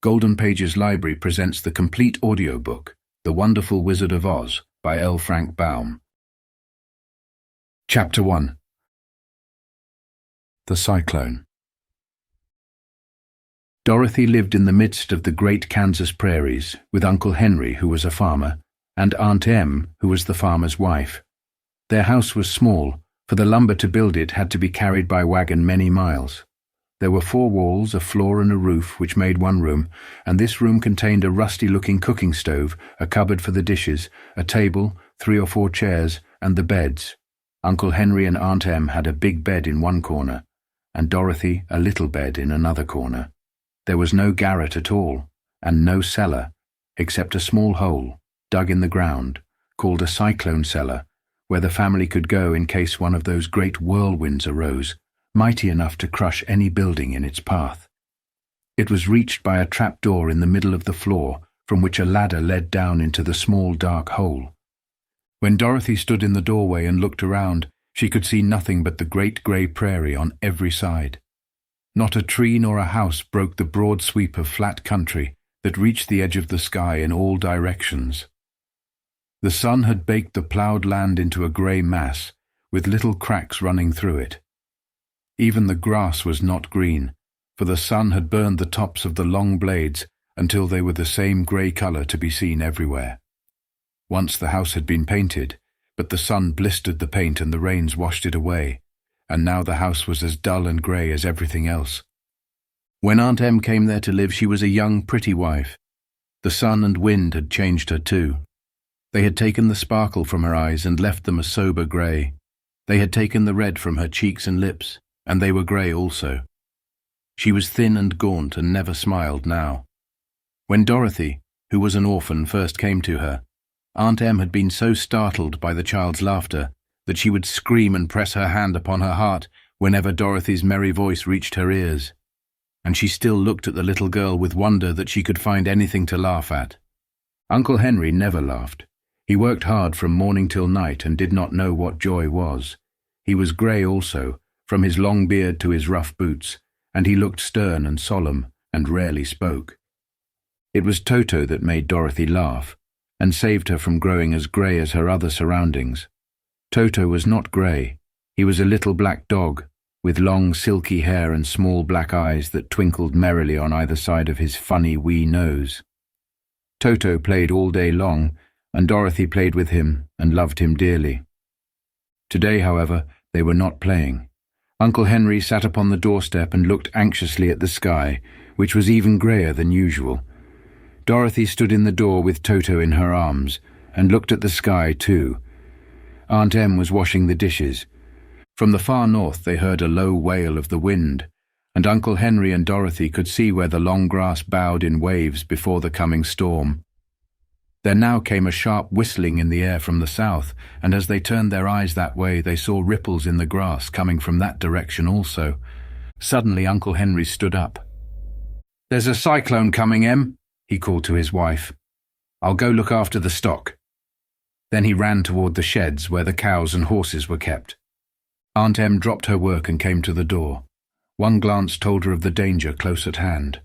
Golden Pages Library presents the complete audiobook, The Wonderful Wizard of Oz, by L. Frank Baum. Chapter 1. The Cyclone. Dorothy lived in the midst of the great Kansas prairies with Uncle Henry, who was a farmer, and Aunt Em, who was the farmer's wife. Their house was small, for the lumber to build it had to be carried by wagon many miles. There were 4 walls, a floor and a roof, which made one room, and this room contained a rusty-looking cooking stove, a cupboard for the dishes, a table, 3 or 4 chairs, and the beds. Uncle Henry and Aunt Em had a big bed in one corner, and Dorothy a little bed in another corner. There was no garret at all, and no cellar, except a small hole, dug in the ground, called a cyclone cellar, where the family could go in case one of those great whirlwinds arose, mighty enough to crush any building in its path. It was reached by a trapdoor in the middle of the floor, from which a ladder led down into the small dark hole. When Dorothy stood in the doorway and looked around, she could see nothing but the great grey prairie on every side. Not a tree nor a house broke the broad sweep of flat country that reached the edge of the sky in all directions. The sun had baked the ploughed land into a grey mass, with little cracks running through it. Even the grass was not green, for the sun had burned the tops of the long blades until they were the same grey colour to be seen everywhere. Once the house had been painted, but the sun blistered the paint and the rains washed it away, and now the house was as dull and grey as everything else. When Aunt Em came there to live, she was a young, pretty wife. The sun and wind had changed her too. They had taken the sparkle from her eyes and left them a sober grey. They had taken the red from her cheeks and lips, and they were grey also. She was thin and gaunt and never smiled now. When Dorothy, who was an orphan, first came to her, Aunt Em had been so startled by the child's laughter that she would scream and press her hand upon her heart whenever Dorothy's merry voice reached her ears. And she still looked at the little girl with wonder that she could find anything to laugh at. Uncle Henry never laughed. He worked hard from morning till night and did not know what joy was. He was grey also, from his long beard to his rough boots, and he looked stern and solemn and rarely spoke. It was Toto that made Dorothy laugh, and saved her from growing as grey as her other surroundings. Toto was not grey. He was a little black dog, with long silky hair and small black eyes that twinkled merrily on either side of his funny wee nose. Toto played all day long, and Dorothy played with him and loved him dearly. Today, however, they were not playing. Uncle Henry sat upon the doorstep and looked anxiously at the sky, which was even greyer than usual. Dorothy stood in the door with Toto in her arms, and looked at the sky too. Aunt Em was washing the dishes. From the far north they heard a low wail of the wind, and Uncle Henry and Dorothy could see where the long grass bowed in waves before the coming storm. There now came a sharp whistling in the air from the south, and as they turned their eyes that way, they saw ripples in the grass coming from that direction also. Suddenly Uncle Henry stood up. "There's a cyclone coming, Em," he called to his wife. "I'll go look after the stock." Then he ran toward the sheds where the cows and horses were kept. Aunt Em dropped her work and came to the door. One glance told her of the danger close at hand.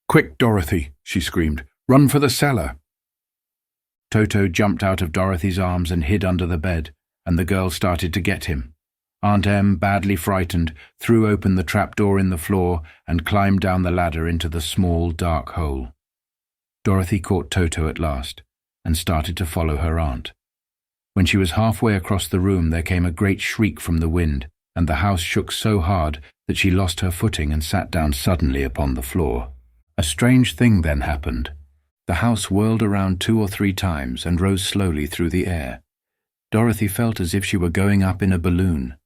"Quick, Dorothy," she screamed. "Run for the cellar." Toto jumped out of Dorothy's arms and hid under the bed, and the girl started to get him. Aunt Em, badly frightened, threw open the trapdoor in the floor and climbed down the ladder into the small, dark hole. Dorothy caught Toto at last, and started to follow her aunt. When she was halfway across the room, there came a great shriek from the wind, and the house shook so hard that she lost her footing and sat down suddenly upon the floor. A strange thing then happened. The house whirled around 2 or 3 times and rose slowly through the air. Dorothy felt as if she were going up in a balloon.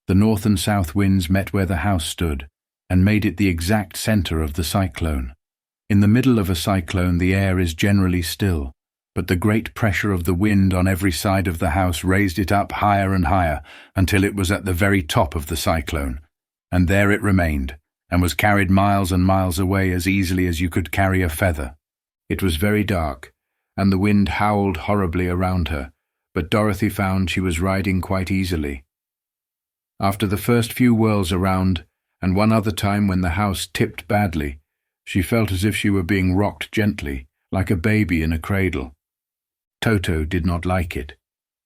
The north and south winds met where the house stood, and made it the exact centre of the cyclone. In the middle of a cyclone the air is generally still, but the great pressure of the wind on every side of the house raised it up higher and higher until it was at the very top of the cyclone, and there it remained, and was carried miles and miles away as easily as you could carry a feather. It was very dark, and the wind howled horribly around her, but Dorothy found she was riding quite easily. After the first few whirls around, and one other time when the house tipped badly, She felt as if she were being rocked gently, like a baby in a cradle. Toto did not like it.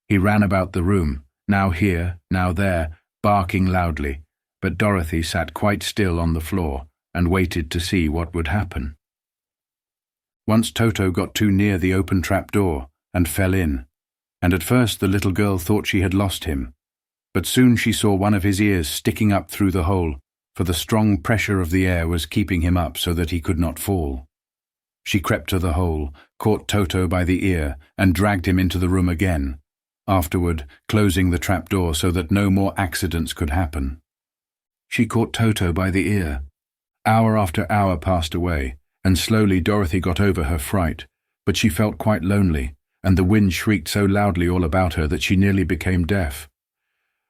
He ran about the room, now here, now there, barking loudly, but Dorothy sat quite still on the floor and waited to see what would happen. Once Toto got too near the open trapdoor and fell in, and at first the little girl thought she had lost him, but soon she saw one of his ears sticking up through the hole, for the strong pressure of the air was keeping him up so that he could not fall. She crept to the hole, caught Toto by the ear, and dragged him into the room again, afterward closing the trapdoor so that no more accidents could happen. She caught Toto by the ear. Hour after hour passed away, and slowly Dorothy got over her fright, but she felt quite lonely, and the wind shrieked so loudly all about her that she nearly became deaf.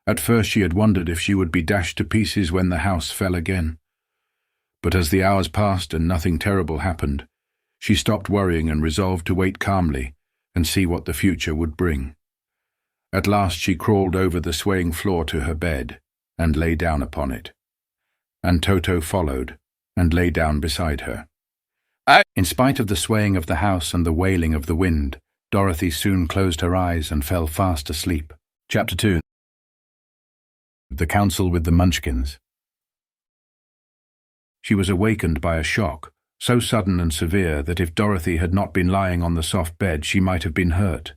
At first she had wondered if she would be dashed to pieces when the house fell again. But as the hours passed and nothing terrible happened, she stopped worrying and resolved to wait calmly and see what the future would bring. At last she crawled over the swaying floor to her bed and lay down upon it. And Toto followed and lay down beside her. In spite of the swaying of the house and the wailing of the wind, Dorothy soon closed her eyes and fell fast asleep. Chapter 2. The Council with the Munchkins. She was awakened by a shock, so sudden and severe that if Dorothy had not been lying on the soft bed she might have been hurt.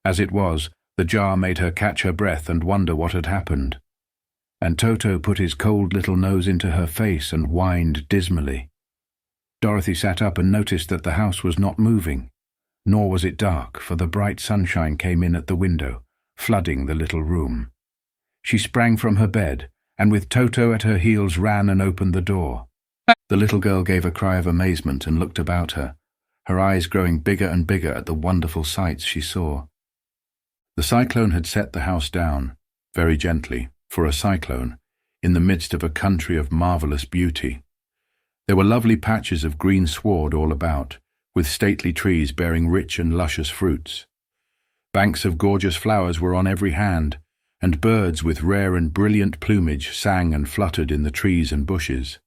As it was, the jar made her catch her breath and wonder what had happened. And Toto put his cold little nose into her face and whined dismally. Dorothy sat up and noticed that the house was not moving, nor was it dark, for the bright sunshine came in at the window, flooding the little room. She sprang from her bed, and with Toto at her heels ran and opened the door. The little girl gave a cry of amazement and looked about her, her eyes growing bigger and bigger at the wonderful sights she saw. The cyclone had set the house down, very gently, for a cyclone, in the midst of a country of marvelous beauty. There were lovely patches of green sward all about, with stately trees bearing rich and luscious fruits. Banks of gorgeous flowers were on every hand, and birds with rare and brilliant plumage sang and fluttered in the trees and bushes.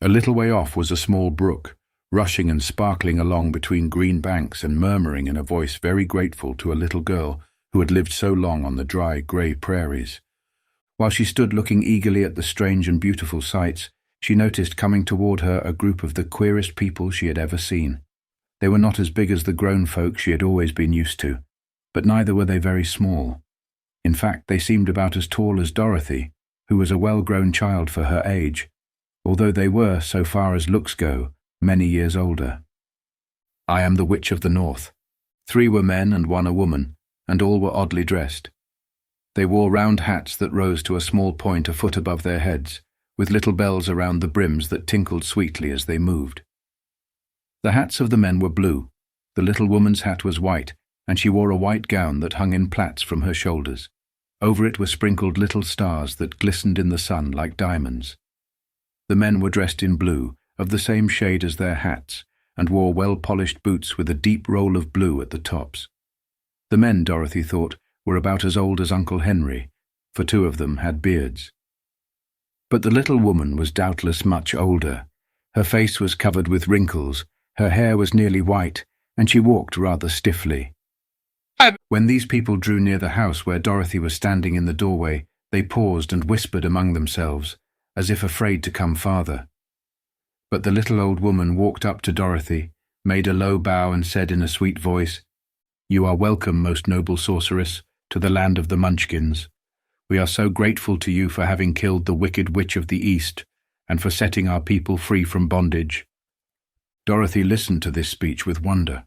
A little way off was a small brook, rushing and sparkling along between green banks and murmuring in a voice very grateful to a little girl who had lived so long on the dry, grey prairies. While she stood looking eagerly at the strange and beautiful sights, she noticed coming toward her a group of the queerest people she had ever seen. They were not as big as the grown folk she had always been used to, but neither were they very small. In fact, they seemed about as tall as Dorothy, who was a well-grown child for her age, although they were, so far as looks go, many years older. I am the Witch of the North. 3 were men and 1 a woman, and all were oddly dressed. They wore round hats that rose to a small point a foot above their heads, with little bells around the brims that tinkled sweetly as they moved. The hats of the men were blue, the little woman's hat was white, and she wore a white gown that hung in plaits from her shoulders. Over it were sprinkled little stars that glistened in the sun like diamonds. The men were dressed in blue, of the same shade as their hats, and wore well-polished boots with a deep roll of blue at the tops. The men, Dorothy thought, were about as old as Uncle Henry, for 2 of them had beards. But the little woman was doubtless much older. Her face was covered with wrinkles, her hair was nearly white, and she walked rather stiffly. When these people drew near the house where Dorothy was standing in the doorway, they paused and whispered among themselves, as if afraid to come farther. But the little old woman walked up to Dorothy, made a low bow and said in a sweet voice, "You are welcome, most noble sorceress, to the land of the Munchkins. We are so grateful to you for having killed the wicked witch of the East, and for setting our people free from bondage." Dorothy listened to this speech with wonder.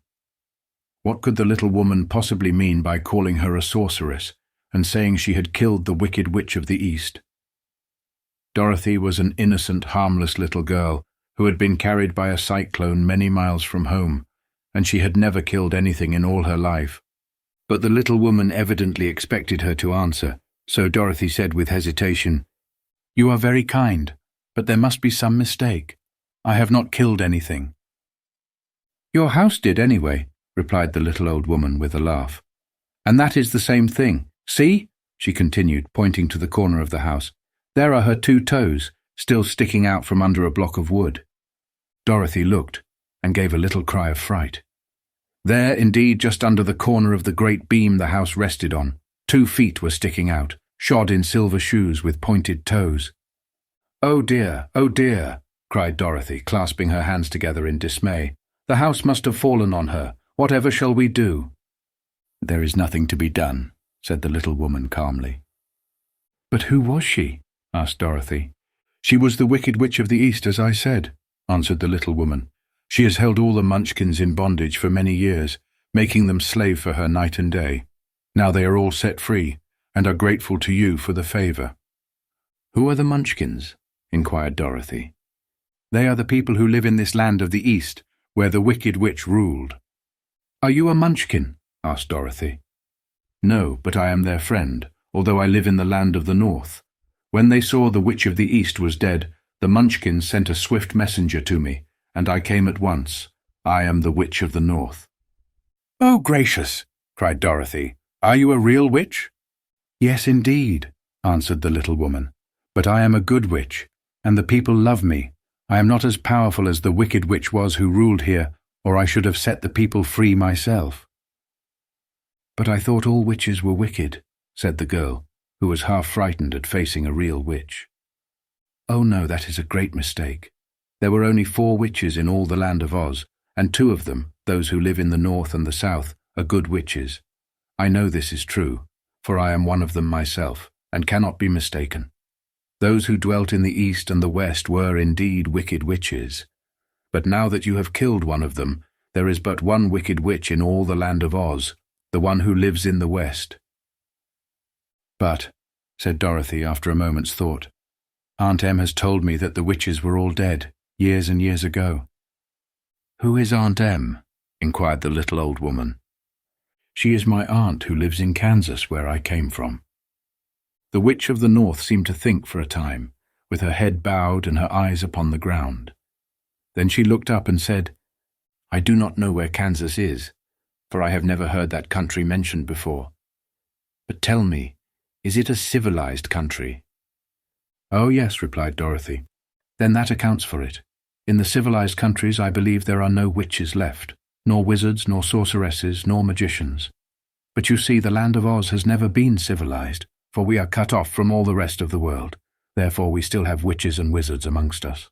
What could the little woman possibly mean by calling her a sorceress and saying she had killed the wicked witch of the East? Dorothy was an innocent, harmless little girl who had been carried by a cyclone many miles from home, and she had never killed anything in all her life. But the little woman evidently expected her to answer, so Dorothy said with hesitation, "You are very kind, but there must be some mistake. I have not killed anything." "Your house did anyway," replied the little old woman with a laugh. "And that is the same thing. See," she continued, pointing to the corner of the house. "There are her 2 toes, still sticking out from under a block of wood." Dorothy looked and gave a little cry of fright. There, indeed, just under the corner of the great beam the house rested on, 2 feet were sticking out, shod in silver shoes with pointed toes. "Oh dear, oh dear," cried Dorothy, clasping her hands together in dismay. "The house must have fallen on her. Whatever shall we do?" "There is nothing to be done," said the little woman calmly. "But who was she?" asked Dorothy. "She was the Wicked Witch of the East, as I said," answered the little woman. "She has held all the Munchkins in bondage for many years, making them slave for her night and day. Now they are all set free, and are grateful to you for the favor." "Who are the Munchkins?" inquired Dorothy. "They are the people who live in this land of the East, where the Wicked Witch ruled." "Are you a Munchkin?" asked Dorothy. "No, but I am their friend, although I live in the land of the North. When they saw the Witch of the East was dead, the Munchkins sent a swift messenger to me, and I came at once. I am the Witch of the North." "Oh, gracious!" cried Dorothy. "Are you a real witch?" "Yes, indeed," answered the little woman. "But I am a good witch, and the people love me. I am not as powerful as the Wicked Witch was who ruled here, or I should have set the people free myself." "But I thought all witches were wicked," said the girl, who was half frightened at facing a real witch. "Oh no, that is a great mistake. There were only 4 witches in all the land of Oz, and 2 of them, those who live in the North and the South, are good witches. I know this is true, for I am one of them myself, and cannot be mistaken. Those who dwelt in the East and the West were indeed wicked witches. But now that you have killed one of them, there is but one wicked witch in all the land of Oz, the one who lives in the West." "But," said Dorothy after a moment's thought, "Aunt Em has told me that the witches were all dead, years and years ago." "Who is Aunt Em?" inquired the little old woman. "She is my aunt who lives in Kansas, where I came from." The Witch of the North seemed to think for a time, with her head bowed and her eyes upon the ground. Then she looked up and said, "I do not know where Kansas is, for I have never heard that country mentioned before. But tell me, is it a civilized country?" "Oh yes," replied Dorothy. "Then that accounts for it. In the civilized countries I believe there are no witches left, nor wizards, nor sorceresses, nor magicians. But you see, the land of Oz has never been civilized, for we are cut off from all the rest of the world. Therefore we still have witches and wizards amongst us."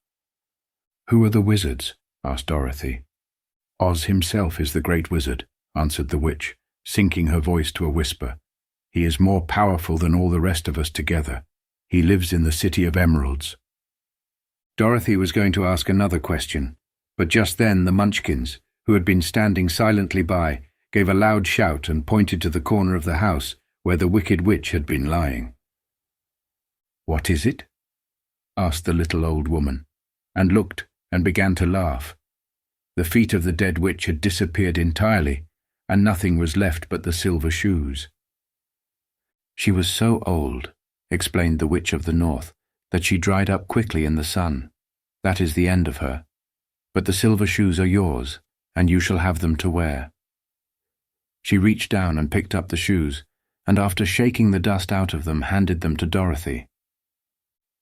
"Who are the wizards?" asked Dorothy. "Oz himself is the great wizard," answered the witch, sinking her voice to a whisper. "He is more powerful than all the rest of us together. He lives in the City of Emeralds." Dorothy was going to ask another question, but just then the Munchkins, who had been standing silently by, gave a loud shout and pointed to the corner of the house where the Wicked Witch had been lying. "What is it?" asked the little old woman, and looked and began to laugh. The feet of the dead witch had disappeared entirely, and nothing was left but the silver shoes. "She was so old," explained the Witch of the North, "that she dried up quickly in the sun. That is the end of her. But the silver shoes are yours, and you shall have them to wear." She reached down and picked up the shoes, and after shaking the dust out of them, handed them to Dorothy.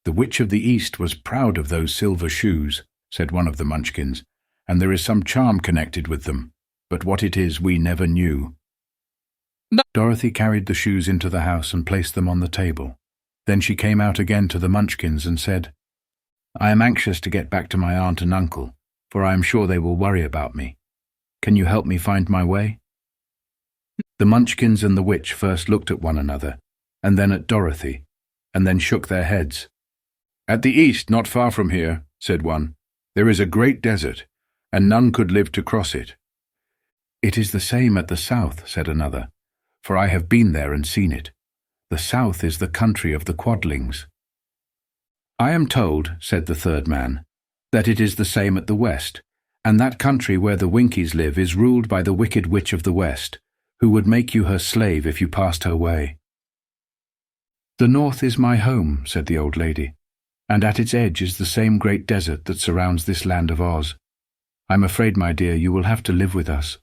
"The Witch of the East was proud of those silver shoes," said one of the Munchkins, "and there is some charm connected with them, but what it is we never knew." Dorothy carried the shoes into the house and placed them on the table. Then she came out again to the Munchkins and said, "I am anxious to get back to my aunt and uncle, for I am sure they will worry about me. Can you help me find my way?" The Munchkins and the witch first looked at one another, and then at Dorothy, and then shook their heads. "At the east, not far from here," said one, "there is a great desert, and none could live to cross it." "It is the same at the south," said another, "for I have been there and seen it. The south is the country of the Quadlings." "I am told," said the third man, "that it is the same at the west, and that country where the Winkies live is ruled by the Wicked Witch of the West, who would make you her slave if you passed her way." "The north is my home," said the old lady, "and at its edge is the same great desert that surrounds this land of Oz. I'm afraid, my dear, you will have to live with us."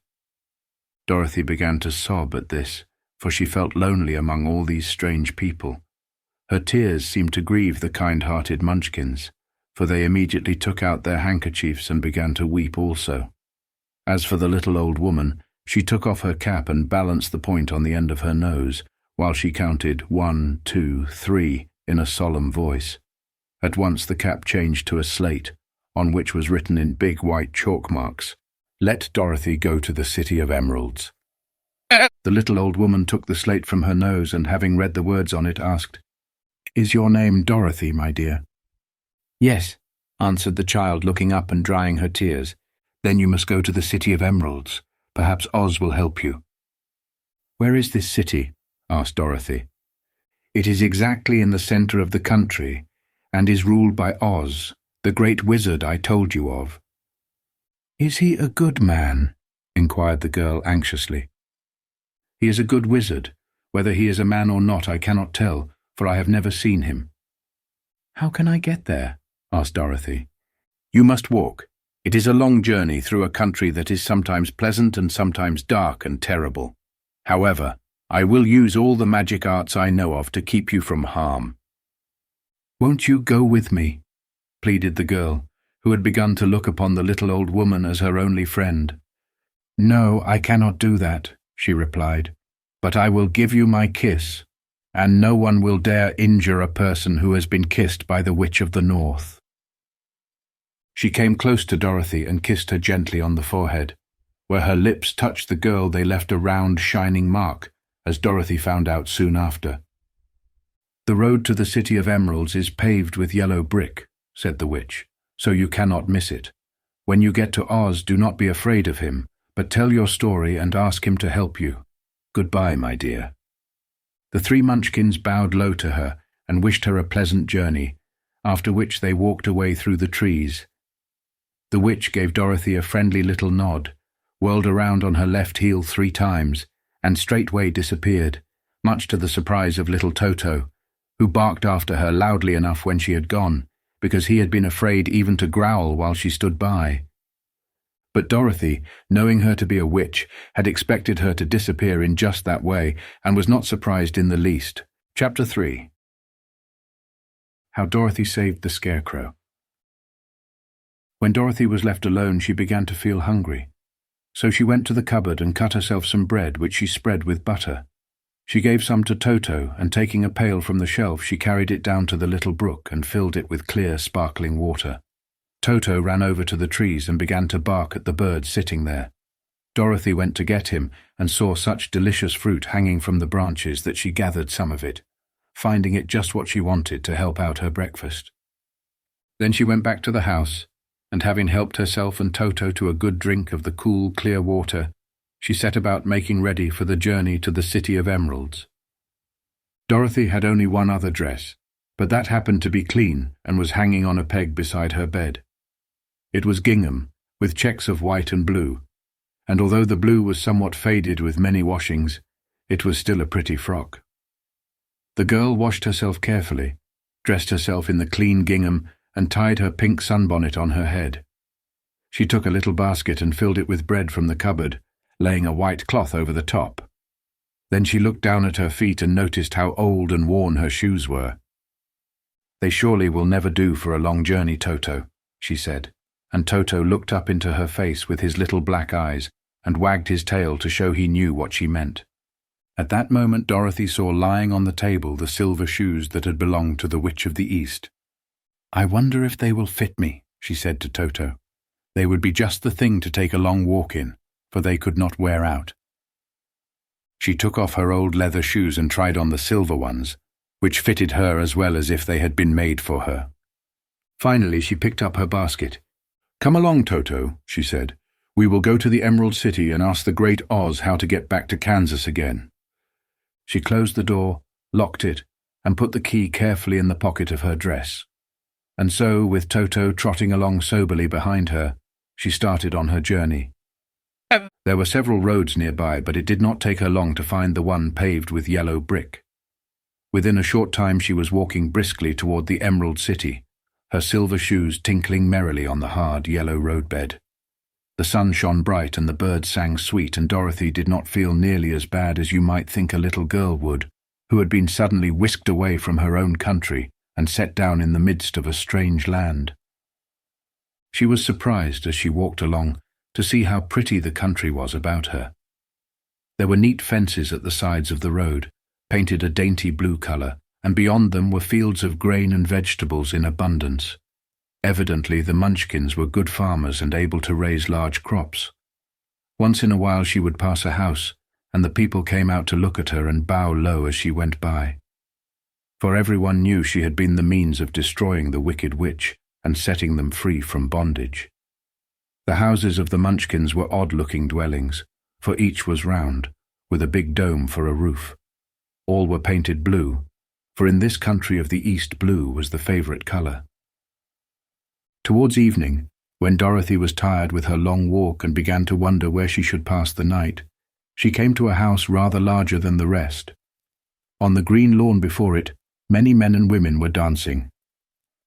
Dorothy began to sob at this, for she felt lonely among all these strange people. Her tears seemed to grieve the kind-hearted Munchkins, for they immediately took out their handkerchiefs and began to weep also. As for the little old woman, she took off her cap and balanced the point on the end of her nose, while she counted 1, 2, 3 in a solemn voice. At once the cap changed to a slate, on which was written in big white chalk marks, "Let Dorothy go to the City of Emeralds." The little old woman took the slate from her nose and, having read the words on it, asked, "Is your name Dorothy, my dear?" "Yes," answered the child, looking up and drying her tears. "Then you must go to the City of Emeralds. Perhaps Oz will help you." "Where is this city?" asked Dorothy. "It is exactly in the center of the country, and is ruled by Oz, the great wizard I told you of." "Is he a good man?" inquired the girl anxiously. "He is a good wizard. Whether he is a man or not I cannot tell, for I have never seen him." "How can I get there?" asked Dorothy. "You must walk. It is a long journey through a country that is sometimes pleasant and sometimes dark and terrible. However, I will use all the magic arts I know of to keep you from harm." "Won't you go with me?" pleaded the girl, who had begun to look upon the little old woman as her only friend. "No, I cannot do that," she replied, "but I will give you my kiss, and no one will dare injure a person who has been kissed by the Witch of the North." She came close to Dorothy and kissed her gently on the forehead. Where her lips touched the girl they left a round, shining mark, as Dorothy found out soon after. "The road to the City of Emeralds is paved with yellow brick," said the witch, "so you cannot miss it. When you get to Oz, do not be afraid of him, but tell your story and ask him to help you. Goodbye, my dear." The 3 Munchkins bowed low to her and wished her a pleasant journey, after which they walked away through the trees. The witch gave Dorothy a friendly little nod, whirled around on her left heel 3 times, and straightway disappeared, much to the surprise of little Toto, who barked after her loudly enough when she had gone, because he had been afraid even to growl while she stood by. But Dorothy, knowing her to be a witch, had expected her to disappear in just that way, and was not surprised in the least. Chapter 3. How Dorothy Saved the Scarecrow. When Dorothy was left alone, she began to feel hungry. So she went to the cupboard and cut herself some bread, which she spread with butter. She gave some to Toto, and taking a pail from the shelf, she carried it down to the little brook and filled it with clear, sparkling water. Toto ran over to the trees and began to bark at the bird sitting there. Dorothy went to get him and saw such delicious fruit hanging from the branches that she gathered some of it, finding it just what she wanted to help out her breakfast. Then she went back to the house, and having helped herself and Toto to a good drink of the cool, clear water, she set about making ready for the journey to the City of Emeralds. Dorothy had only one other dress, but that happened to be clean and was hanging on a peg beside her bed. It was gingham, with checks of white and blue, and although the blue was somewhat faded with many washings, it was still a pretty frock. The girl washed herself carefully, dressed herself in the clean gingham, and tied her pink sunbonnet on her head. She took a little basket and filled it with bread from the cupboard, laying a white cloth over the top. Then she looked down at her feet and noticed how old and worn her shoes were. "They surely will never do for a long journey, Toto," she said, and Toto looked up into her face with his little black eyes and wagged his tail to show he knew what she meant. At that moment Dorothy saw lying on the table the silver shoes that had belonged to the Witch of the East. "I wonder if they will fit me," she said to Toto. "They would be just the thing to take a long walk in, for they could not wear out." She took off her old leather shoes and tried on the silver ones, which fitted her as well as if they had been made for her. Finally she picked up her basket. "Come along, Toto," she said. "We will go to the Emerald City and ask the great Oz how to get back to Kansas again." She closed the door, locked it, and put the key carefully in the pocket of her dress. And so, with Toto trotting along soberly behind her, she started on her journey. There were several roads nearby, but it did not take her long to find the one paved with yellow brick. Within a short time she was walking briskly toward the Emerald City, her silver shoes tinkling merrily on the hard yellow roadbed. The sun shone bright and the birds sang sweet, and Dorothy did not feel nearly as bad as you might think a little girl would, who had been suddenly whisked away from her own country and set down in the midst of a strange land. She was surprised as she walked along to see how pretty the country was about her. There were neat fences at the sides of the road, painted a dainty blue color, and beyond them were fields of grain and vegetables in abundance. Evidently the Munchkins were good farmers and able to raise large crops. Once in a while she would pass a house, and the people came out to look at her and bow low as she went by. For everyone knew she had been the means of destroying the wicked witch and setting them free from bondage. The houses of the Munchkins were odd-looking dwellings, for each was round, with a big dome for a roof. All were painted blue, for in this country of the East blue was the favorite color. Towards evening, when Dorothy was tired with her long walk and began to wonder where she should pass the night, she came to a house rather larger than the rest. On the green lawn before it, many men and women were dancing.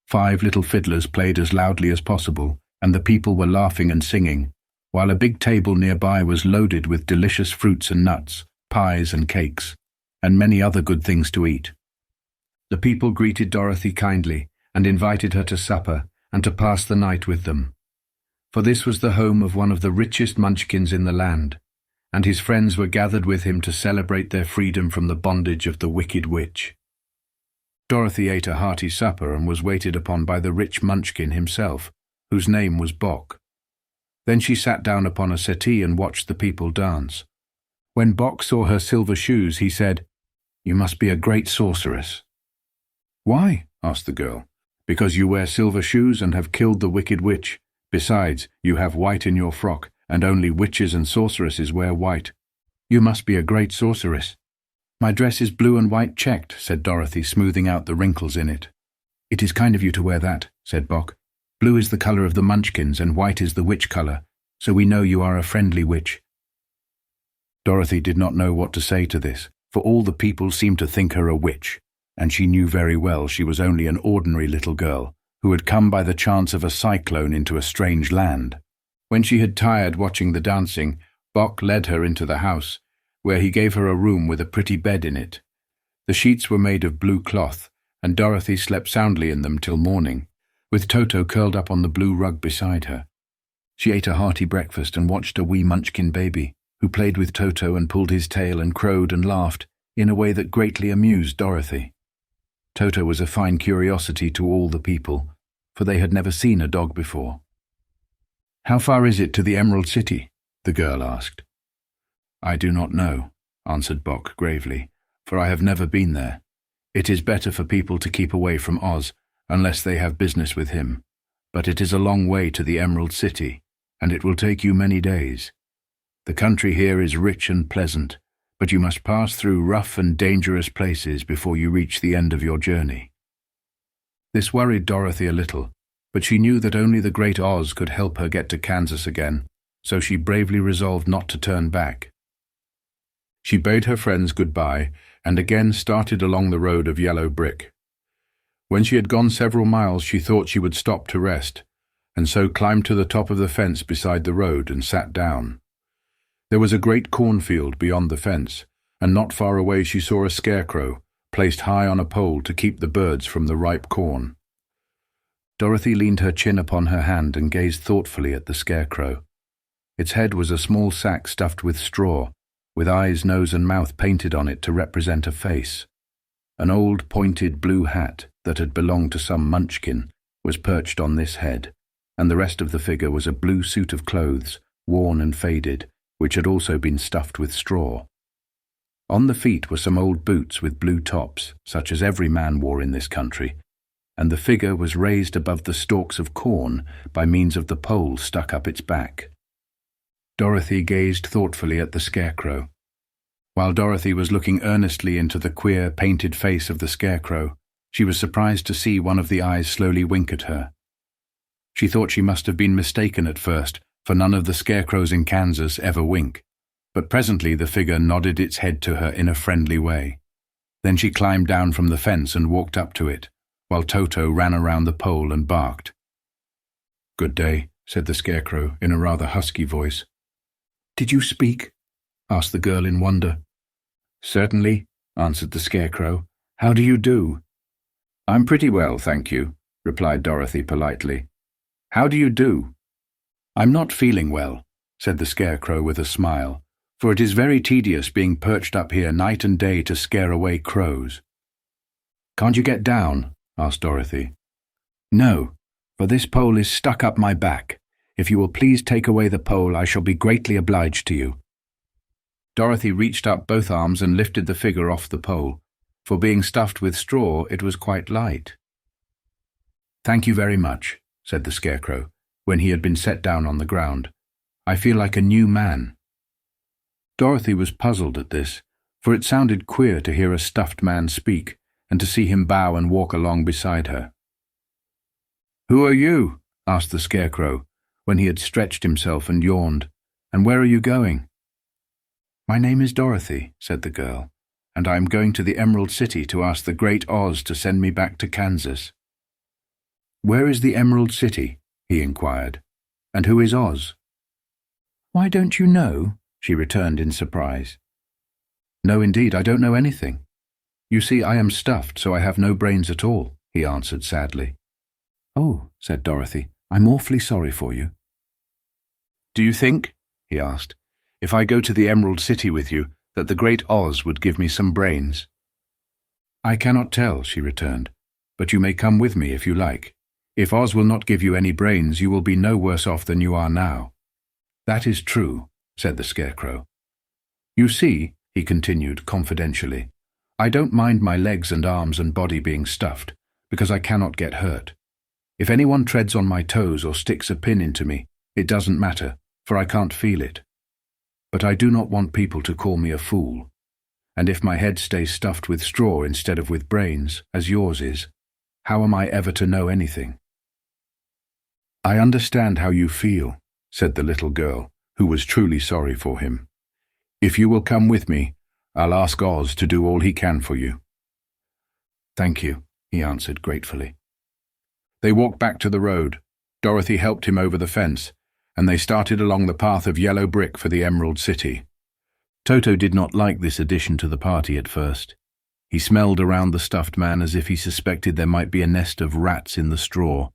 5 little fiddlers played as loudly as possible, and the people were laughing and singing, while a big table nearby was loaded with delicious fruits and nuts, pies and cakes, and many other good things to eat. The people greeted Dorothy kindly and invited her to supper and to pass the night with them. For this was the home of one of the richest Munchkins in the land, and his friends were gathered with him to celebrate their freedom from the bondage of the wicked witch. Dorothy ate a hearty supper and was waited upon by the rich Munchkin himself, whose name was Bock. Then she sat down upon a settee and watched the people dance. When Bock saw her silver shoes, he said, "You must be a great sorceress." "Why?" asked the girl. "Because you wear silver shoes and have killed the wicked witch. Besides, you have white in your frock, and only witches and sorceresses wear white. You must be a great sorceress." "My dress is blue and white checked," said Dorothy, smoothing out the wrinkles in it. "It is kind of you to wear that," said Bock. "Blue is the color of the Munchkins and white is the witch color, so we know you are a friendly witch." Dorothy did not know what to say to this, for all the people seemed to think her a witch, and she knew very well she was only an ordinary little girl who had come by the chance of a cyclone into a strange land. When she had tired watching the dancing, Bock led her into the house, where he gave her a room with a pretty bed in it. The sheets were made of blue cloth, and Dorothy slept soundly in them till morning, with Toto curled up on the blue rug beside her. She ate a hearty breakfast and watched a wee Munchkin baby, who played with Toto and pulled his tail and crowed and laughed in a way that greatly amused Dorothy. Toto was a fine curiosity to all the people, for they had never seen a dog before. "How far is it to the Emerald City?" the girl asked. "I do not know," answered Bock gravely, "for I have never been there. It is better for people to keep away from Oz, unless they have business with him. But it is a long way to the Emerald City, and it will take you many days. The country here is rich and pleasant, but you must pass through rough and dangerous places before you reach the end of your journey." This worried Dorothy a little, but she knew that only the great Oz could help her get to Kansas again, so she bravely resolved not to turn back. She bade her friends goodbye and again started along the road of yellow brick. When she had gone several miles, she thought she would stop to rest, and so climbed to the top of the fence beside the road and sat down. There was a great cornfield beyond the fence, and not far away she saw a scarecrow, placed high on a pole to keep the birds from the ripe corn. Dorothy leaned her chin upon her hand and gazed thoughtfully at the scarecrow. Its head was a small sack stuffed with straw, with eyes, nose and mouth painted on it to represent a face. An old pointed blue hat that had belonged to some Munchkin was perched on this head, and the rest of the figure was a blue suit of clothes, worn and faded, which had also been stuffed with straw. On the feet were some old boots with blue tops, such as every man wore in this country, and the figure was raised above the stalks of corn by means of the pole stuck up its back. Dorothy gazed thoughtfully at the scarecrow. While Dorothy was looking earnestly into the queer, painted face of the scarecrow, she was surprised to see one of the eyes slowly wink at her. She thought she must have been mistaken at first, for none of the scarecrows in Kansas ever wink, but presently the figure nodded its head to her in a friendly way. Then she climbed down from the fence and walked up to it, while Toto ran around the pole and barked. "Good day," said the scarecrow in a rather husky voice. "Did you speak?" asked the girl in wonder. "Certainly," answered the scarecrow. "How do you do?" "I'm pretty well, thank you," replied Dorothy politely. How do you do?" "I'm not feeling well," said the Scarecrow with a smile, "for it is very tedious being perched up here night and day to scare away crows." "Can't you get down?" asked Dorothy. "No, for this pole is stuck up my back. If you will please take away the pole, I shall be greatly obliged to you." Dorothy reached up both arms and lifted the figure off the pole. For being stuffed with straw, it was quite light. "Thank you very much," said the Scarecrow, when he had been set down on the ground. "I feel like a new man." Dorothy was puzzled at this, for it sounded queer to hear a stuffed man speak, and to see him bow and walk along beside her. "Who are you?" asked the Scarecrow, when he had stretched himself and yawned. "And where are you going?" "My name is Dorothy," said the girl, "and I am going to the Emerald City to ask the Great Oz to send me back to Kansas." "Where is the Emerald City?" he inquired. "And who is Oz?" "Why, don't you know?" she returned in surprise. "No, indeed, I don't know anything. You see, I am stuffed, so I have no brains at all," he answered sadly. "Oh," said Dorothy, "I'm awfully sorry for you." "Do you think," he asked, "if I go to the Emerald City with you, that the Great Oz would give me some brains?" "I cannot tell," she returned, "but you may come with me if you like. If Oz will not give you any brains, you will be no worse off than you are now." "That is true," said the Scarecrow. "You see," he continued confidentially, "I don't mind my legs and arms and body being stuffed, because I cannot get hurt. If anyone treads on my toes or sticks a pin into me, it doesn't matter, for I can't feel it. But I do not want people to call me a fool. And if my head stays stuffed with straw instead of with brains, as yours is, how am I ever to know anything?" "I understand how you feel," said the little girl, who was truly sorry for him. "If you will come with me, I'll ask Oz to do all he can for you." "Thank you," he answered gratefully. They walked back to the road. Dorothy helped him over the fence, and they started along the path of yellow brick for the Emerald City. Toto did not like this addition to the party at first. He smelled around the stuffed man as if he suspected there might be a nest of rats in the straw,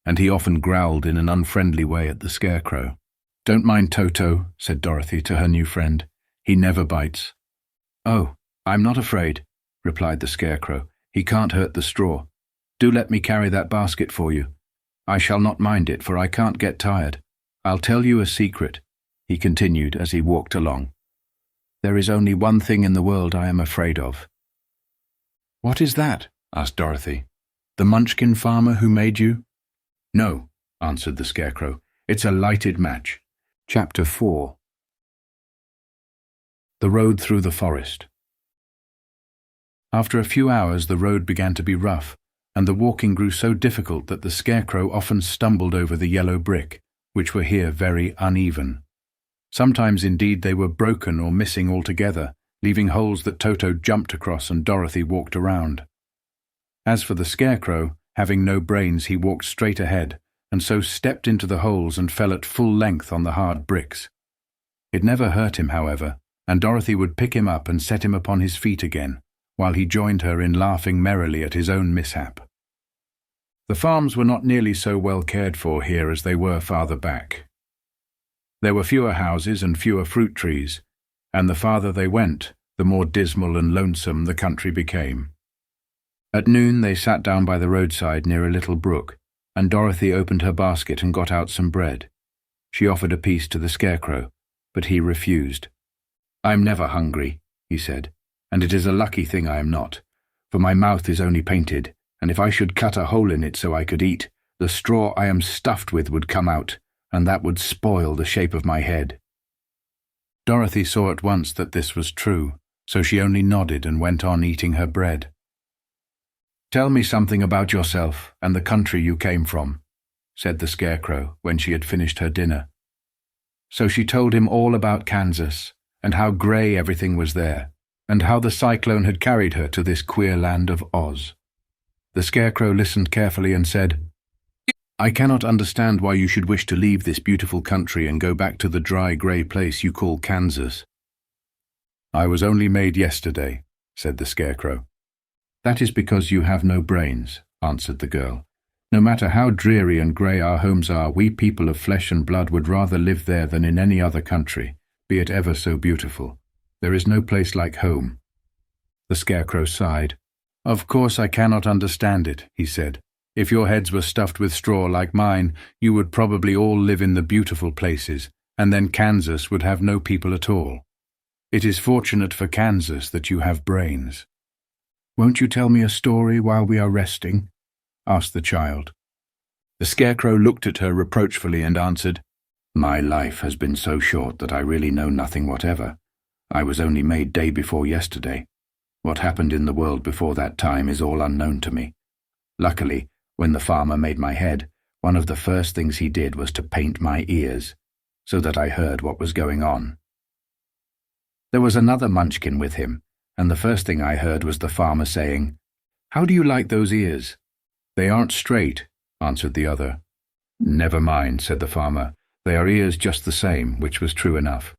and he often growled in an unfriendly way at the Scarecrow. "Don't mind Toto," said Dorothy to her new friend. "He never bites." "Oh, I'm not afraid," replied the Scarecrow. "He can't hurt the straw. Do let me carry that basket for you. I shall not mind it, for I can't get tired. I'll tell you a secret," he continued as he walked along. "There is only one thing in the world I am afraid of." "What is that?" asked Dorothy. "The Munchkin farmer who made you?" "No," answered the Scarecrow. "It's a lighted match." Chapter 4. The road through the forest. After a few hours the road began to be rough, and the walking grew so difficult that the Scarecrow often stumbled over the yellow brick, which were here very uneven. Sometimes indeed they were broken or missing altogether, leaving holes that Toto jumped across and Dorothy walked around. As for the Scarecrow, having no brains, he walked straight ahead, and so stepped into the holes and fell at full length on the hard bricks. It never hurt him, however, and Dorothy would pick him up and set him upon his feet again, while he joined her in laughing merrily at his own mishap. The farms were not nearly so well cared for here as they were farther back. There were fewer houses and fewer fruit trees, and the farther they went, the more dismal and lonesome the country became. At noon they sat down by the roadside near a little brook, and Dorothy opened her basket and got out some bread. She offered a piece to the Scarecrow, but he refused. "I'm never hungry," he said, "and it is a lucky thing I am not, for my mouth is only painted, and if I should cut a hole in it so I could eat, the straw I am stuffed with would come out, and that would spoil the shape of my head." Dorothy saw at once that this was true, so she only nodded and went on eating her bread. "Tell me something about yourself and the country you came from," said the Scarecrow when she had finished her dinner. So she told him all about Kansas, and how grey everything was there, and how the cyclone had carried her to this queer land of Oz. The Scarecrow listened carefully and said, "I cannot understand why you should wish to leave this beautiful country and go back to the dry, grey place you call Kansas." "I was only made yesterday," said the Scarecrow. "That is because you have no brains," answered the girl. No matter how dreary and grey our homes are, we people of flesh and blood would rather live there than in any other country, be it ever so beautiful. There is no place like home." The Scarecrow sighed. "Of course I cannot understand it," he said. "If your heads were stuffed with straw like mine, you would probably all live in the beautiful places, and then Kansas would have no people at all. It is fortunate for Kansas that you have brains." "Won't you tell me a story while we are resting?" asked the child. The Scarecrow looked at her reproachfully and answered, "My life has been so short that I really know nothing whatever. I was only made day before yesterday. What happened in the world before that time is all unknown to me. Luckily, when the farmer made my head, one of the first things he did was to paint my ears, so that I heard what was going on. There was another munchkin with him, and the first thing I heard was the farmer saying, 'How do you like those ears?' 'They aren't straight,' answered the other. 'Never mind,' said the farmer. 'They are ears just the same,' which was true enough.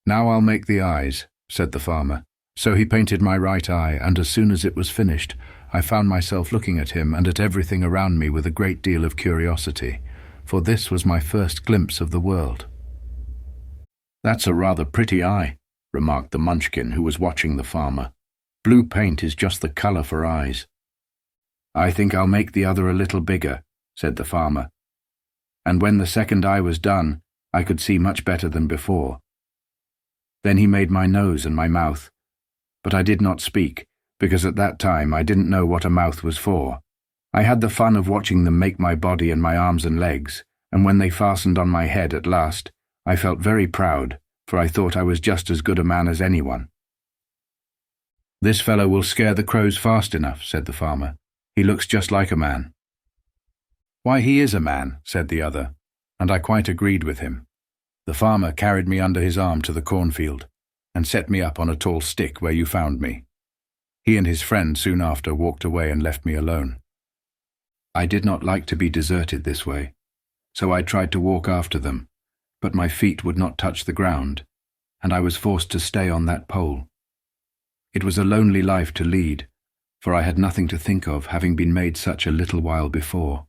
'Now I'll make the eyes,' said the farmer. So he painted my right eye, and as soon as it was finished, I found myself looking at him and at everything around me with a great deal of curiosity, for this was my first glimpse of the world. "That's a rather pretty eye," remarked the munchkin who was watching the farmer. "Blue paint is just the colour for eyes." "I think I'll make the other a little bigger," said the farmer. And when the second eye was done, I could see much better than before. Then he made my nose and my mouth, but I did not speak, because at that time I didn't know what a mouth was for. I had the fun of watching them make my body and my arms and legs, and when they fastened on my head at last, I felt very proud, for I thought I was just as good a man as anyone. "This fellow will scare the crows fast enough," said the farmer. "He looks just like a man." "Why, he is a man," said the other, and I quite agreed with him. The farmer carried me under his arm to the cornfield, and set me up on a tall stick where you found me. He and his friend soon after walked away and left me alone. I did not like to be deserted this way, so I tried to walk after them, but my feet would not touch the ground, and I was forced to stay on that pole. It was a lonely life to lead, for I had nothing to think of, having been made such a little while before.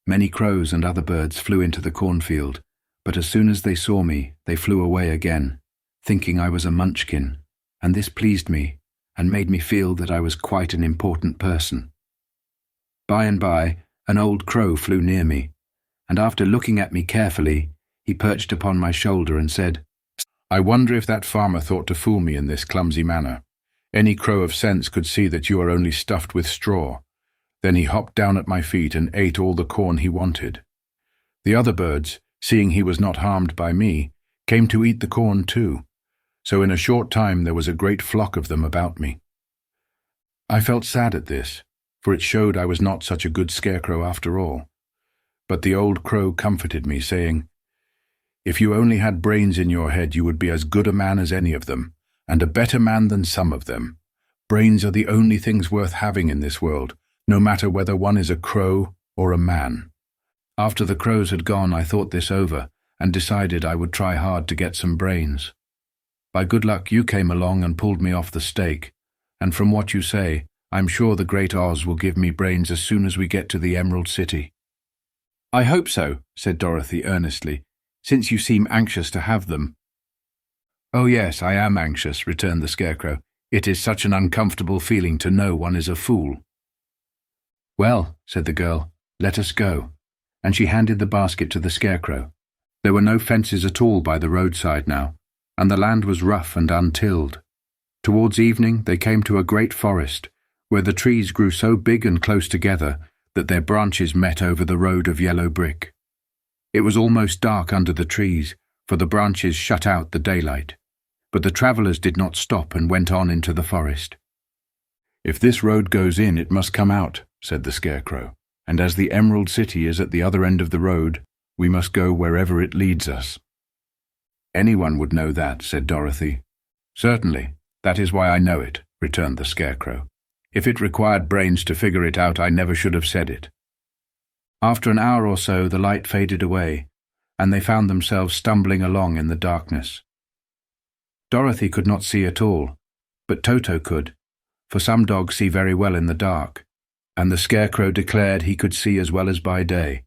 Many crows and other birds flew into the cornfield, but as soon as they saw me, they flew away again, thinking I was a munchkin, and this pleased me and made me feel that I was quite an important person. By and by, an old crow flew near me, and after looking at me carefully, he perched upon my shoulder and said, "I wonder if that farmer thought to fool me in this clumsy manner. Any crow of sense could see that you are only stuffed with straw." Then he hopped down at my feet and ate all the corn he wanted. The other birds, seeing he was not harmed by me, came to eat the corn too, so in a short time there was a great flock of them about me. I felt sad at this, for it showed I was not such a good scarecrow after all. But the old crow comforted me, saying, "If you only had brains in your head, you would be as good a man as any of them, and a better man than some of them. Brains are the only things worth having in this world, no matter whether one is a crow or a man." After the crows had gone, I thought this over, and decided I would try hard to get some brains. By good luck you came along and pulled me off the stake, and from what you say, I'm sure the Great Oz will give me brains as soon as we get to the Emerald City. "I hope so," said Dorothy earnestly, "since you seem anxious to have them." "Oh yes, I am anxious," returned the Scarecrow. "It is such an uncomfortable feeling to know one is a fool." "Well," said the girl, "let us go," and she handed the basket to the Scarecrow. There were no fences at all by the roadside now, and the land was rough and untilled. Towards evening they came to a great forest, where the trees grew so big and close together that their branches met over the road of yellow brick. It was almost dark under the trees, for the branches shut out the daylight, but the travellers did not stop and went on into the forest. "If this road goes in, it must come out," said the Scarecrow, "and as the Emerald City is at the other end of the road, we must go wherever it leads us." "Anyone would know that," said Dorothy. "Certainly, that is why I know it," returned the Scarecrow. "If it required brains to figure it out, I never should have said it." After an hour or so, the light faded away, and they found themselves stumbling along in the darkness. Dorothy could not see at all, but Toto could, for some dogs see very well in the dark, and the Scarecrow declared he could see as well as by day,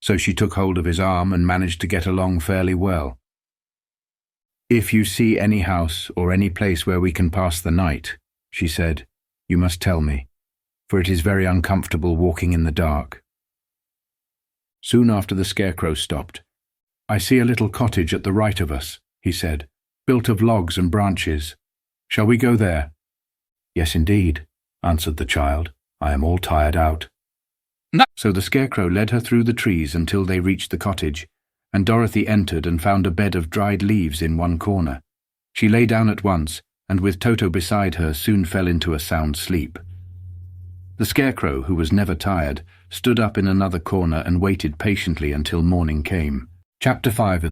so she took hold of his arm and managed to get along fairly well. "If you see any house or any place where we can pass the night," she said, "you must tell me, for it is very uncomfortable walking in the dark." Soon after the Scarecrow stopped. "I see a little cottage at the right of us," he said, "built of logs and branches. Shall we go there?" "Yes, indeed," answered the child. "I am all tired out." No. So the Scarecrow led her through the trees until they reached the cottage, and Dorothy entered and found a bed of dried leaves in one corner. She lay down at once, and with Toto beside her soon fell into a sound sleep. The Scarecrow, who was never tired, stood up in another corner and waited patiently until morning came. Chapter 5.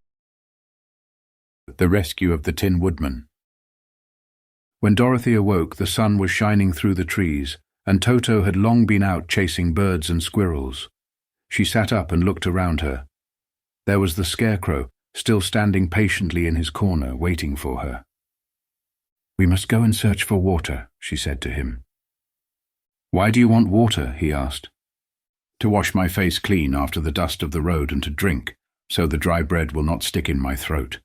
The Rescue of the Tin Woodman. When Dorothy awoke, the sun was shining through the trees, and Toto had long been out chasing birds and squirrels. She sat up and looked around her. There was the Scarecrow, still standing patiently in his corner, waiting for her. "We must go and search for water," she said to him. "Why do you want water?" he asked. "To wash my face clean after the dust of the road and to drink, so the dry bread will not stick in my throat."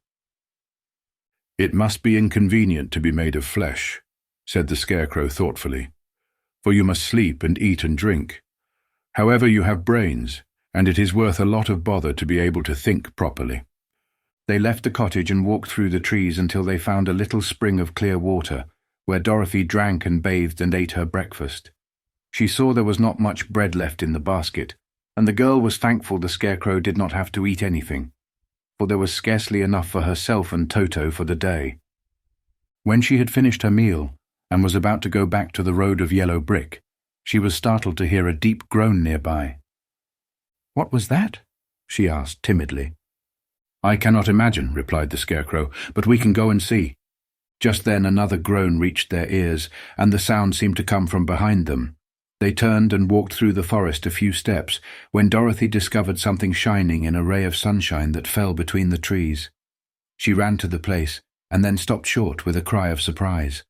"It must be inconvenient to be made of flesh," said the Scarecrow thoughtfully, "for you must sleep and eat and drink. However, you have brains, and it is worth a lot of bother to be able to think properly." They left the cottage and walked through the trees until they found a little spring of clear water, where Dorothy drank and bathed and ate her breakfast. She saw there was not much bread left in the basket, and the girl was thankful the Scarecrow did not have to eat anything, for there was scarcely enough for herself and Toto for the day. When she had finished her meal, and was about to go back to the road of yellow brick, she was startled to hear a deep groan nearby. "What was that?" she asked timidly. "I cannot imagine," replied the Scarecrow, "but we can go and see." Just then another groan reached their ears, and the sound seemed to come from behind them. They turned and walked through the forest a few steps, when Dorothy discovered something shining in a ray of sunshine that fell between the trees. She ran to the place, and then stopped short with a cry of surprise.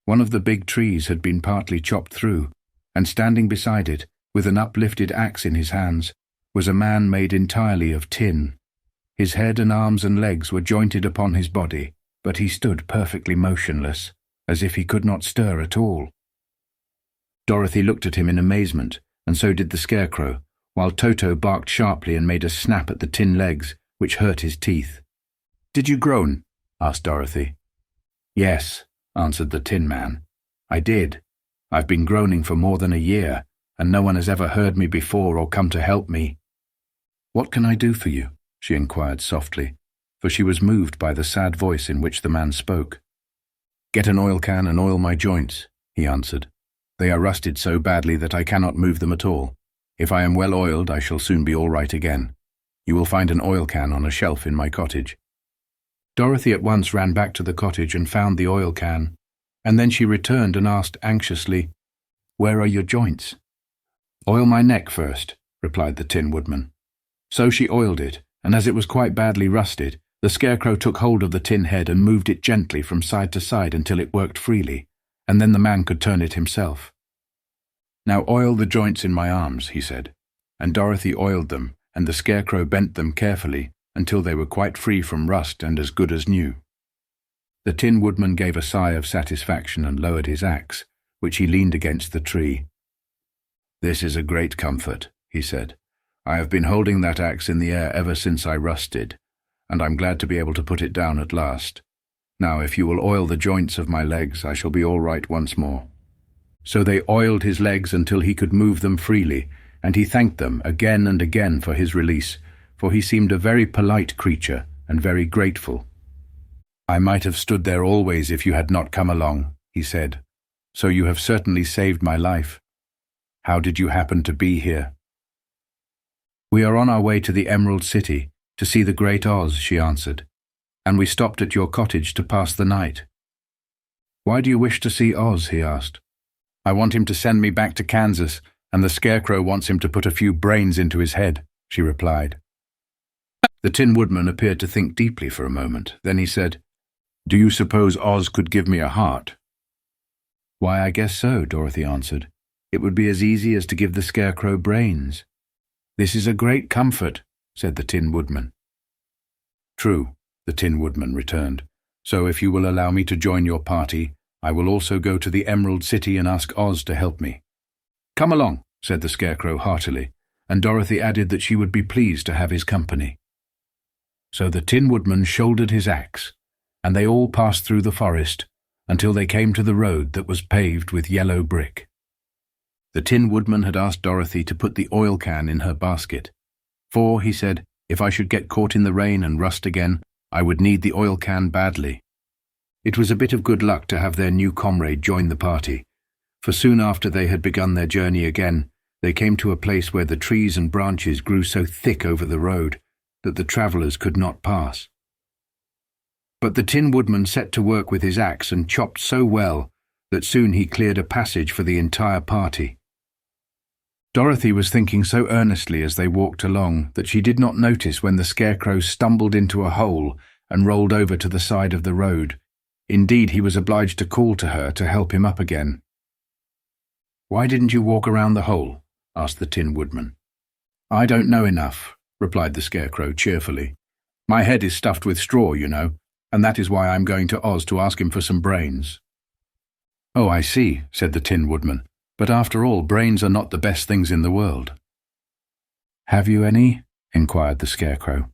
One of the big trees had been partly chopped through, and standing beside it, with an uplifted axe in his hands, was a man made entirely of tin. His head and arms and legs were jointed upon his body, but he stood perfectly motionless, as if he could not stir at all. Dorothy looked at him in amazement, and so did the Scarecrow, while Toto barked sharply and made a snap at the tin legs, which hurt his teeth. "Did you groan?" asked Dorothy. "Yes," answered the Tin Man. "I did. I've been groaning for more than a year, and no one has ever heard me before or come to help me." "What can I do for you?" she inquired softly, for she was moved by the sad voice in which the man spoke. "Get an oil can and oil my joints," he answered. "They are rusted so badly that I cannot move them at all. If I am well oiled, I shall soon be all right again. You will find an oil can on a shelf in my cottage." Dorothy at once ran back to the cottage and found the oil can, and then she returned and asked anxiously, "Where are your joints?" "Oil my neck first," replied the Tin Woodman. So she oiled it, and as it was quite badly rusted, the Scarecrow took hold of the tin head and moved it gently from side to side until it worked freely, and then the man could turn it himself. "Now oil the joints in my arms," he said, and Dorothy oiled them, and the Scarecrow bent them carefully until they were quite free from rust and as good as new. The Tin Woodman gave a sigh of satisfaction and lowered his axe, which he leaned against the tree. "This is a great comfort," he said. "I have been holding that axe in the air ever since I rusted, and I'm glad to be able to put it down at last. Now, if you will oil the joints of my legs, I shall be all right once more." So they oiled his legs until he could move them freely, and he thanked them again and again for his release, for he seemed a very polite creature and very grateful. "I might have stood there always if you had not come along," he said, "so you have certainly saved my life. How did you happen to be here?" "We are on our way to the Emerald City, to see the Great Oz," she answered, "and we stopped at your cottage to pass the night." "Why do you wish to see Oz?" he asked. "I want him to send me back to Kansas, and the Scarecrow wants him to put a few brains into his head," she replied. The Tin Woodman appeared to think deeply for a moment. Then he said, "Do you suppose Oz could give me a heart?" "Why, I guess so," Dorothy answered. It would be as easy as to give the Scarecrow brains." "This is a great comfort," said the Tin Woodman. "True," the Tin Woodman returned. "So if you will allow me to join your party, I will also go to the Emerald City and ask Oz to help me." "Come along," said the Scarecrow heartily, and Dorothy added that she would be pleased to have his company. So the Tin Woodman shouldered his axe, and they all passed through the forest until they came to the road that was paved with yellow brick. The Tin Woodman had asked Dorothy to put the oil can in her basket, for, he said, if I should get caught in the rain and rust again, I would need the oil can badly. It was a bit of good luck to have their new comrade join the party, for soon after they had begun their journey again, they came to a place where the trees and branches grew so thick over the road that the travellers could not pass. But the Tin Woodman set to work with his axe and chopped so well that soon he cleared a passage for the entire party. Dorothy was thinking so earnestly as they walked along that she did not notice when the Scarecrow stumbled into a hole and rolled over to the side of the road. Indeed, he was obliged to call to her to help him up again. "Why didn't you walk around the hole?" asked the Tin Woodman. "I don't know enough," replied the Scarecrow cheerfully. "My head is stuffed with straw, you know, and that is why I'm going to Oz to ask him for some brains." "Oh, I see," said the Tin Woodman. "But after all, brains are not the best things in the world." "Have you any?" inquired the Scarecrow.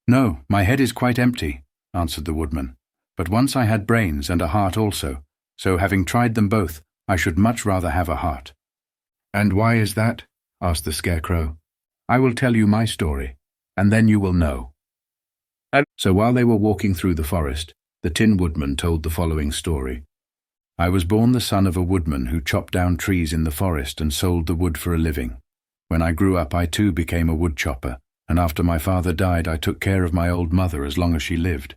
"No, my head is quite empty," answered the Woodman. "But once I had brains and a heart also, so having tried them both, I should much rather have a heart." "And why is that?" asked the Scarecrow. "I will tell you my story, and then you will know." So while they were walking through the forest, the Tin Woodman told the following story. "I was born the son of a woodman who chopped down trees in the forest and sold the wood for a living. When I grew up, I too became a wood chopper, and after my father died, I took care of my old mother as long as she lived.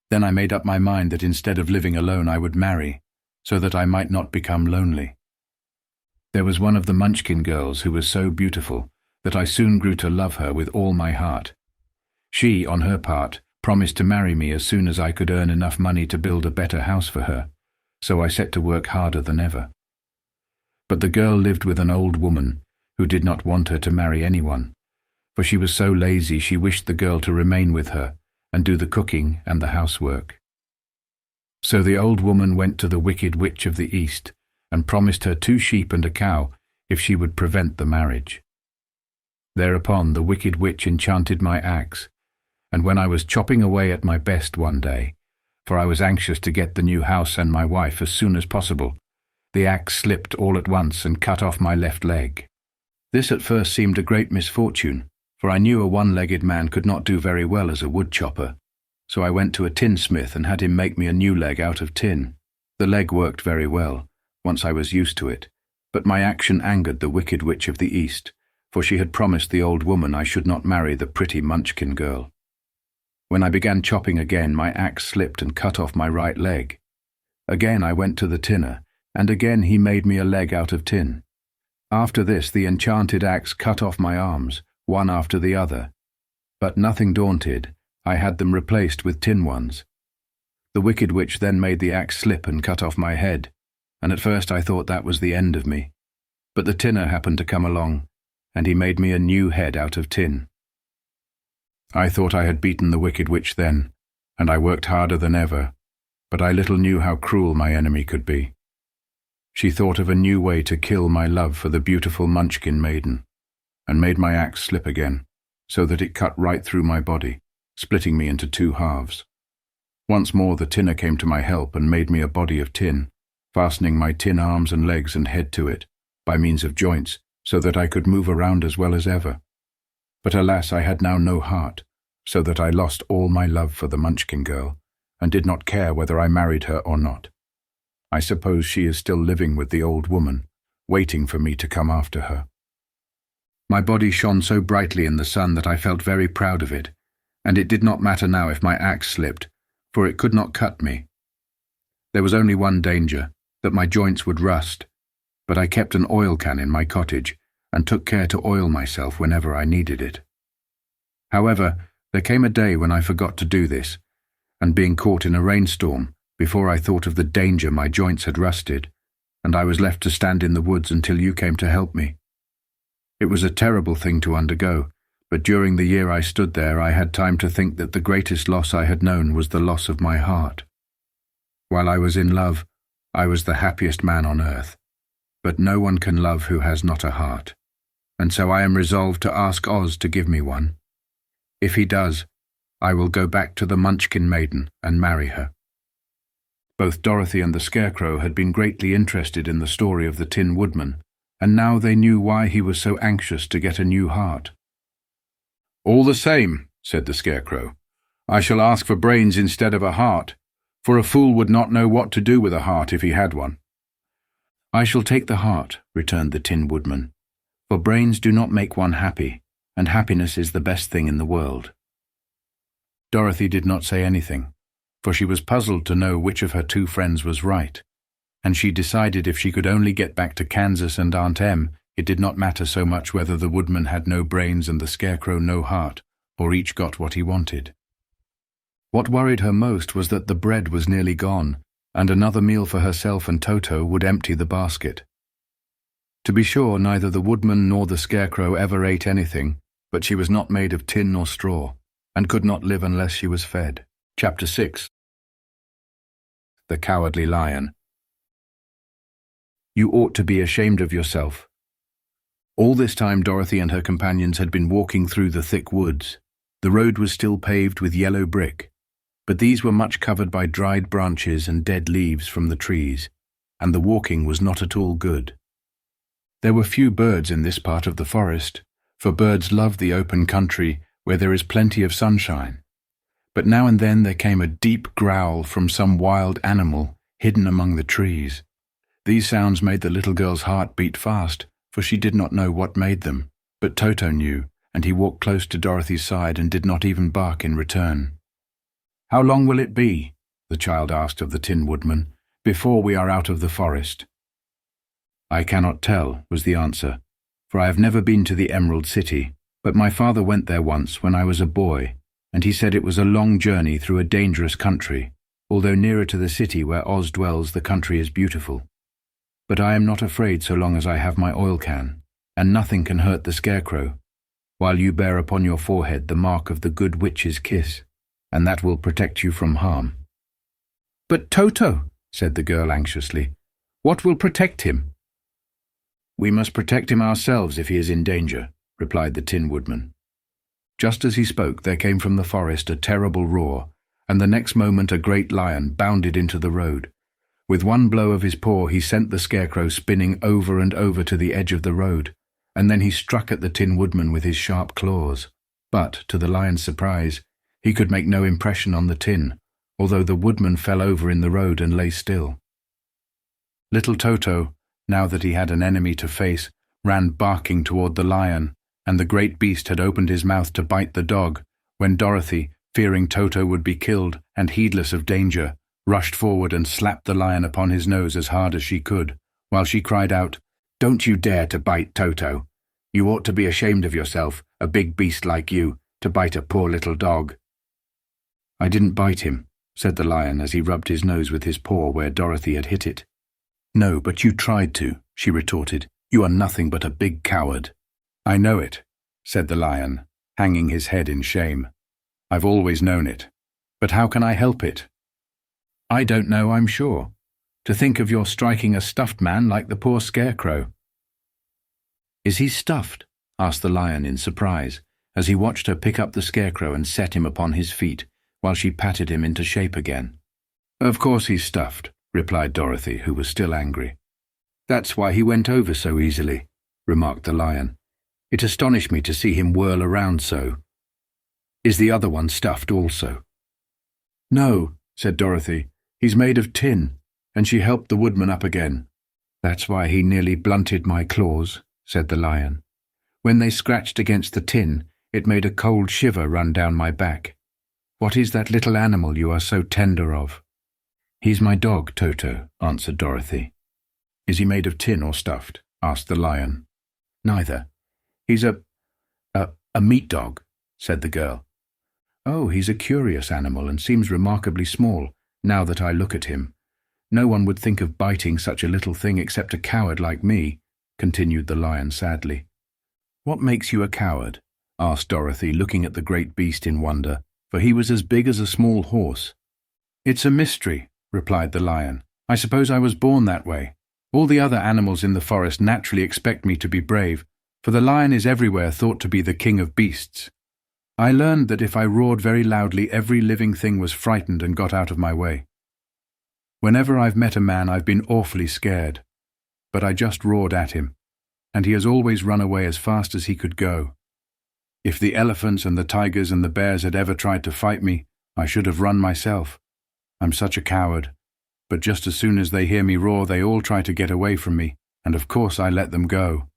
Then I made up my mind that instead of living alone, I would marry, so that I might not become lonely. There was one of the Munchkin girls who was so beautiful that I soon grew to love her with all my heart. She, on her part, promised to marry me as soon as I could earn enough money to build a better house for her, so I set to work harder than ever. But the girl lived with an old woman who did not want her to marry anyone, for she was so lazy she wished the girl to remain with her and do the cooking and the housework. So the old woman went to the Wicked Witch of the East and promised her 2 sheep and a cow if she would prevent the marriage. Thereupon the Wicked Witch enchanted my axe, and when I was chopping away at my best one day, for I was anxious to get the new house and my wife as soon as possible, the axe slipped all at once and cut off my left leg. This at first seemed a great misfortune, for I knew a one-legged man could not do very well as a wood chopper, so I went to a tinsmith and had him make me a new leg out of tin. The leg worked very well, once I was used to it, but my action angered the Wicked Witch of the East, for she had promised the old woman I should not marry the pretty Munchkin girl. When I began chopping again, my axe slipped and cut off my right leg. Again I went to the tinner, and again he made me a leg out of tin. After this the enchanted axe cut off my arms, one after the other, but nothing daunted, I had them replaced with tin ones. The Wicked Witch then made the axe slip and cut off my head, and at first I thought that was the end of me. But the tinner happened to come along, and he made me a new head out of tin. I thought I had beaten the Wicked Witch then, and I worked harder than ever, but I little knew how cruel my enemy could be. She thought of a new way to kill my love for the beautiful Munchkin maiden, and made my axe slip again, so that it cut right through my body, splitting me into 2 halves. Once more the tinner came to my help and made me a body of tin, fastening my tin arms and legs and head to it, by means of joints, so that I could move around as well as ever. But alas, I had now no heart, so that I lost all my love for the Munchkin girl, and did not care whether I married her or not. I suppose she is still living with the old woman, waiting for me to come after her. My body shone so brightly in the sun that I felt very proud of it, and it did not matter now if my axe slipped, for it could not cut me. There was only one danger, that my joints would rust, but I kept an oil can in my cottage, and took care to oil myself whenever I needed it. However, there came a day when I forgot to do this, and being caught in a rainstorm, before I thought of the danger my joints had rusted, and I was left to stand in the woods until you came to help me. It was a terrible thing to undergo, but during the year I stood there I had time to think that the greatest loss I had known was the loss of my heart. While I was in love, I was the happiest man on earth, but no one can love who has not a heart, and so I am resolved to ask Oz to give me one. If he does, I will go back to the Munchkin maiden and marry her." Both Dorothy and the Scarecrow had been greatly interested in the story of the Tin Woodman, and now they knew why he was so anxious to get a new heart. "All the same," said the Scarecrow, "I shall ask for brains instead of a heart, for a fool would not know what to do with a heart if he had one." "I shall take the heart," returned the Tin Woodman, "for brains do not make one happy, and happiness is the best thing in the world." Dorothy did not say anything, for she was puzzled to know which of her two friends was right, and she decided if she could only get back to Kansas and Aunt Em, it did not matter so much whether the Woodman had no brains and the Scarecrow no heart, or each got what he wanted. What worried her most was that the bread was nearly gone, and another meal for herself and Toto would empty the basket. To be sure, neither the Woodman nor the Scarecrow ever ate anything, but she was not made of tin nor straw, and could not live unless she was fed. Chapter 6. The Cowardly Lion. "You ought to be ashamed of yourself." All this time Dorothy and her companions had been walking through the thick woods. The road was still paved with yellow brick, but these were much covered by dried branches and dead leaves from the trees, and the walking was not at all good. There were few birds in this part of the forest, for birds love the open country where there is plenty of sunshine. But now and then there came a deep growl from some wild animal hidden among the trees. These sounds made the little girl's heart beat fast, for she did not know what made them, but Toto knew, and he walked close to Dorothy's side and did not even bark in return. "How long will it be," the child asked of the Tin Woodman, "before we are out of the forest?" "I cannot tell," was the answer, "for I have never been to the Emerald City, but my father went there once when I was a boy, and he said it was a long journey through a dangerous country, although nearer to the city where Oz dwells the country is beautiful. But I am not afraid so long as I have my oil can, and nothing can hurt the Scarecrow, while you bear upon your forehead the mark of the good witch's kiss, and that will protect you from harm." "But Toto," said the girl anxiously, "what will protect him?" "We must protect him ourselves if he is in danger," replied the Tin Woodman. Just as he spoke, there came from the forest a terrible roar, and the next moment a great lion bounded into the road. With one blow of his paw he sent the Scarecrow spinning over and over to the edge of the road, and then he struck at the Tin Woodman with his sharp claws. But, to the lion's surprise, he could make no impression on the tin, although the Woodman fell over in the road and lay still. Little Toto, now that he had an enemy to face, ran barking toward the lion, and the great beast had opened his mouth to bite the dog, when Dorothy, fearing Toto would be killed and heedless of danger, rushed forward and slapped the lion upon his nose as hard as she could, while she cried out, "Don't you dare to bite Toto. You ought to be ashamed of yourself, a big beast like you, to bite a poor little dog." "I didn't bite him," said the lion as he rubbed his nose with his paw where Dorothy had hit it. "No, but you tried to," she retorted. "You are nothing but a big coward." "I know it," said the lion, hanging his head in shame. "I've always known it. But how can I help it?" "I don't know, I'm sure. To think of your striking a stuffed man like the poor Scarecrow." "Is he stuffed?" asked the lion in surprise, as he watched her pick up the Scarecrow and set him upon his feet, while she patted him into shape again. "Of course he's stuffed," replied Dorothy, who was still angry. "That's why he went over so easily," remarked the lion. "It astonished me to see him whirl around so. Is the other one stuffed also?" "No," said Dorothy. "He's made of tin," and she helped the Woodman up again. "That's why he nearly blunted my claws," said the lion. "When they scratched against the tin, it made a cold shiver run down my back. What is that little animal you are so tender of?" "He's my dog, Toto," answered Dorothy. "Is he made of tin or stuffed?" asked the lion. "Neither. He's a meat dog," said the girl. "Oh, he's a curious animal and seems remarkably small, now that I look at him. No one would think of biting such a little thing except a coward like me," continued the lion sadly. "What makes you a coward?" asked Dorothy, looking at the great beast in wonder, for he was as big as a small horse. "It's a mystery," replied the lion. "I suppose I was born that way. All the other animals in the forest naturally expect me to be brave, for the lion is everywhere thought to be the king of beasts. I learned that if I roared very loudly, every living thing was frightened and got out of my way. Whenever I've met a man, I've been awfully scared, but I just roared at him, and he has always run away as fast as he could go. If the elephants and the tigers and the bears had ever tried to fight me, I should have run myself. I'm such a coward, but just as soon as they hear me roar, they all try to get away from me, and of course I let them go."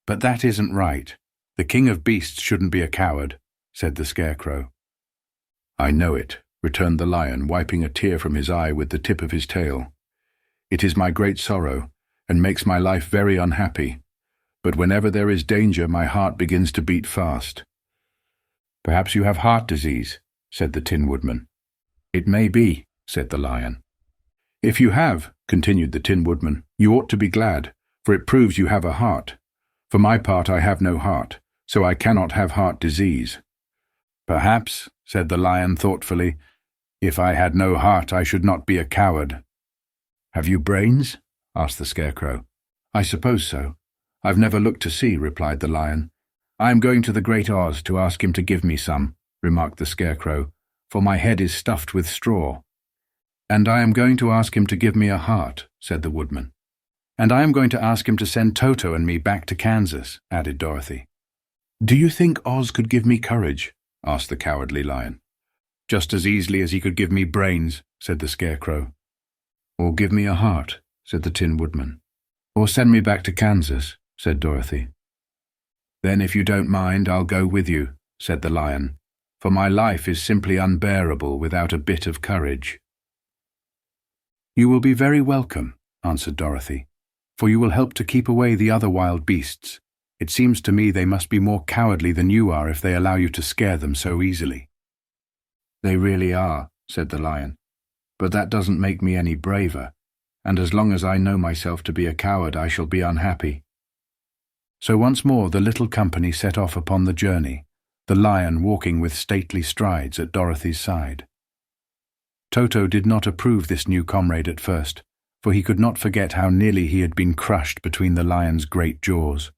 "But that isn't right. The king of beasts shouldn't be a coward," said the Scarecrow. "I know it," returned the lion, wiping a tear from his eye with the tip of his tail. "It is my great sorrow, and makes my life very unhappy. But whenever there is danger, my heart begins to beat fast." "Perhaps you have heart disease," said the Tin Woodman. "It may be," said the lion. "If you have," continued the Tin Woodman, "you ought to be glad, for it proves you have a heart. For my part, I have no heart, so I cannot have heart disease." "Perhaps," said the lion thoughtfully, "if I had no heart, I should not be a coward." "Have you brains?" asked the Scarecrow. "I suppose so. I've never looked to see," replied the lion. "I am going to the Great Oz to ask him to give me some," remarked the Scarecrow, "for my head is stuffed with straw." "And I am going to ask him to give me a heart," said the Woodman. "And I am going to ask him to send Toto and me back to Kansas," added Dorothy. "Do you think Oz could give me courage?" asked the Cowardly Lion. "Just as easily as he could give me brains," said the Scarecrow. "Or give me a heart," said the Tin Woodman. "Or send me back to Kansas," said Dorothy. "Then if you don't mind, I'll go with you," said the lion, "for my life is simply unbearable without a bit of courage." "You will be very welcome," answered Dorothy, "for you will help to keep away the other wild beasts. It seems to me they must be more cowardly than you are if they allow you to scare them so easily." "They really are," said the lion, "but that doesn't make me any braver, and as long as I know myself to be a coward, I shall be unhappy." So once more the little company set off upon the journey, the lion walking with stately strides at Dorothy's side. Toto did not approve this new comrade at first, for he could not forget how nearly he had been crushed between the lion's great jaws.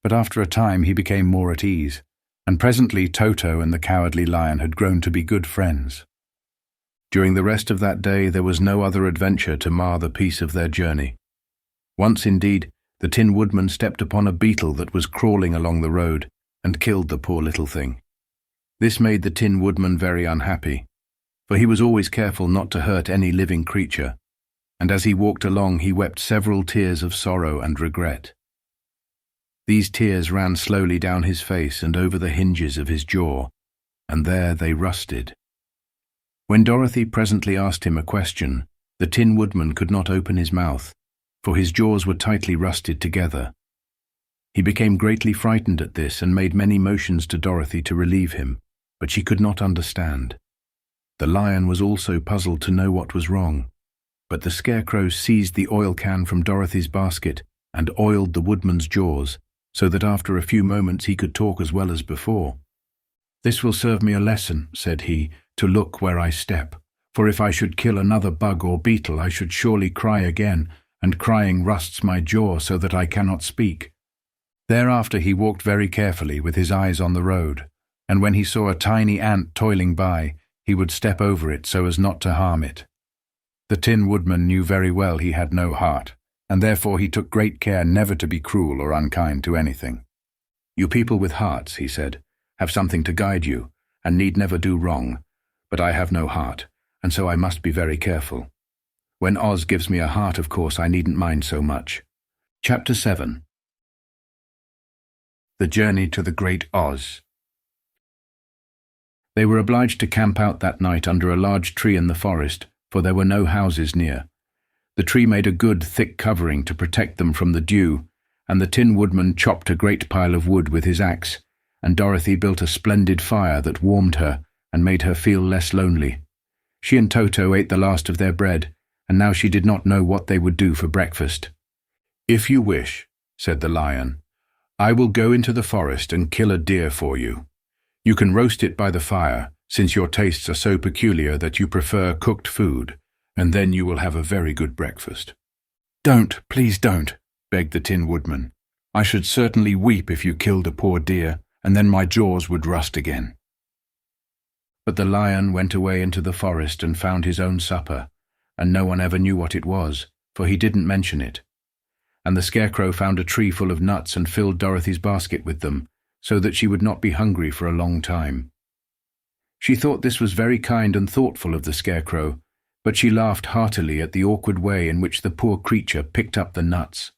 But after a time he became more at ease, and presently Toto and the Cowardly Lion had grown to be good friends. During the rest of that day there was no other adventure to mar the peace of their journey. Once, indeed, the Tin Woodman stepped upon a beetle that was crawling along the road, and killed the poor little thing. This made the Tin Woodman very unhappy, for he was always careful not to hurt any living creature, and as he walked along he wept several tears of sorrow and regret. These tears ran slowly down his face and over the hinges of his jaw, and there they rusted. When Dorothy presently asked him a question, the Tin Woodman could not open his mouth, for his jaws were tightly rusted together. He became greatly frightened at this and made many motions to Dorothy to relieve him, but she could not understand. The lion was also puzzled to know what was wrong, but the Scarecrow seized the oil can from Dorothy's basket and oiled the woodman's jaws, so that after a few moments he could talk as well as before. "This will serve me a lesson," said he, "to look where I step, for if I should kill another bug or beetle I should surely cry again, and crying rusts my jaw so that I cannot speak." Thereafter he walked very carefully with his eyes on the road, and when he saw a tiny ant toiling by, he would step over it so as not to harm it. The Tin Woodman knew very well he had no heart, and therefore he took great care never to be cruel or unkind to anything. "You people with hearts," he said, "have something to guide you, and need never do wrong, but I have no heart, and so I must be very careful. When Oz gives me a heart, of course, I needn't mind so much." Chapter 7. The Journey to the Great Oz. They were obliged to camp out that night under a large tree in the forest, for there were no houses near. The tree made a good, thick covering to protect them from the dew, and the Tin Woodman chopped a great pile of wood with his axe, and Dorothy built a splendid fire that warmed her and made her feel less lonely. She and Toto ate the last of their bread, and now she did not know what they would do for breakfast. "If you wish," said the lion, "I will go into the forest and kill a deer for you. You can roast it by the fire, since your tastes are so peculiar that you prefer cooked food, and then you will have a very good breakfast." "Don't, please don't," begged the Tin Woodman. "I should certainly weep if you killed a poor deer, and then my jaws would rust again." But the lion went away into the forest and found his own supper, and no one ever knew what it was, for he didn't mention it. And the Scarecrow found a tree full of nuts and filled Dorothy's basket with them, so that she would not be hungry for a long time. She thought this was very kind and thoughtful of the Scarecrow, but she laughed heartily at the awkward way in which the poor creature picked up the nuts.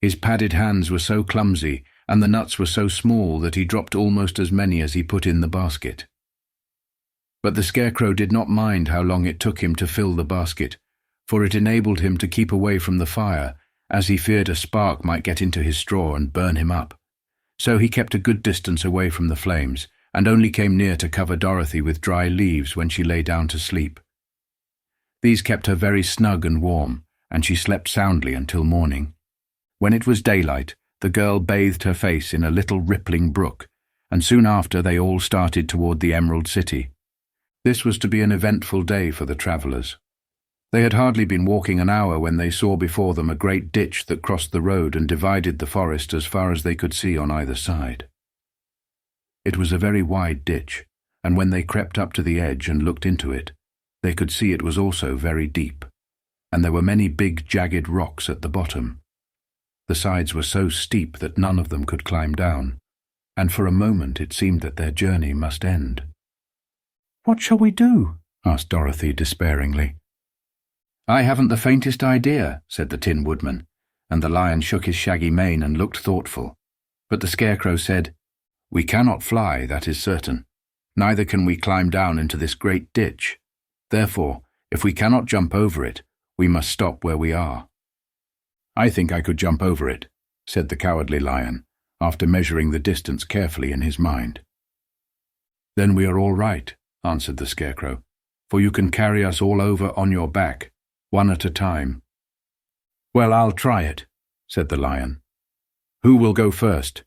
His padded hands were so clumsy, and the nuts were so small that he dropped almost as many as he put in the basket. But the Scarecrow did not mind how long it took him to fill the basket, for it enabled him to keep away from the fire, as he feared a spark might get into his straw and burn him up. So he kept a good distance away from the flames, and only came near to cover Dorothy with dry leaves when she lay down to sleep. These kept her very snug and warm, and she slept soundly until morning. When it was daylight, the girl bathed her face in a little rippling brook, and soon after they all started toward the Emerald City. This was to be an eventful day for the travellers. They had hardly been walking an hour when they saw before them a great ditch that crossed the road and divided the forest as far as they could see on either side. It was a very wide ditch, and when they crept up to the edge and looked into it, they could see it was also very deep, and there were many big jagged rocks at the bottom. The sides were so steep that none of them could climb down, and for a moment it seemed that their journey must end. "What shall we do?" asked Dorothy despairingly. "I haven't the faintest idea," said the Tin Woodman, and the lion shook his shaggy mane and looked thoughtful. But the Scarecrow said, "We cannot fly, that is certain. Neither can we climb down into this great ditch. Therefore, if we cannot jump over it, we must stop where we are." "I think I could jump over it," said the Cowardly Lion, after measuring the distance carefully in his mind. "Then we are all right," answered the Scarecrow, "for you can carry us all over on your back, one at a time." "Well, I'll try it," said the lion. "Who will go first?"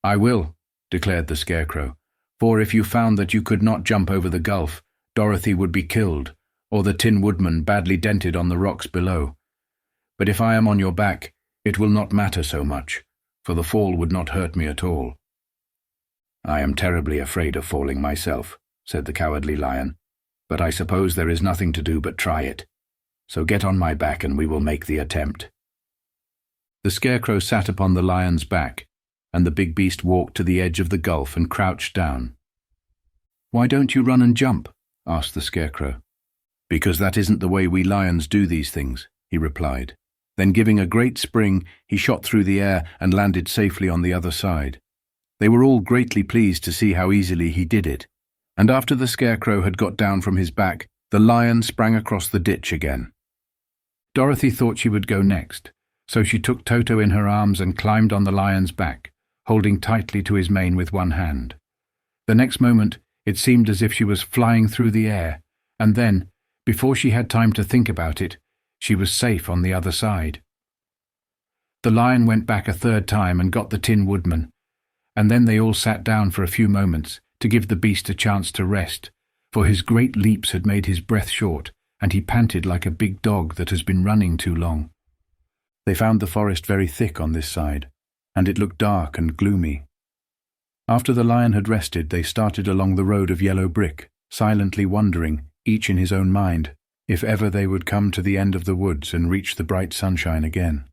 "I will," declared the Scarecrow, "for if you found that you could not jump over the gulf, Dorothy would be killed, or the Tin Woodman badly dented on the rocks below. But if I am on your back, it will not matter so much, for the fall would not hurt me at all." "I am terribly afraid of falling myself," said the Cowardly Lion, "but I suppose there is nothing to do but try it. So get on my back and we will make the attempt." The Scarecrow sat upon the lion's back, and the big beast walked to the edge of the gulf and crouched down. "Why don't you run and jump?" asked the Scarecrow. "Because that isn't the way we lions do these things," he replied. Then giving a great spring, he shot through the air and landed safely on the other side. They were all greatly pleased to see how easily he did it, and after the Scarecrow had got down from his back, the lion sprang across the ditch again. Dorothy thought she would go next, so she took Toto in her arms and climbed on the lion's back, holding tightly to his mane with one hand. The next moment, it seemed as if she was flying through the air, and then, before she had time to think about it, she was safe on the other side. The lion went back a third time and got the Tin Woodman, and then they all sat down for a few moments to give the beast a chance to rest, for his great leaps had made his breath short, and he panted like a big dog that has been running too long. They found the forest very thick on this side, and it looked dark and gloomy. After the lion had rested, they started along the road of yellow brick, silently wondering, each in his own mind, if ever they would come to the end of the woods and reach the bright sunshine again.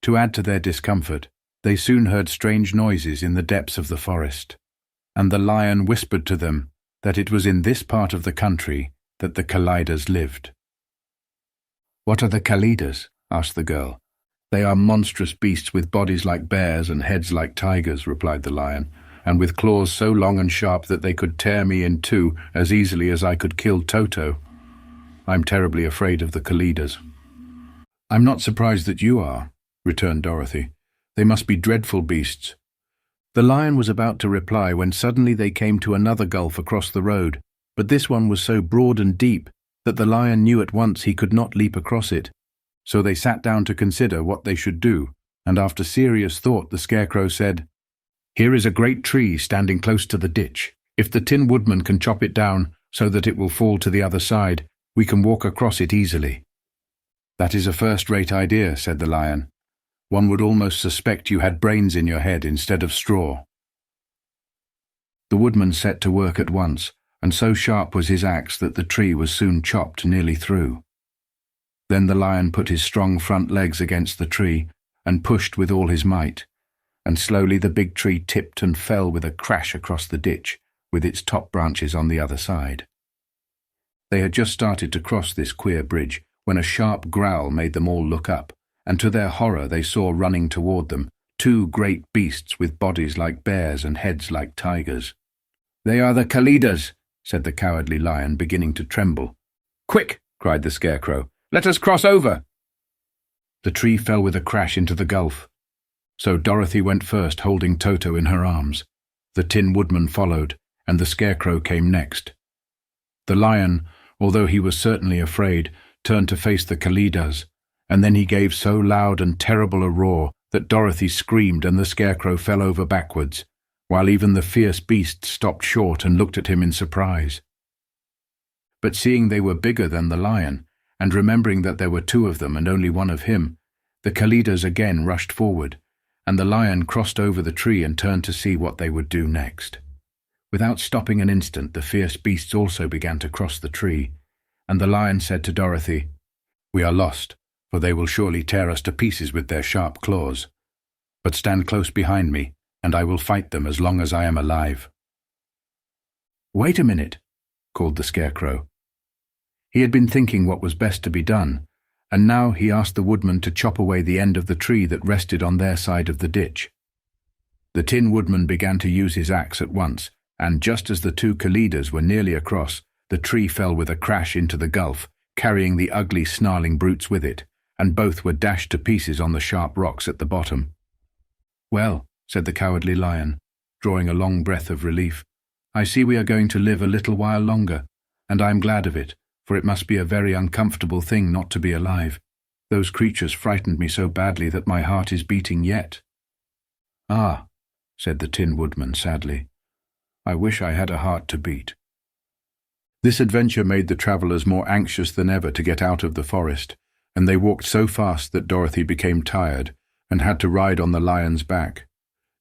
To add to their discomfort, they soon heard strange noises in the depths of the forest, and the lion whispered to them that it was in this part of the country that the Kalidahs lived. "What are the Kalidahs?" asked the girl. "They are monstrous beasts with bodies like bears and heads like tigers," replied the lion, "and with claws so long and sharp that they could tear me in two as easily as I could kill Toto. I'm terribly afraid of the Kalidahs." "I'm not surprised that you are," returned Dorothy. "They must be dreadful beasts." The lion was about to reply when suddenly they came to another gulf across the road, but this one was so broad and deep that the lion knew at once he could not leap across it. So they sat down to consider what they should do, and after serious thought the Scarecrow said, "Here is a great tree standing close to the ditch. If the Tin Woodman can chop it down so that it will fall to the other side, we can walk across it easily." "That is a first-rate idea," said the lion. "One would almost suspect you had brains in your head instead of straw." The woodman set to work at once, and so sharp was his axe that the tree was soon chopped nearly through. Then the lion put his strong front legs against the tree and pushed with all his might, and slowly the big tree tipped and fell with a crash across the ditch, with its top branches on the other side. They had just started to cross this queer bridge when a sharp growl made them all look up, and to their horror they saw running toward them 2 great beasts with bodies like bears and heads like tigers. "They are the Kalidas," said the Cowardly Lion, beginning to tremble. "Quick!" cried the Scarecrow. "Let us cross over!" The tree fell with a crash into the gulf. So Dorothy went first, holding Toto in her arms. The Tin Woodman followed, and the Scarecrow came next. The lion, although he was certainly afraid, turned to face the Kalidas, and then he gave so loud and terrible a roar that Dorothy screamed and the Scarecrow fell over backwards, while even the fierce beast stopped short and looked at him in surprise. But seeing they were bigger than the lion, and remembering that there were 2 of them and only 1 of him, the Kalidas again rushed forward, and the lion crossed over the tree and turned to see what they would do next. Without stopping an instant, the fierce beasts also began to cross the tree, and the lion said to Dorothy, "We are lost, for they will surely tear us to pieces with their sharp claws. But stand close behind me, and I will fight them as long as I am alive." "Wait a minute," called the Scarecrow. He had been thinking what was best to be done, and now he asked the woodman to chop away the end of the tree that rested on their side of the ditch. The Tin Woodman began to use his axe at once, and just as the 2 Kalidas were nearly across, the tree fell with a crash into the gulf, carrying the ugly, snarling brutes with it, and both were dashed to pieces on the sharp rocks at the bottom. "Well," said the Cowardly Lion, drawing a long breath of relief, "I see we are going to live a little while longer, and I am glad of it, for it must be a very uncomfortable thing not to be alive. Those creatures frightened me so badly that my heart is beating yet." "Ah," said the Tin Woodman sadly, "I wish I had a heart to beat." This adventure made the travellers more anxious than ever to get out of the forest, and they walked so fast that Dorothy became tired and had to ride on the lion's back.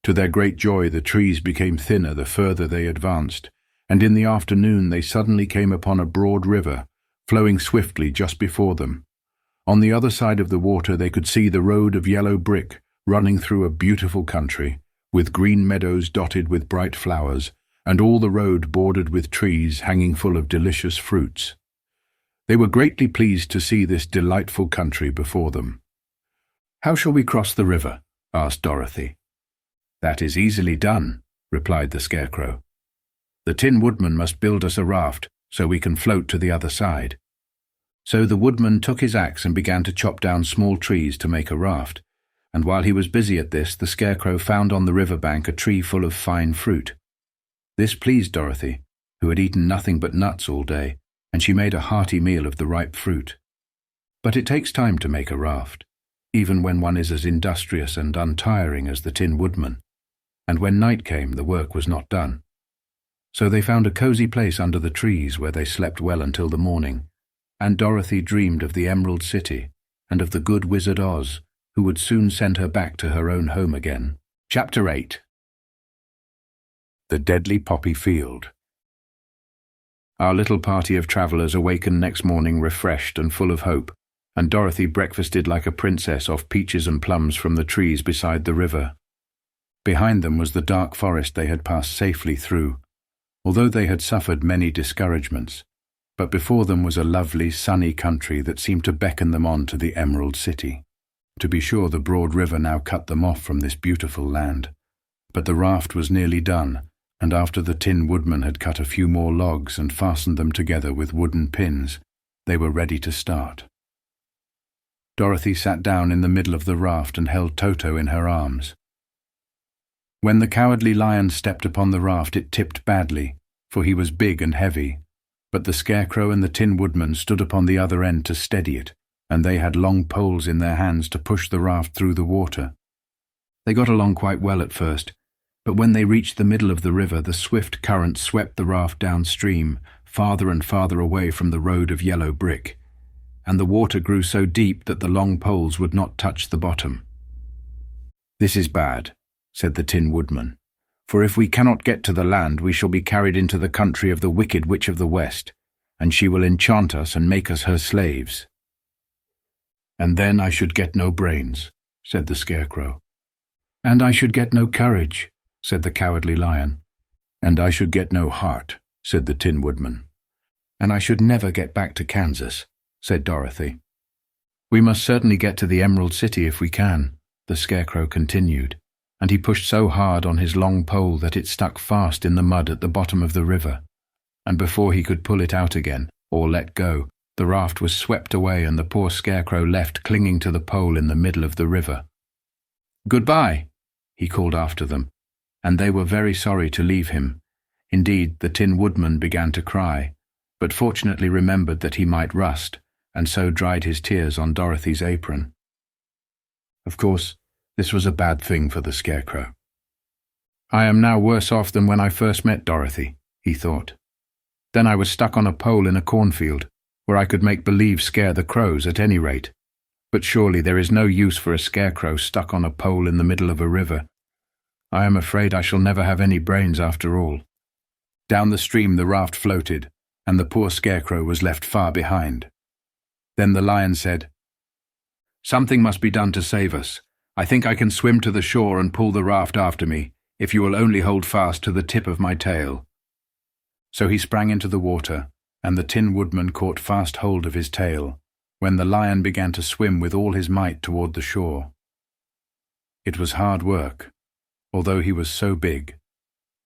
To their great joy, the trees became thinner the further they advanced, and in the afternoon they suddenly came upon a broad river, flowing swiftly just before them. On the other side of the water they could see the road of yellow brick running through a beautiful country, with green meadows dotted with bright flowers, and all the road bordered with trees hanging full of delicious fruits. They were greatly pleased to see this delightful country before them. "How shall we cross the river?" asked Dorothy. "That is easily done," replied the Scarecrow. "The Tin Woodman must build us a raft so we can float to the other side." So the woodman took his axe and began to chop down small trees to make a raft, and while he was busy at this, the Scarecrow found on the river bank a tree full of fine fruit. This pleased Dorothy, who had eaten nothing but nuts all day, and she made a hearty meal of the ripe fruit. But it takes time to make a raft, even when one is as industrious and untiring as the Tin Woodman, and when night came the work was not done. So they found a cozy place under the trees where they slept well until the morning, and Dorothy dreamed of the Emerald City and of the good Wizard Oz, who would soon send her back to her own home again. Chapter 8. The Deadly Poppy Field. Our little party of travellers awakened next morning refreshed and full of hope, and Dorothy breakfasted like a princess off peaches and plums from the trees beside the river. Behind them was the dark forest they had passed safely through, although they had suffered many discouragements, but before them was a lovely, sunny country that seemed to beckon them on to the Emerald City. To be sure, the broad river now cut them off from this beautiful land, but the raft was nearly done, and after the Tin Woodman had cut a few more logs and fastened them together with wooden pins, they were ready to start. Dorothy sat down in the middle of the raft and held Toto in her arms. When the Cowardly Lion stepped upon the raft, it tipped badly, for he was big and heavy, But the Scarecrow and the Tin Woodman stood upon the other end to steady it, and they had long poles in their hands to push the raft through the water. They got along quite well at first, but when they reached the middle of the river, the swift current swept the raft downstream, farther and farther away from the road of yellow brick, and the water grew so deep that the long poles would not touch the bottom. "This is bad," said the Tin Woodman, "for if we cannot get to the land, we shall be carried into the country of the Wicked Witch of the West, and she will enchant us and make us her slaves." "And then I should get no brains," said the Scarecrow. "And I should get no courage," said the Cowardly Lion. "And I should get no heart," said the Tin Woodman. "And I should never get back to Kansas," said Dorothy. "We must certainly get to the Emerald City if we can," the Scarecrow continued, and he pushed so hard on his long pole that it stuck fast in the mud at the bottom of the river, and before he could pull it out again, or let go, the raft was swept away and the poor Scarecrow left clinging to the pole in the middle of the river. "Goodbye," he called after them, and they were very sorry to leave him. Indeed, the Tin Woodman began to cry, but fortunately remembered that he might rust, and so dried his tears on Dorothy's apron. Of course, this was a bad thing for the Scarecrow. "I am now worse off than when I first met Dorothy," he thought. "Then I was stuck on a pole in a cornfield, where I could make believe scare the crows at any rate. But surely there is no use for a Scarecrow stuck on a pole in the middle of a river. I am afraid I shall never have any brains after all." Down the stream the raft floated, and the poor Scarecrow was left far behind. Then the Lion said, "Something must be done to save us. I think I can swim to the shore and pull the raft after me, if you will only hold fast to the tip of my tail." So he sprang into the water, and the Tin Woodman caught fast hold of his tail, when the Lion began to swim with all his might toward the shore. It was hard work, although he was so big,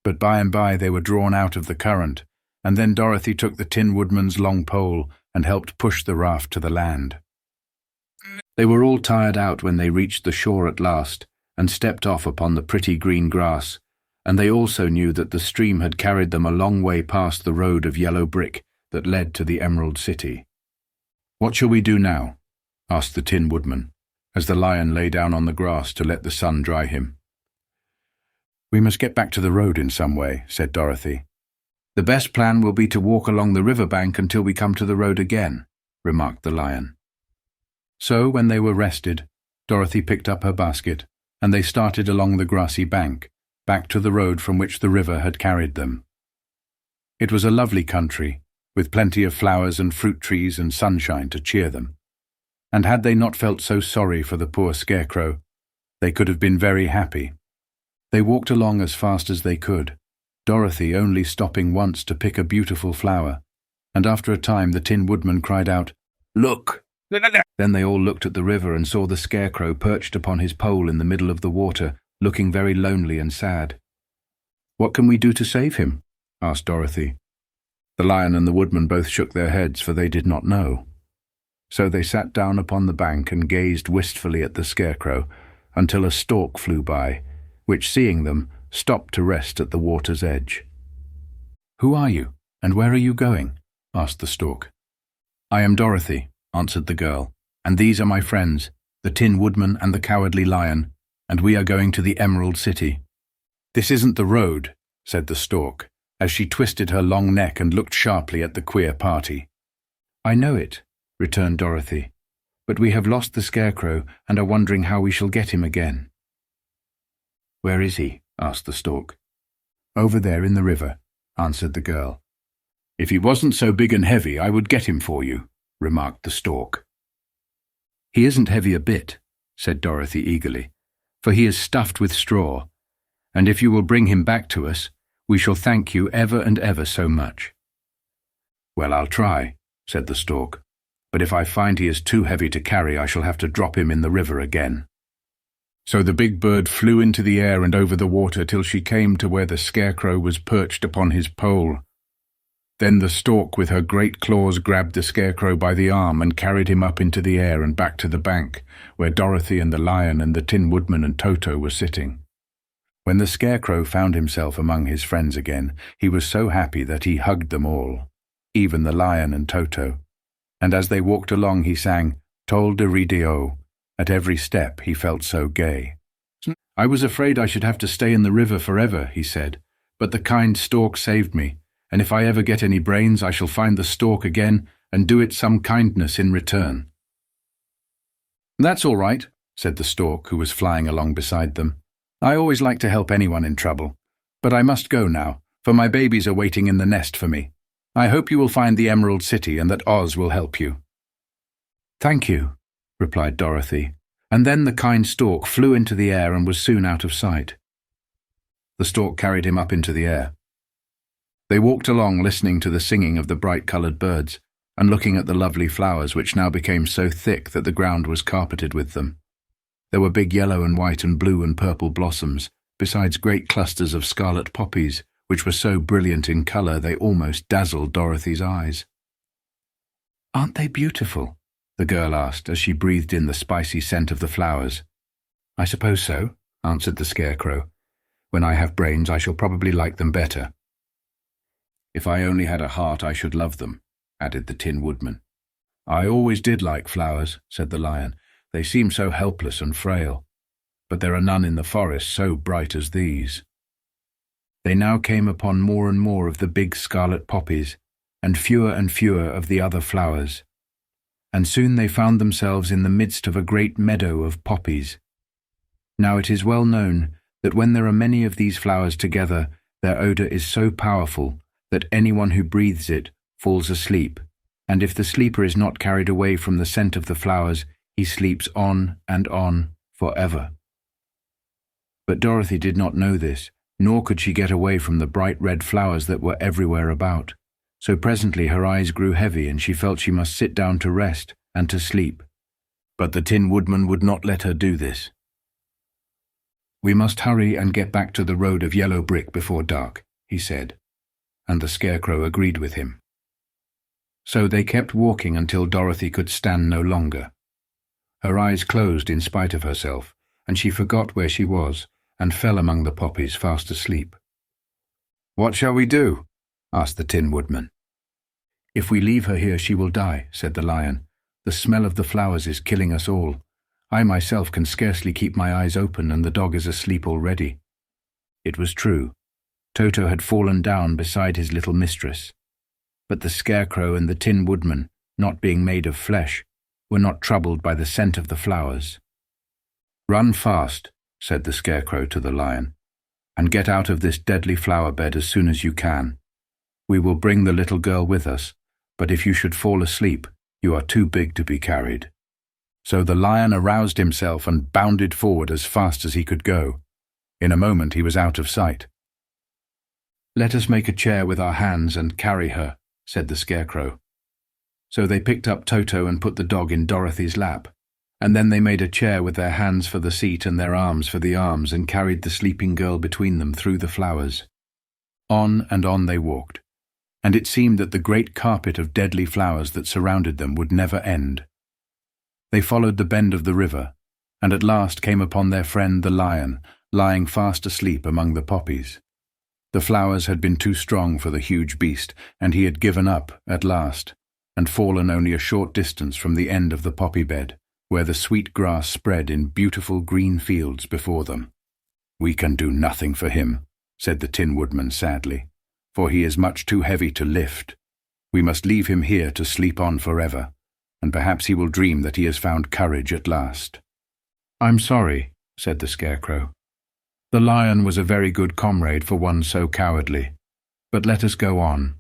but by and by they were drawn out of the current, and then Dorothy took the Tin Woodman's long pole and helped push the raft to the land. They were all tired out when they reached the shore at last and stepped off upon the pretty green grass, and they also knew that the stream had carried them a long way past the road of yellow brick that led to the Emerald City. "What shall we do now?" asked the Tin Woodman, as the Lion lay down on the grass to let the sun dry him. "We must get back to the road in some way," said Dorothy. "The best plan will be to walk along the river bank until we come to the road again," remarked the Lion. So, when they were rested, Dorothy picked up her basket, and they started along the grassy bank, back to the road from which the river had carried them. It was a lovely country, with plenty of flowers and fruit trees and sunshine to cheer them, and had they not felt so sorry for the poor Scarecrow, they could have been very happy. They walked along as fast as they could, Dorothy only stopping once to pick a beautiful flower, and after a time the Tin Woodman cried out, "Look!" Then they all looked at the river and saw the Scarecrow perched upon his pole in the middle of the water, looking very lonely and sad. "What can we do to save him?" asked Dorothy. The Lion and the Woodman both shook their heads, for they did not know. So they sat down upon the bank and gazed wistfully at the Scarecrow until a stork flew by, which, seeing them, stopped to rest at the water's edge. "Who are you, and where are you going?" asked the stork. "I am Dorothy," answered the girl, "and these are my friends, the Tin Woodman and the Cowardly Lion, and we are going to the Emerald City." "This isn't the road," said the stork, as she twisted her long neck and looked sharply at the queer party. "I know it," returned Dorothy, "but we have lost the Scarecrow and are wondering how we shall get him again." "Where is he?" asked the stork. "Over there in the river," answered the girl. "If he wasn't so big and heavy, I would get him for you," remarked the stork. "He isn't heavy a bit," said Dorothy eagerly, "for he is stuffed with straw, and if you will bring him back to us, we shall thank you ever and ever so much." "Well, I'll try," said the stork, "but if I find he is too heavy to carry, I shall have to drop him in the river again." So the big bird flew into the air and over the water till she came to where the Scarecrow was perched upon his pole. Then the stork with her great claws grabbed the Scarecrow by the arm and carried him up into the air and back to the bank, where Dorothy and the Lion and the Tin Woodman and Toto were sitting. When the Scarecrow found himself among his friends again, he was so happy that he hugged them all. even the lion and Toto. And as they walked along he sang Tol de Rideo. At every step he felt so gay. "I was afraid I should have to stay in the river forever," he said, "but the kind stork saved me, and if I ever get any brains I shall find the stork again and do it some kindness in return." "That's all right," said the stork, who was flying along beside them. "I always like to help anyone in trouble. But I must go now, for my babies are waiting in the nest for me. I hope you will find the Emerald City and that Oz will help you." "Thank you," replied Dorothy, and then the kind stork flew into the air and was soon out of sight. The stork carried him up into the air. They walked along listening to the singing of the bright-coloured birds and looking at the lovely flowers which now became so thick that the ground was carpeted with them. There were big yellow and white and blue and purple blossoms, besides great clusters of scarlet poppies, which were so brilliant in colour they almost dazzled Dorothy's eyes. "Aren't they beautiful?" the girl asked as she breathed in the spicy scent of the flowers. "I suppose so," answered the Scarecrow. "When I have brains I shall probably like them better." "If I only had a heart I should love them," added the Tin Woodman. "I always did like flowers," said the Lion. "They seem so helpless and frail. But there are none in the forest so bright as these." They now came upon more and more of the big scarlet poppies, and fewer of the other flowers. And soon they found themselves in the midst of a great meadow of poppies. Now it is well known that when there are many of these flowers together, their odour is so powerful that anyone who breathes it falls asleep, and if the sleeper is not carried away from the scent of the flowers, he sleeps on and on forever. But Dorothy did not know this, nor could she get away from the bright red flowers that were everywhere about. So presently her eyes grew heavy and she felt she must sit down to rest and to sleep. But the Tin Woodman would not let her do this. "We must hurry and get back to the road of yellow brick before dark," he said, and the Scarecrow agreed with him. So they kept walking until Dorothy could stand no longer. Her eyes closed in spite of herself, and she forgot where she was, and fell among the poppies fast asleep. "What shall we do?" asked the Tin Woodman. "If we leave her here she will die," said the Lion. "The smell of the flowers is killing us all. I myself can scarcely keep my eyes open and the dog is asleep already." It was true. Toto had fallen down beside his little mistress. But the Scarecrow and the Tin Woodman, not being made of flesh, were not troubled by the scent of the flowers. "Run fast," said the Scarecrow to the Lion, "and get out of this deadly flower bed as soon as you can. We will bring the little girl with us, but if you should fall asleep, you are too big to be carried." So the Lion aroused himself and bounded forward as fast as he could go. In a moment he was out of sight. "Let us make a chair with our hands and carry her," said the Scarecrow. So they picked up Toto and put the dog in Dorothy's lap, and then they made a chair with their hands for the seat and their arms for the arms and carried the sleeping girl between them through the flowers. On and on they walked, and it seemed that the great carpet of deadly flowers that surrounded them would never end. They followed the bend of the river, and at last came upon their friend the Lion, lying fast asleep among the poppies. The flowers had been too strong for the huge beast, and he had given up at last, and fallen only a short distance from the end of the poppy bed, where the sweet grass spread in beautiful green fields before them. "We can do nothing for him," said the Tin Woodman sadly, "for he is much too heavy to lift. We must leave him here to sleep on forever, and perhaps he will dream that he has found courage at last." "I'm sorry," said the Scarecrow. "The Lion was a very good comrade for one so cowardly, but let us go on."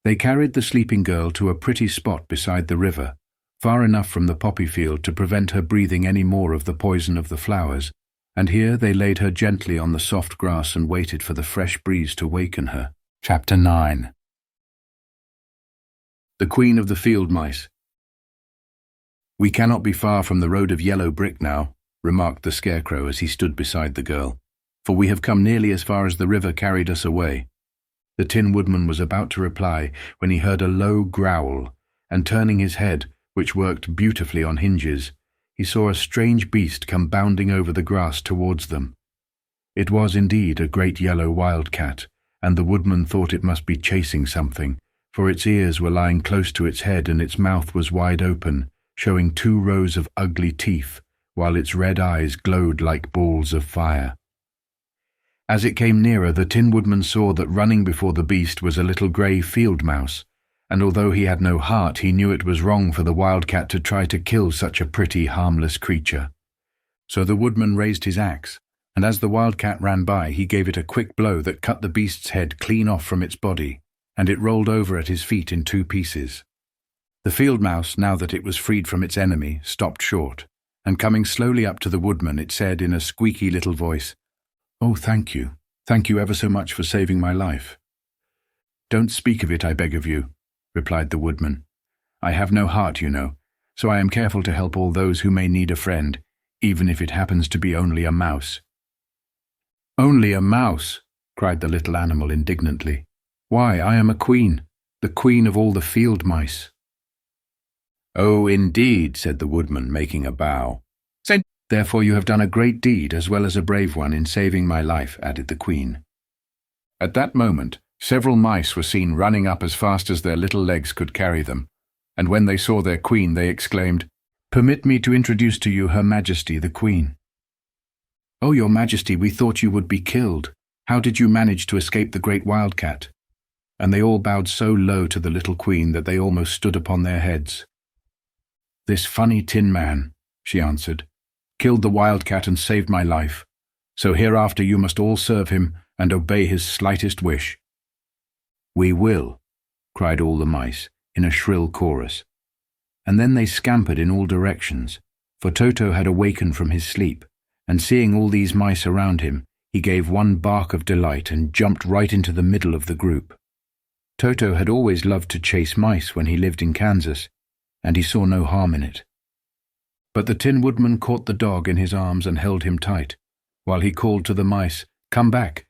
They carried the sleeping girl to a pretty spot beside the river, far enough from the poppy field to prevent her breathing any more of the poison of the flowers, and here they laid her gently on the soft grass and waited for the fresh breeze to waken her. Chapter 9. The Queen of the Field Mice. "We cannot be far from the road of yellow brick now," remarked the Scarecrow as he stood beside the girl, "for we have come nearly as far as the river carried us away." The Tin Woodman was about to reply when he heard a low growl, and turning his head, which worked beautifully on hinges, he saw a strange beast come bounding over the grass towards them. It was indeed a great yellow wildcat, and the Woodman thought it must be chasing something, for its ears were lying close to its head and its mouth was wide open, showing 2 rows of ugly teeth, while its red eyes glowed like balls of fire. As it came nearer, the Tin Woodman saw that running before the beast was a little grey field mouse, and although he had no heart, he knew it was wrong for the wildcat to try to kill such a pretty, harmless creature. So the woodman raised his axe, and as the wildcat ran by, he gave it a quick blow that cut the beast's head clean off from its body, and it rolled over at his feet in 2 pieces. The field mouse, now that it was freed from its enemy, stopped short, and coming slowly up to the woodman, it said in a squeaky little voice, "Oh, thank you. Thank you ever so much for saving my life." "Don't speak of it, I beg of you," replied the woodman. "I have no heart, you know, so I am careful to help all those who may need a friend, even if it happens to be only a mouse." "Only a mouse?" cried the little animal indignantly. "Why, I am a queen, the queen of all the field mice." "Oh, indeed," said the woodman, making a bow. "Therefore you have done a great deed as well as a brave one in saving my life," added the queen. At that moment, several mice were seen running up as fast as their little legs could carry them, and when they saw their queen, they exclaimed, "Permit me to introduce to you Her Majesty the Queen." "Oh, Your Majesty, we thought you would be killed. How did you manage to escape the great wildcat?" And they all bowed so low to the little queen that they almost stood upon their heads. "This funny tin man," she answered, "killed the wildcat and saved my life, so hereafter you must all serve him and obey his slightest wish." "We will," cried all the mice in a shrill chorus. And then they scampered in all directions, for Toto had awakened from his sleep, and seeing all these mice around him, he gave one bark of delight and jumped right into the middle of the group. Toto had always loved to chase mice when he lived in Kansas, and he saw no harm in it. But the Tin Woodman caught the dog in his arms and held him tight, while he called to the mice, come back,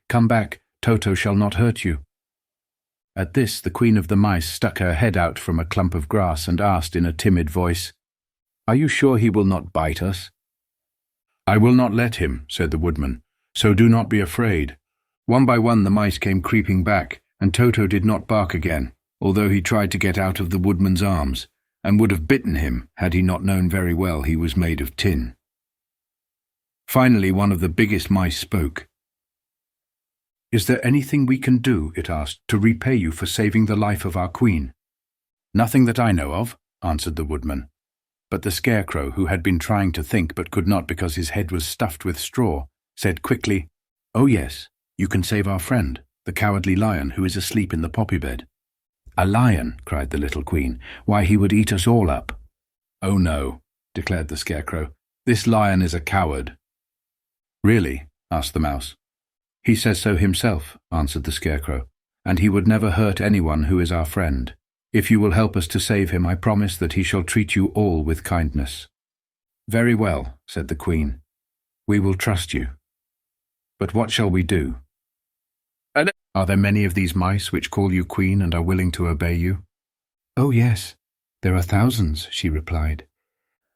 Toto shall not hurt you." At this the Queen of the Mice stuck her head out from a clump of grass and asked in a timid voice, "Are you sure he will not bite us?" "I will not let him," said the woodman, "so do not be afraid." One by one the mice came creeping back, and Toto did not bark again, although he tried to get out of the woodman's arms, and would have bitten him had he not known very well he was made of tin. Finally, one of the biggest mice spoke. "Is there anything we can do," it asked, "to repay you for saving the life of our queen?" "Nothing that I know of," answered the woodman. But the Scarecrow, who had been trying to think but could not because his head was stuffed with straw, said quickly, "Oh yes, you can save our friend, the Cowardly Lion, who is asleep in the poppy bed." "A lion," cried the little queen. "Why, he would eat us all up." "Oh no," declared the Scarecrow. "This lion is a coward." "Really?" asked the mouse. "He says so himself," answered the Scarecrow, "and he would never hurt anyone who is our friend. If you will help us to save him, I promise that he shall treat you all with kindness." "Very well," said the queen. "We will trust you. But what shall we do?" "Are there many of these mice which call you queen and are willing to obey you?" "Oh yes, there are thousands," she replied.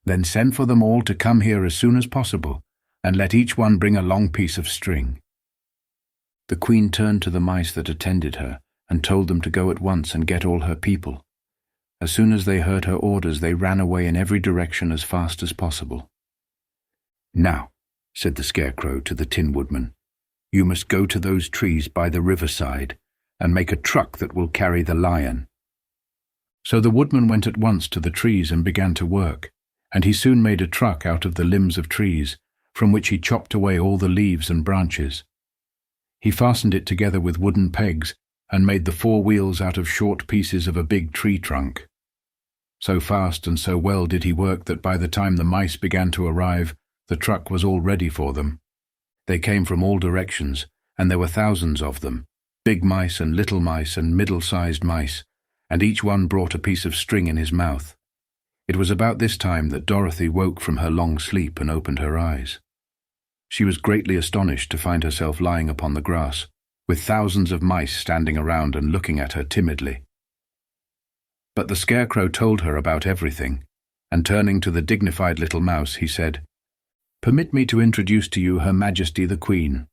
"Then send for them all to come here as soon as possible, and let each one bring a long piece of string." The queen turned to the mice that attended her and told them to go at once and get all her people. As soon as they heard her orders, they ran away in every direction as fast as possible. "Now," said the Scarecrow to the Tin Woodman, "you must go to those trees by the riverside and make a truck that will carry the lion." So the woodman went at once to the trees and began to work, and he soon made a truck out of the limbs of trees, from which he chopped away all the leaves and branches. He fastened it together with wooden pegs and made the 4 wheels out of short pieces of a big tree trunk. So fast and so well did he work that by the time the mice began to arrive, the truck was all ready for them. They came from all directions, and there were thousands of them, big mice and little mice and middle-sized mice, and each one brought a piece of string in his mouth. It was about this time that Dorothy woke from her long sleep and opened her eyes. She was greatly astonished to find herself lying upon the grass, with thousands of mice standing around and looking at her timidly. But the Scarecrow told her about everything, and turning to the dignified little mouse, he said, "Permit me to introduce to you Her Majesty the Queen."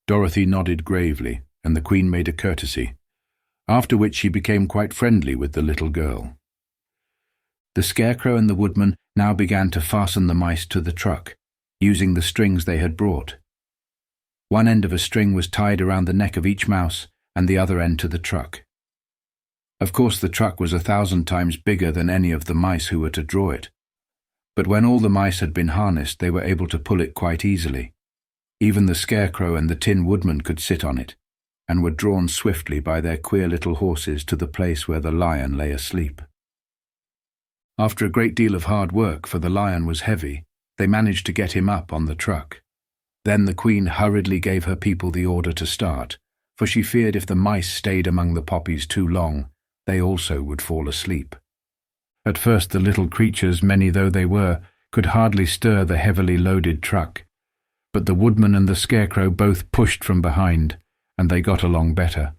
Dorothy nodded gravely, and the Queen made a courtesy. after which she became quite friendly with the little girl. The Scarecrow and the Woodman now began to fasten the mice to the truck, using the strings they had brought. One end of a string was tied around the neck of each mouse and the other end to the truck. Of course, the truck was 1,000 times bigger than any of the mice who were to draw it. But when all the mice had been harnessed, they were able to pull it quite easily. Even the Scarecrow and the Tin Woodman could sit on it, and were drawn swiftly by their queer little horses to the place where the lion lay asleep. After a great deal of hard work, for the lion was heavy, they managed to get him up on the truck. Then the Queen hurriedly gave her people the order to start, for she feared if the mice stayed among the poppies too long, they also would fall asleep. At first the little creatures, many though they were, could hardly stir the heavily loaded truck, but the Woodman and the Scarecrow both pushed from behind, and they got along better.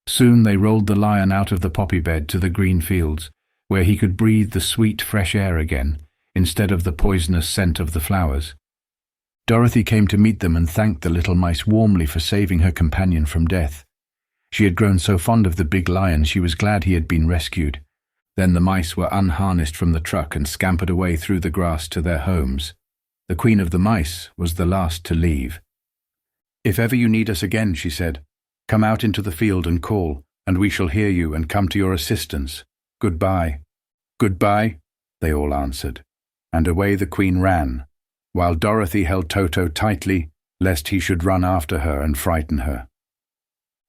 Soon they rolled the lion out of the poppy bed to the green fields, where he could breathe the sweet fresh air again, instead of the poisonous scent of the flowers. Dorothy came to meet them and thanked the little mice warmly for saving her companion from death. She had grown so fond of the big lion she was glad he had been rescued. Then the mice were unharnessed from the truck and scampered away through the grass to their homes. The Queen of the Mice was the last to leave. "If ever you need us again," she said, "come out into the field and call, and we shall hear you and come to your assistance. Goodbye." "Goodbye," they all answered, and away the Queen ran, while Dorothy held Toto tightly, lest he should run after her and frighten her.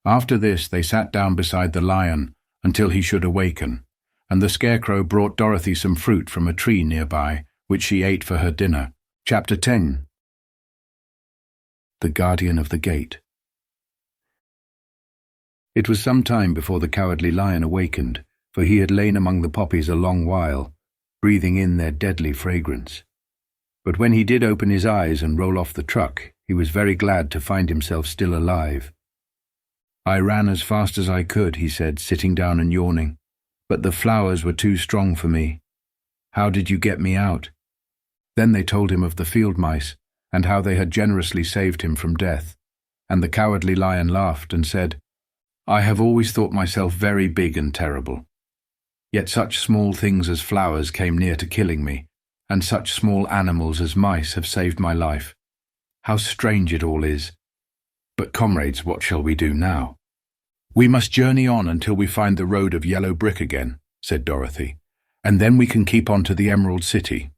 After this they sat down beside the lion until he should awaken, and the Scarecrow brought Dorothy some fruit from a tree nearby, which she ate for her dinner. Chapter 10. The Guardian of the Gate. It was some time before the Cowardly Lion awakened, for he had lain among the poppies a long while, breathing in their deadly fragrance. But when he did open his eyes and roll off the truck, he was very glad to find himself still alive. "I ran as fast as I could," he said, sitting down and yawning, "but the flowers were too strong for me. How did you get me out?" Then they told him of the field mice, and how they had generously saved him from death, and the Cowardly Lion laughed and said, "I have always thought myself very big and terrible. Yet such small things as flowers came near to killing me, and such small animals as mice have saved my life. How strange it all is! But comrades, what shall we do now?" "We must journey on until we find the road of yellow brick again," said Dorothy, "and then we can keep on to the Emerald City."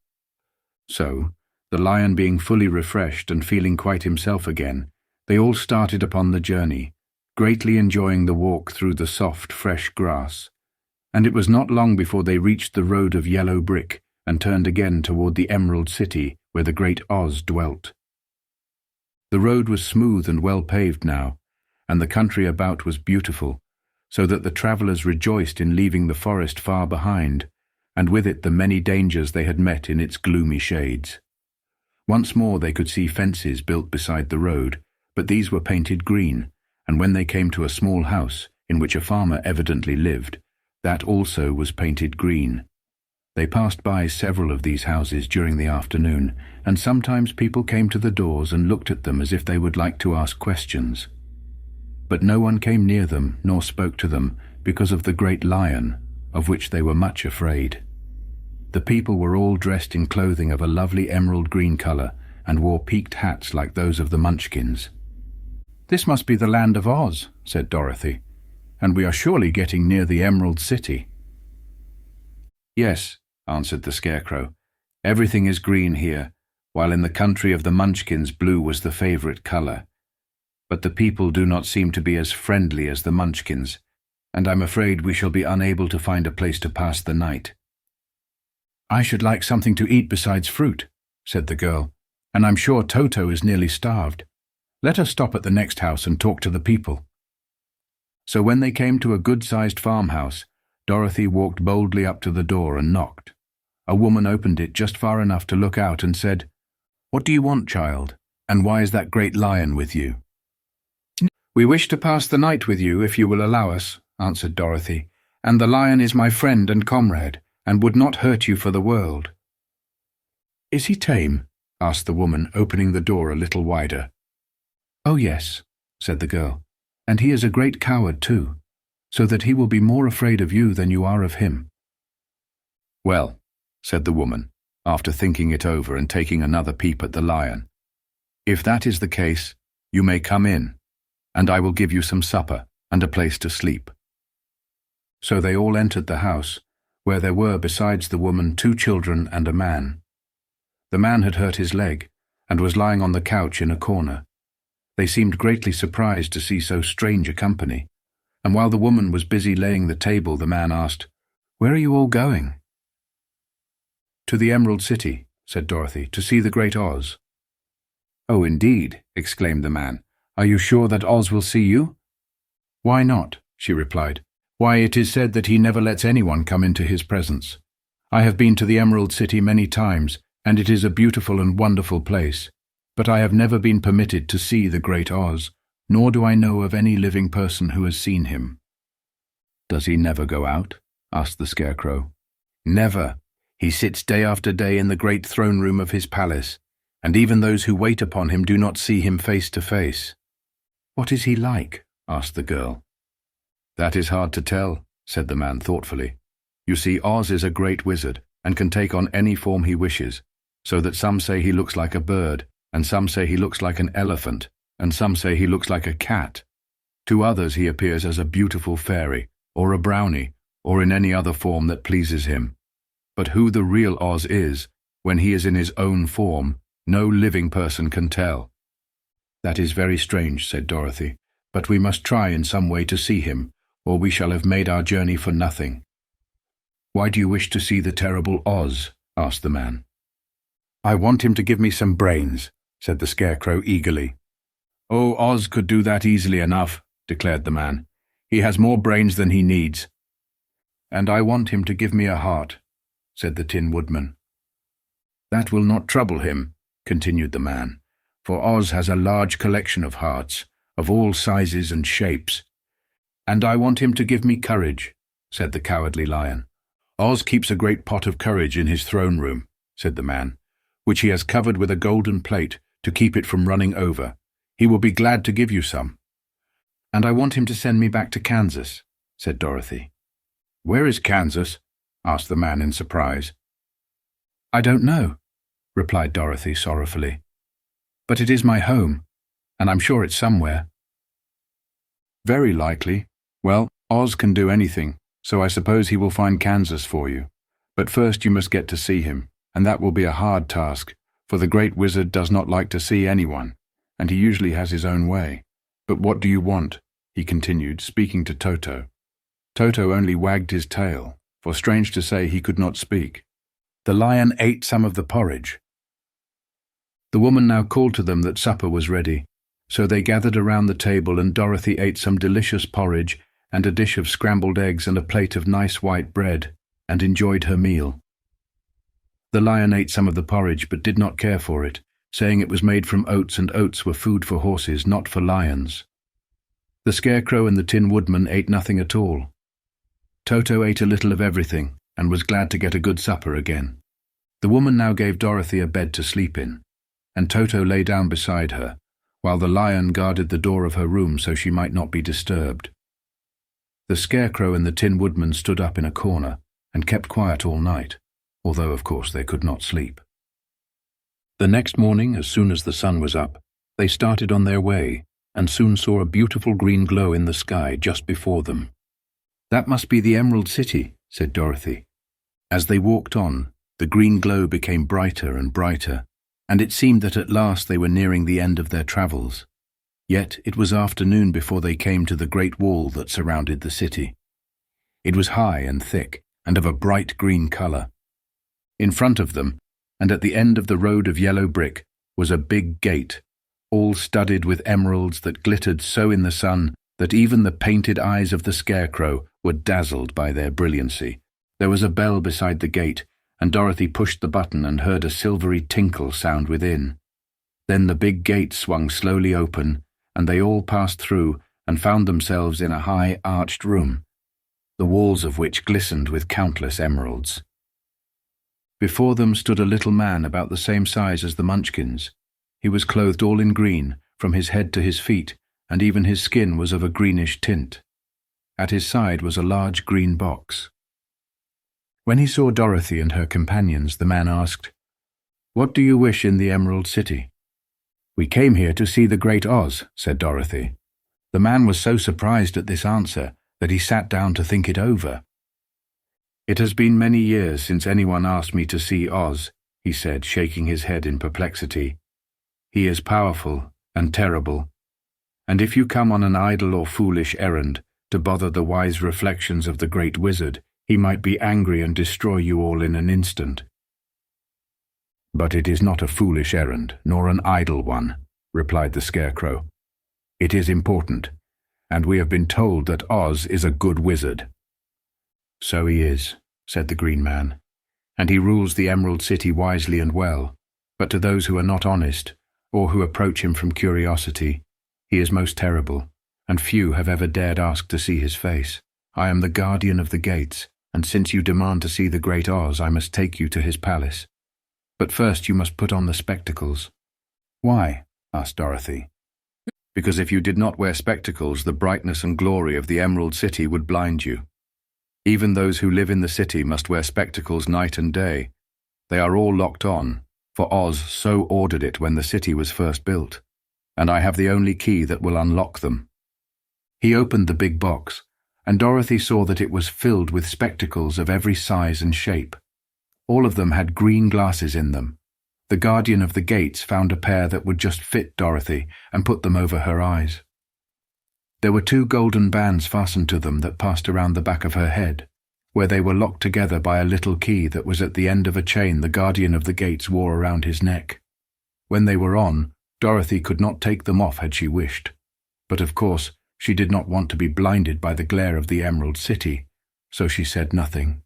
So, the lion being fully refreshed and feeling quite himself again, they all started upon the journey, greatly enjoying the walk through the soft, fresh grass. And it was not long before they reached the road of yellow brick and turned again toward the Emerald City where the great Oz dwelt. The road was smooth and well paved now, and the country about was beautiful, so that the travellers rejoiced in leaving the forest far behind, and with it the many dangers they had met in its gloomy shades. Once more they could see fences built beside the road, but these were painted green, and when they came to a small house, in which a farmer evidently lived, that also was painted green. They passed by several of these houses during the afternoon, and sometimes people came to the doors and looked at them as if they would like to ask questions. But no one came near them nor spoke to them because of the great lion, of which they were much afraid. The people were all dressed in clothing of a lovely emerald green color and wore peaked hats like those of the Munchkins. "This must be the land of Oz," said Dorothy, "and we are surely getting near the Emerald City." "Yes," answered the Scarecrow, "everything is green here, while in the country of the Munchkins blue was the favorite color. But the people do not seem to be as friendly as the Munchkins, and I'm afraid we shall be unable to find a place to pass the night." "I should like something to eat besides fruit," said the girl, "and I'm sure Toto is nearly starved. Let us stop at the next house and talk to the people." So when they came to a good-sized farmhouse, Dorothy walked boldly up to the door and knocked. A woman opened it just far enough to look out and said, "What do you want, child, and why is that great lion with you?" "We wish to pass the night with you, if you will allow us," answered Dorothy, "and the lion is my friend and comrade, and would not hurt you for the world." "Is he tame?" asked the woman, opening the door a little wider. "Oh yes," said the girl, "and he is a great coward too. so that he will be more afraid of you than you are of him." "Well," said the woman, after thinking it over and taking another peep at the lion, "if that is the case, you may come in, and I will give you some supper and a place to sleep." So they all entered the house, where there were, besides the woman, 2 children and a man. The man had hurt his leg, and was lying on the couch in a corner. They seemed greatly surprised to see so strange a company, and while the woman was busy laying the table, the man asked, "Where are you all going?" "To the Emerald City," said Dorothy, "to see the Great Oz." "Oh, indeed," exclaimed the man. "Are you sure that Oz will see you?" "Why not?" she replied. "Why, it is said that he never lets anyone come into his presence. I have been to the Emerald City many times, and it is a beautiful and wonderful place, but I have never been permitted to see the Great Oz, nor do I know of any living person who has seen him." "Does he never go out?" asked the Scarecrow. "Never. He sits day after day in the great throne room of his palace, and even those who wait upon him do not see him face to face." "What is he like?" asked the girl. "That is hard to tell," said the man thoughtfully. "You see, Oz is a great wizard, and can take on any form he wishes, so that some say he looks like a bird, and some say he looks like an elephant, and some say he looks like a cat. To others he appears as a beautiful fairy, or a brownie, or in any other form that pleases him. But who the real Oz is, when he is in his own form, no living person can tell." "That is very strange," said Dorothy, "but we must try in some way to see him, or we shall have made our journey for nothing." "Why do you wish to see the terrible Oz?" asked the man. "I want him to give me some brains," said the Scarecrow eagerly. "Oh, Oz could do that easily enough," declared the man. "He has more brains than he needs." "And I want him to give me a heart," said the Tin Woodman. "That will not trouble him," continued the man, "for Oz has a large collection of hearts, of all sizes and shapes." "And I want him to give me courage," said the Cowardly Lion. "Oz keeps a great pot of courage in his throne room," said the man, "which he has covered with a golden plate to keep it from running over. He will be glad to give you some." "And I want him to send me back to Kansas," said Dorothy. "Where is Kansas?" asked the man in surprise. "I don't know," replied Dorothy sorrowfully. "But it is my home, and I'm sure it's somewhere." "Very likely. Well, Oz can do anything, so I suppose he will find Kansas for you. But first you must get to see him, and that will be a hard task, for the great wizard does not like to see anyone, and he usually has his own way. But what do you want?" he continued, speaking to Toto. Toto only wagged his tail, for strange to say he could not speak. The lion ate some of the porridge. The woman now called to them that supper was ready, so they gathered around the table, and Dorothy ate some delicious porridge and a dish of scrambled eggs and a plate of nice white bread, and enjoyed her meal. The lion ate some of the porridge but did not care for it, saying it was made from oats, and oats were food for horses, not for lions. The Scarecrow and the Tin Woodman ate nothing at all. Toto ate a little of everything, and was glad to get a good supper again. The woman now gave Dorothy a bed to sleep in, and Toto lay down beside her, while the lion guarded the door of her room so she might not be disturbed. The Scarecrow and the Tin Woodman stood up in a corner, and kept quiet all night, although of course they could not sleep. The next morning, as soon as the sun was up, they started on their way, and soon saw a beautiful green glow in the sky just before them. "That must be the Emerald City," said Dorothy. As they walked on, the green glow became brighter and brighter, and it seemed that at last they were nearing the end of their travels. Yet it was afternoon before they came to the great wall that surrounded the city. It was high and thick, and of a bright green color. In front of them, and at the end of the road of yellow brick, was a big gate, all studded with emeralds that glittered so in the sun that even the painted eyes of the Scarecrow were dazzled by their brilliancy. There was a bell beside the gate, and Dorothy pushed the button and heard a silvery tinkle sound within. Then the big gate swung slowly open, and they all passed through and found themselves in a high arched room, the walls of which glistened with countless emeralds. Before them stood a little man about the same size as the Munchkins. He was clothed all in green, from his head to his feet, and even his skin was of a greenish tint. At his side was a large green box. When he saw Dorothy and her companions, the man asked, "What do you wish in the Emerald City?" "We came here to see the Great Oz," said Dorothy. The man was so surprised at this answer that he sat down to think it over. "It has been many years since anyone asked me to see Oz," he said, shaking his head in perplexity. "He is powerful and terrible, and if you come on an idle or foolish errand to bother the wise reflections of the great wizard, he might be angry and destroy you all in an instant." "But it is not a foolish errand, nor an idle one," replied the Scarecrow. "It is important, and we have been told that Oz is a good wizard." "So he is," said the Green Man, "and he rules the Emerald City wisely and well, but to those who are not honest, or who approach him from curiosity, he is most terrible, and few have ever dared ask to see his face. I am the guardian of the gates, and since you demand to see the Great Oz, I must take you to his palace. But first you must put on the spectacles." "Why?" asked Dorothy. "Because if you did not wear spectacles, the brightness and glory of the Emerald City would blind you. Even those who live in the city must wear spectacles night and day. They are all locked on, for Oz so ordered it when the city was first built, and I have the only key that will unlock them." He opened the big box, and Dorothy saw that it was filled with spectacles of every size and shape. All of them had green glasses in them. The guardian of the gates found a pair that would just fit Dorothy and put them over her eyes. There were 2 golden bands fastened to them that passed around the back of her head, where they were locked together by a little key that was at the end of a chain the guardian of the gates wore around his neck. When they were on, Dorothy could not take them off had she wished. But of course, she did not want to be blinded by the glare of the Emerald City, so she said nothing.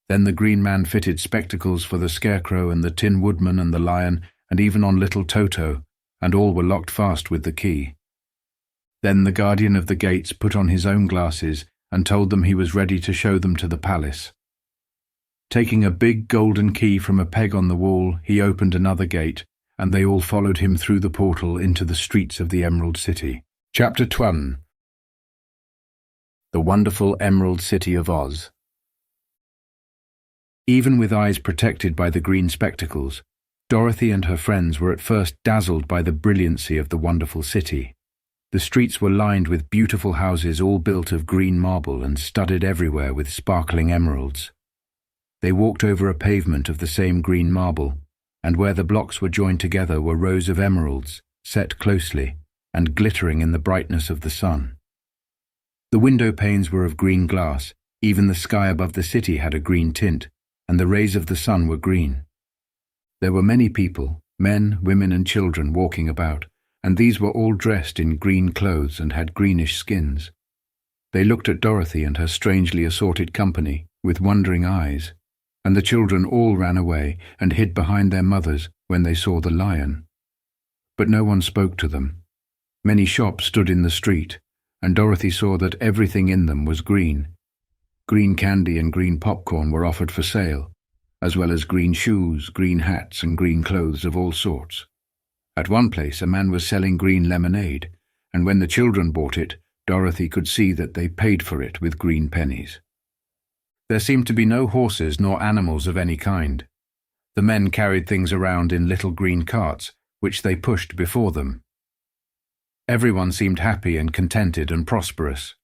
Then the Green Man fitted spectacles for the Scarecrow and the Tin Woodman and the Lion, and even on little Toto, and all were locked fast with the key. Then the guardian of the gates put on his own glasses and told them he was ready to show them to the palace. Taking a big golden key from a peg on the wall, he opened another gate, and they all followed him through the portal into the streets of the Emerald City. Chapter 1. The Wonderful Emerald City of Oz. Even with eyes protected by the green spectacles, Dorothy and her friends were at first dazzled by the brilliancy of the wonderful city. The streets were lined with beautiful houses all built of green marble and studded everywhere with sparkling emeralds. They walked over a pavement of the same green marble, and where the blocks were joined together were rows of emeralds, set closely and glittering in the brightness of the sun. The window panes were of green glass, even the sky above the city had a green tint, and the rays of the sun were green. There were many people, men, women and children walking about, and these were all dressed in green clothes and had greenish skins. They looked at Dorothy and her strangely assorted company with wondering eyes, and the children all ran away and hid behind their mothers when they saw the lion. But no one spoke to them. Many shops stood in the street, and Dorothy saw that everything in them was green. Green candy and green popcorn were offered for sale, as well as green shoes, green hats, and green clothes of all sorts. At one place a man was selling green lemonade, and when the children bought it, Dorothy could see that they paid for it with green pennies. There seemed to be no horses nor animals of any kind. The men carried things around in little green carts, which they pushed before them. Everyone seemed happy and contented and prosperous.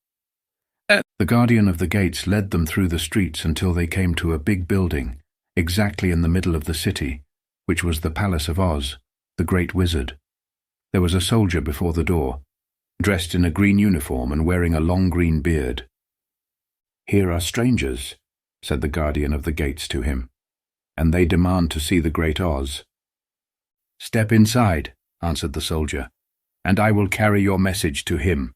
The guardian of the gates led them through the streets until they came to a big building, exactly in the middle of the city, which was the Palace of Oz, the Great Wizard. There was a soldier before the door, dressed in a green uniform and wearing a long green beard. "Here are strangers," said the guardian of the gates to him, "and they demand to see the Great Oz." "Step inside," answered the soldier, "and I will carry your message to him."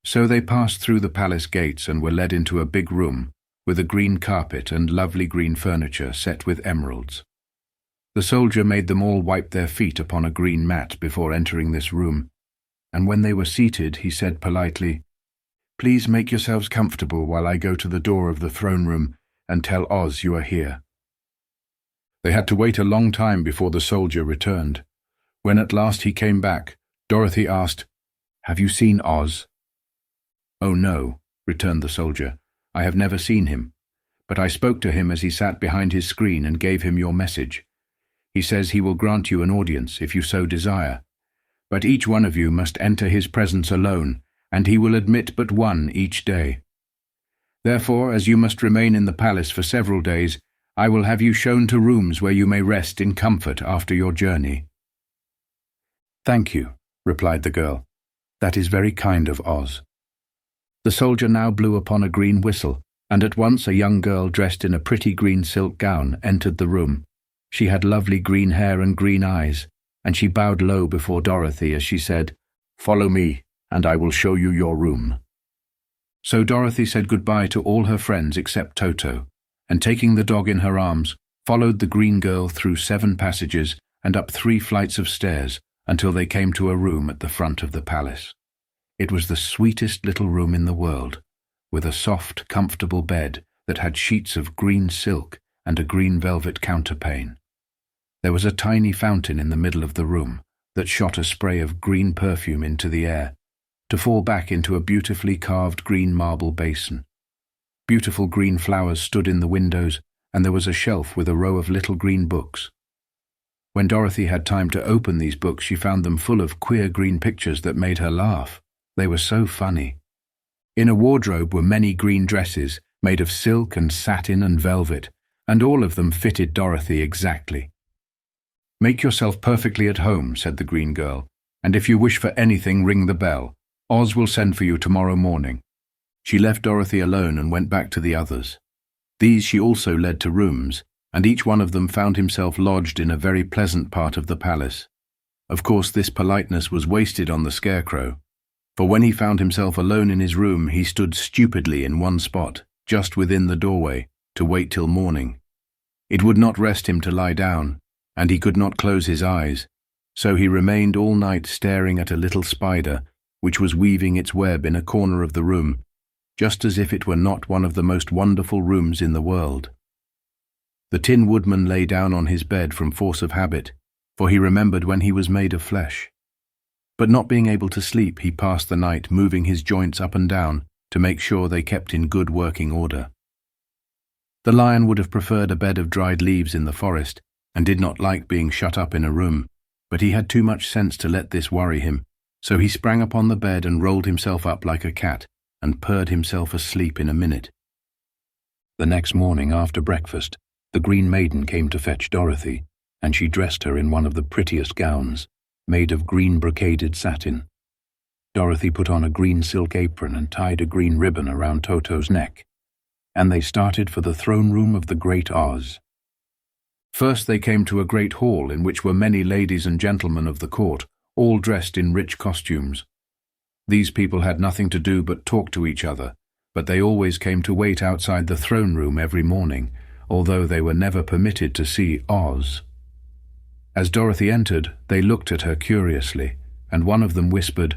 So they passed through the palace gates and were led into a big room with a green carpet and lovely green furniture set with emeralds. The soldier made them all wipe their feet upon a green mat before entering this room, and when they were seated he said politely, "Please make yourselves comfortable while I go to the door of the throne room and tell Oz you are here." They had to wait a long time before the soldier returned. When at last he came back, Dorothy asked, "Have you seen Oz?" "Oh no," returned the soldier, "I have never seen him. But I spoke to him as he sat behind his screen and gave him your message. He says he will grant you an audience if you so desire. But each one of you must enter his presence alone, and he will admit but one each day. Therefore, as you must remain in the palace for several days, I will have you shown to rooms where you may rest in comfort after your journey." "Thank you," replied the girl. "That is very kind of Oz." The soldier now blew upon a green whistle, and at once a young girl dressed in a pretty green silk gown entered the room. She had lovely green hair and green eyes, and she bowed low before Dorothy as she said, "Follow me, and I will show you your room." So Dorothy said goodbye to all her friends except Toto, and taking the dog in her arms, followed the green girl through 7 passages and up 3 flights of stairs until they came to a room at the front of the palace. It was the sweetest little room in the world, with a soft, comfortable bed that had sheets of green silk and a green velvet counterpane. There was a tiny fountain in the middle of the room that shot a spray of green perfume into the air, to fall back into a beautifully carved green marble basin. Beautiful green flowers stood in the windows, and there was a shelf with a row of little green books. When Dorothy had time to open these books, she found them full of queer green pictures that made her laugh. They were so funny. In a wardrobe were many green dresses made of silk and satin and velvet, and all of them fitted Dorothy exactly. "Make yourself perfectly at home," said the green girl, "and if you wish for anything, ring the bell. Oz will send for you tomorrow morning." She left Dorothy alone and went back to the others. These she also led to rooms, and each one of them found himself lodged in a very pleasant part of the palace. Of course, this politeness was wasted on the Scarecrow, for when he found himself alone in his room, he stood stupidly in one spot, just within the doorway, to wait till morning. It would not rest him to lie down, and he could not close his eyes, so he remained all night staring at a little spider which was weaving its web in a corner of the room, just as if it were not one of the most wonderful rooms in the world. The Tin Woodman lay down on his bed from force of habit, for he remembered when he was made of flesh. But not being able to sleep, he passed the night moving his joints up and down to make sure they kept in good working order. The lion would have preferred a bed of dried leaves in the forest, and did not like being shut up in a room, but he had too much sense to let this worry him, so he sprang upon the bed and rolled himself up like a cat, and purred himself asleep in a minute. The next morning after breakfast, the Green Maiden came to fetch Dorothy, and she dressed her in one of the prettiest gowns, made of green brocaded satin. Dorothy put on a green silk apron and tied a green ribbon around Toto's neck, and they started for the throne room of the great Oz. First they came to a great hall in which were many ladies and gentlemen of the court, all dressed in rich costumes. These people had nothing to do but talk to each other, but they always came to wait outside the throne room every morning, although they were never permitted to see Oz. As Dorothy entered, they looked at her curiously, and one of them whispered,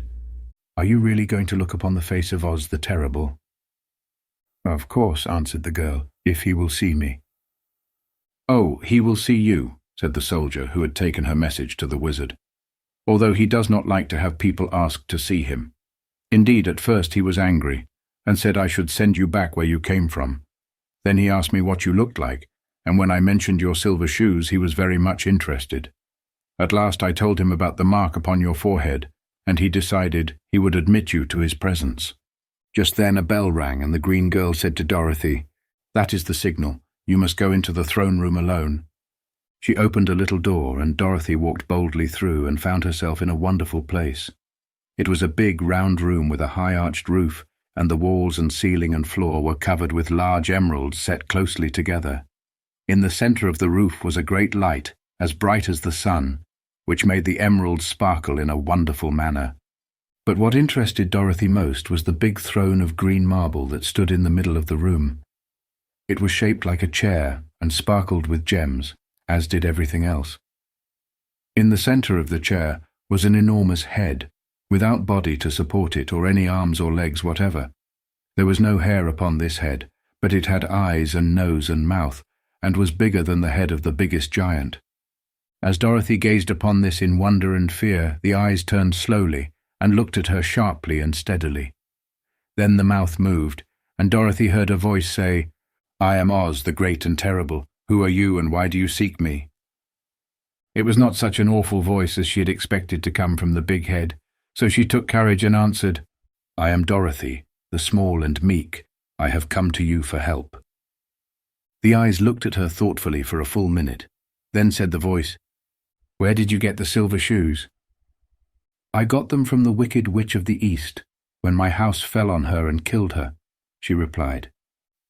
"Are you really going to look upon the face of Oz the Terrible?" "Of course," answered the girl, "if he will see me." "Oh, he will see you," said the soldier who had taken her message to the wizard, "although he does not like to have people ask to see him. Indeed, at first he was angry, and said I should send you back where you came from. Then he asked me what you looked like, and when I mentioned your silver shoes, he was very much interested. At last I told him about the mark upon your forehead, and he decided he would admit you to his presence." Just then a bell rang, and the green girl said to Dorothy, "That is the signal. You must go into the throne room alone." She opened a little door, and Dorothy walked boldly through and found herself in a wonderful place. It was a big round room with a high-arched roof, and the walls and ceiling and floor were covered with large emeralds set closely together. In the center of the roof was a great light, as bright as the sun, which made the emeralds sparkle in a wonderful manner. But what interested Dorothy most was the big throne of green marble that stood in the middle of the room. It was shaped like a chair and sparkled with gems, as did everything else. In the center of the chair was an enormous head, without body to support it or any arms or legs whatever. There was no hair upon this head, but it had eyes and nose and mouth, and was bigger than the head of the biggest giant. As Dorothy gazed upon this in wonder and fear, the eyes turned slowly and looked at her sharply and steadily. Then the mouth moved, and Dorothy heard a voice say, "I am Oz, the great and terrible. Who are you, and why do you seek me?" It was not such an awful voice as she had expected to come from the big head, so she took courage and answered, "I am Dorothy, the small and meek. I have come to you for help." The eyes looked at her thoughtfully for a full minute. Then said the voice, "Where did you get the silver shoes?" "I got them from the wicked witch of the East, when my house fell on her and killed her," she replied.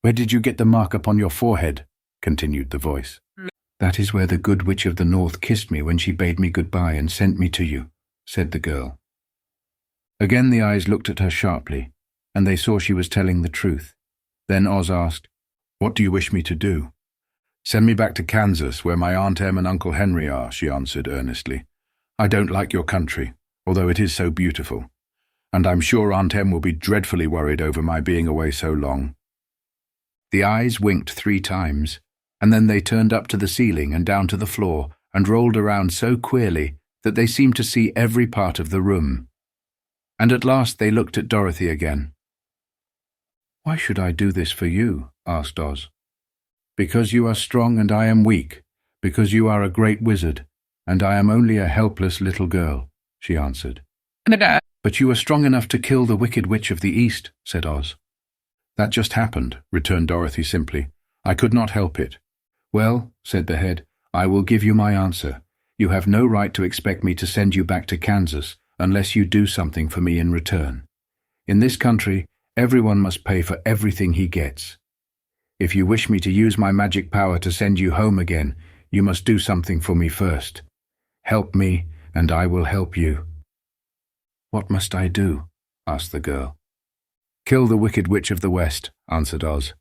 "Where did you get the mark upon your forehead?" continued the voice. "That is where the good witch of the North kissed me when she bade me goodbye and sent me to you," said the girl. Again the eyes looked at her sharply, and they saw she was telling the truth. Then Oz asked, "What do you wish me to do?" "Send me back to Kansas, where my Aunt Em and Uncle Henry are," she answered earnestly. "I don't like your country, although it is so beautiful. And I'm sure Aunt Em will be dreadfully worried over my being away so long." The eyes winked 3 times, and then they turned up to the ceiling and down to the floor and rolled around so queerly that they seemed to see every part of the room. And at last they looked at Dorothy again. "Why should I do this for you?" asked Oz. "Because you are strong and I am weak, because you are a great wizard, and I am only a helpless little girl," she answered. "But you are strong enough to kill the wicked witch of the East," said Oz. "That just happened," returned Dorothy simply. "I could not help it." "Well," said the head, "I will give you my answer. You have no right to expect me to send you back to Kansas unless you do something for me in return. In this country, everyone must pay for everything he gets. If you wish me to use my magic power to send you home again, you must do something for me first. Help me, and I will help you." "What must I do?" asked the girl. "Kill the wicked witch of the West," answered Oz.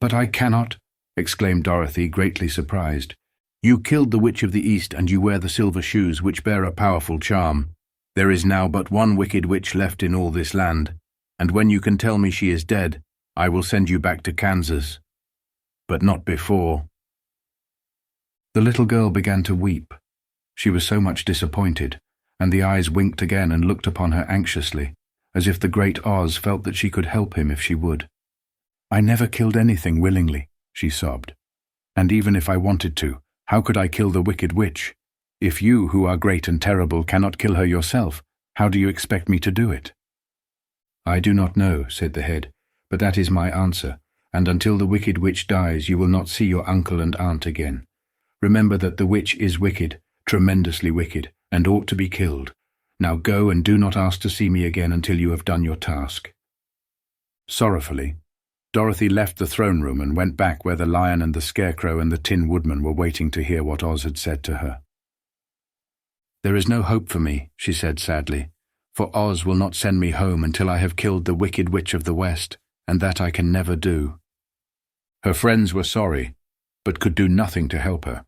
"But I cannot," exclaimed Dorothy, greatly surprised. "You killed the witch of the East, and you wear the silver shoes, which bear a powerful charm. There is now but one wicked witch left in all this land, and when you can tell me she is dead, I will send you back to Kansas. But not before." The little girl began to weep. She was so much disappointed, and the eyes winked again and looked upon her anxiously, as if the great Oz felt that she could help him if she would. "I never killed anything willingly," she sobbed. "And even if I wanted to, how could I kill the wicked witch? If you, who are great and terrible, cannot kill her yourself, how do you expect me to do it?" "I do not know," said the head, "but that is my answer, and until the wicked witch dies you will not see your uncle and aunt again. Remember that the witch is wicked, tremendously wicked, and ought to be killed. Now go and do not ask to see me again until you have done your task." Sorrowfully, Dorothy left the throne room and went back where the lion and the Scarecrow and the Tin Woodman were waiting to hear what Oz had said to her. "There is no hope for me," she said sadly, "for Oz will not send me home until I have killed the wicked witch of the West, and that I can never do." Her friends were sorry, but could do nothing to help her.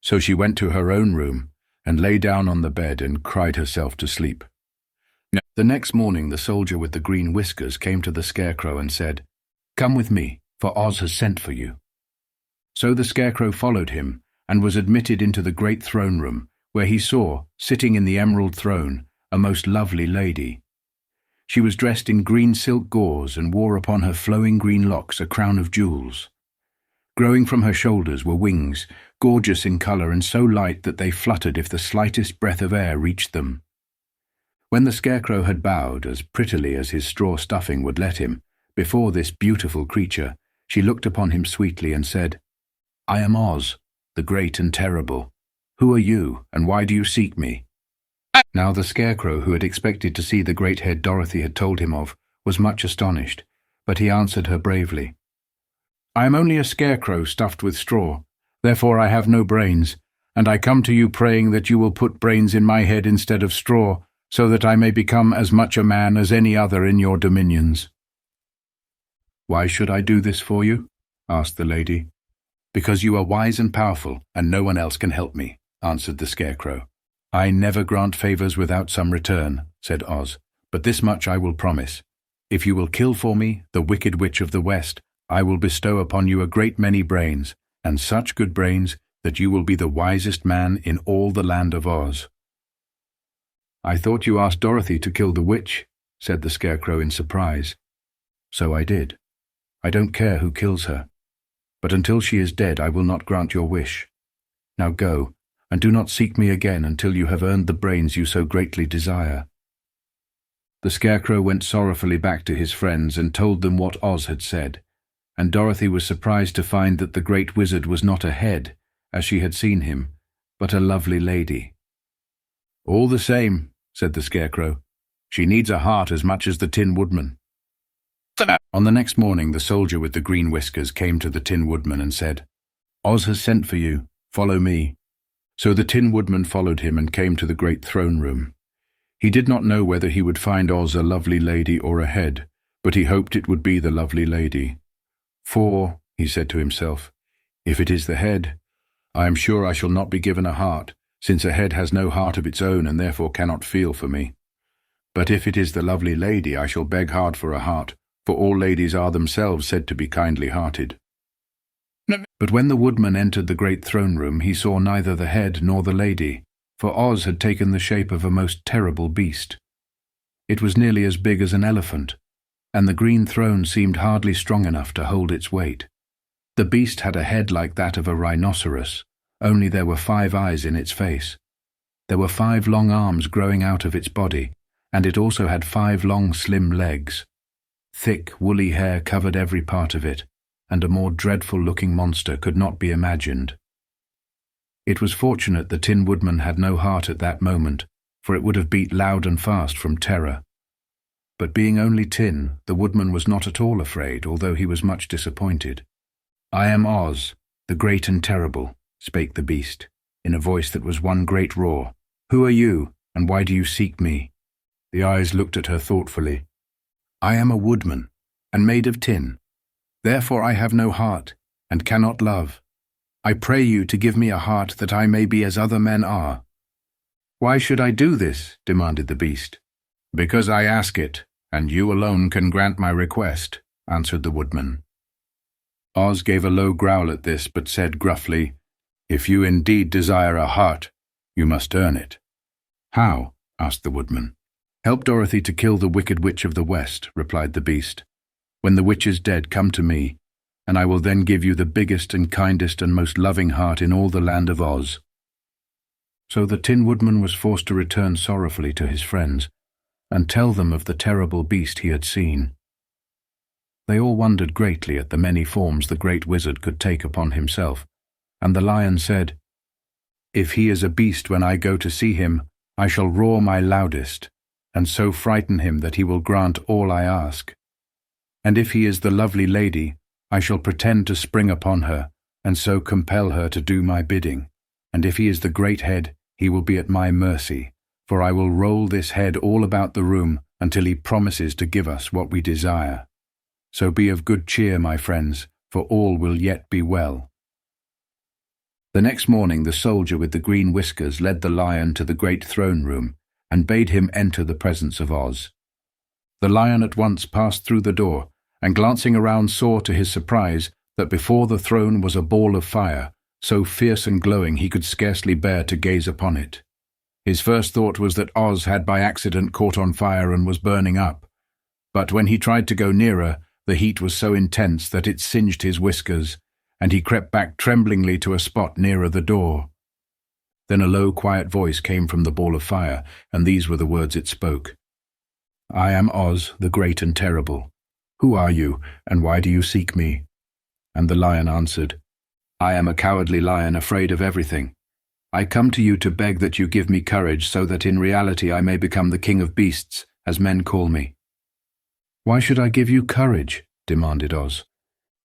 So she went to her own room and lay down on the bed and cried herself to sleep. The next morning the soldier with the green whiskers came to the Scarecrow and said, "Come with me, for Oz has sent for you." So the Scarecrow followed him and was admitted into the great throne room, where he saw, sitting in the emerald throne, a most lovely lady. She was dressed in green silk gauze and wore upon her flowing green locks a crown of jewels. Growing from her shoulders were wings, gorgeous in colour and so light that they fluttered if the slightest breath of air reached them. When the Scarecrow had bowed, as prettily as his straw stuffing would let him, before this beautiful creature, she looked upon him sweetly and said, "I am Oz, the great and terrible. Who are you, and why do you seek me?" Now the Scarecrow, who had expected to see the great head Dorothy had told him of, was much astonished, but he answered her bravely, "I am only a scarecrow stuffed with straw, therefore I have no brains, and I come to you praying that you will put brains in my head instead of straw, so that I may become as much a man as any other in your dominions." "Why should I do this for you?" asked the lady. "Because you are wise and powerful, and no one else can help me," answered the Scarecrow. "I never grant favors without some return," said Oz, "but this much I will promise. If you will kill for me the Wicked Witch of the West, I will bestow upon you a great many brains, and such good brains that you will be the wisest man in all the land of Oz." "I thought you asked Dorothy to kill the witch," said the Scarecrow in surprise. So I did. I don't care who kills her. But until she is dead, I will not grant your wish. Now go, and do not seek me again until you have earned the brains you so greatly desire." The Scarecrow went sorrowfully back to his friends and told them what Oz had said, and Dorothy was surprised to find that the great wizard was not a head, as she had seen him, but a lovely lady. "All the same," said the Scarecrow, "she needs a heart as much as the Tin Woodman." On the next morning, the soldier with the green whiskers came to the Tin Woodman and said, "Oz has sent for you. Follow me." So the Tin Woodman followed him and came to the great throne room. He did not know whether he would find Oz a lovely lady or a head, but he hoped it would be the lovely lady. "For," he said to himself, "if it is the head, I am sure I shall not be given a heart, since a head has no heart of its own and therefore cannot feel for me. But if it is the lovely lady, I shall beg hard for a heart, for all ladies are themselves said to be kindly-hearted." But when the woodman entered the great throne room, he saw neither the head nor the lady, for Oz had taken the shape of a most terrible beast. It was nearly as big as an elephant, and the green throne seemed hardly strong enough to hold its weight. The beast had a head like that of a rhinoceros, only there were 5 eyes in its face. There were 5 long arms growing out of its body, and it also had 5 long slim legs. Thick, woolly hair covered every part of it, and a more dreadful-looking monster could not be imagined. It was fortunate the Tin Woodman had no heart at that moment, for it would have beat loud and fast from terror. But being only tin, the woodman was not at all afraid, although he was much disappointed. "I am Oz, the great and terrible," spake the beast, in a voice that was one great roar. "Who are you, and why do you seek me?" The eyes looked at her thoughtfully. "I am a woodman, and made of tin. Therefore I have no heart, and cannot love. I pray you to give me a heart that I may be as other men are." "Why should I do this?" demanded the beast. "Because I ask it, and you alone can grant my request," answered the woodman. Oz gave a low growl at this, but said gruffly, "If you indeed desire a heart, you must earn it." "How?" asked the woodman. "Help Dorothy to kill the wicked witch of the West," replied the beast. "When the witch is dead, come to me, and I will then give you the biggest and kindest and most loving heart in all the land of Oz." So the Tin Woodman was forced to return sorrowfully to his friends, and tell them of the terrible beast he had seen. They all wondered greatly at the many forms the great wizard could take upon himself, and the lion said, "If he is a beast when I go to see him, I shall roar my loudest, and so frighten him that he will grant all I ask. And if he is the lovely lady, I shall pretend to spring upon her, and so compel her to do my bidding. And if he is the great head, he will be at my mercy, for I will roll this head all about the room until he promises to give us what we desire. So be of good cheer, my friends, for all will yet be well." The next morning the soldier with the green whiskers led the lion to the great throne room and bade him enter the presence of Oz. The lion at once passed through the door, and glancing around saw to his surprise that before the throne was a ball of fire, so fierce and glowing he could scarcely bear to gaze upon it. His first thought was that Oz had by accident caught on fire and was burning up, but when he tried to go nearer, the heat was so intense that it singed his whiskers, and he crept back tremblingly to a spot nearer the door. Then a low, quiet voice came from the ball of fire, and these were the words it spoke. "I am Oz, the great and terrible. Who are you, and why do you seek me?" And the lion answered, "I am a cowardly lion, afraid of everything. I come to you to beg that you give me courage so that in reality I may become the king of beasts, as men call me." "Why should I give you courage?" demanded Oz.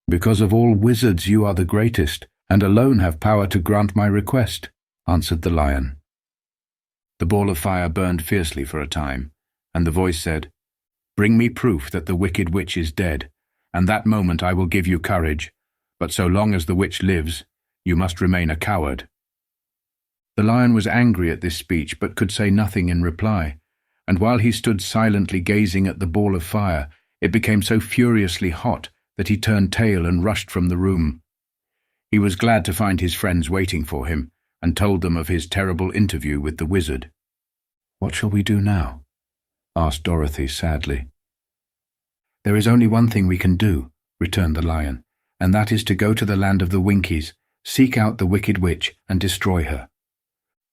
"Because of all wizards you are the greatest, and alone have power to grant my request," answered the lion. The ball of fire burned fiercely for a time, and the voice said, "Bring me proof that the wicked witch is dead, and that moment I will give you courage, but so long as the witch lives, you must remain a coward." The lion was angry at this speech, but could say nothing in reply, and while he stood silently gazing at the ball of fire, it became so furiously hot that he turned tail and rushed from the room. He was glad to find his friends waiting for him, and told them of his terrible interview with the wizard. "What shall we do now?" asked Dorothy sadly. "There is only one thing we can do," returned the lion, "and that is to go to the land of the Winkies, seek out the wicked witch, and destroy her."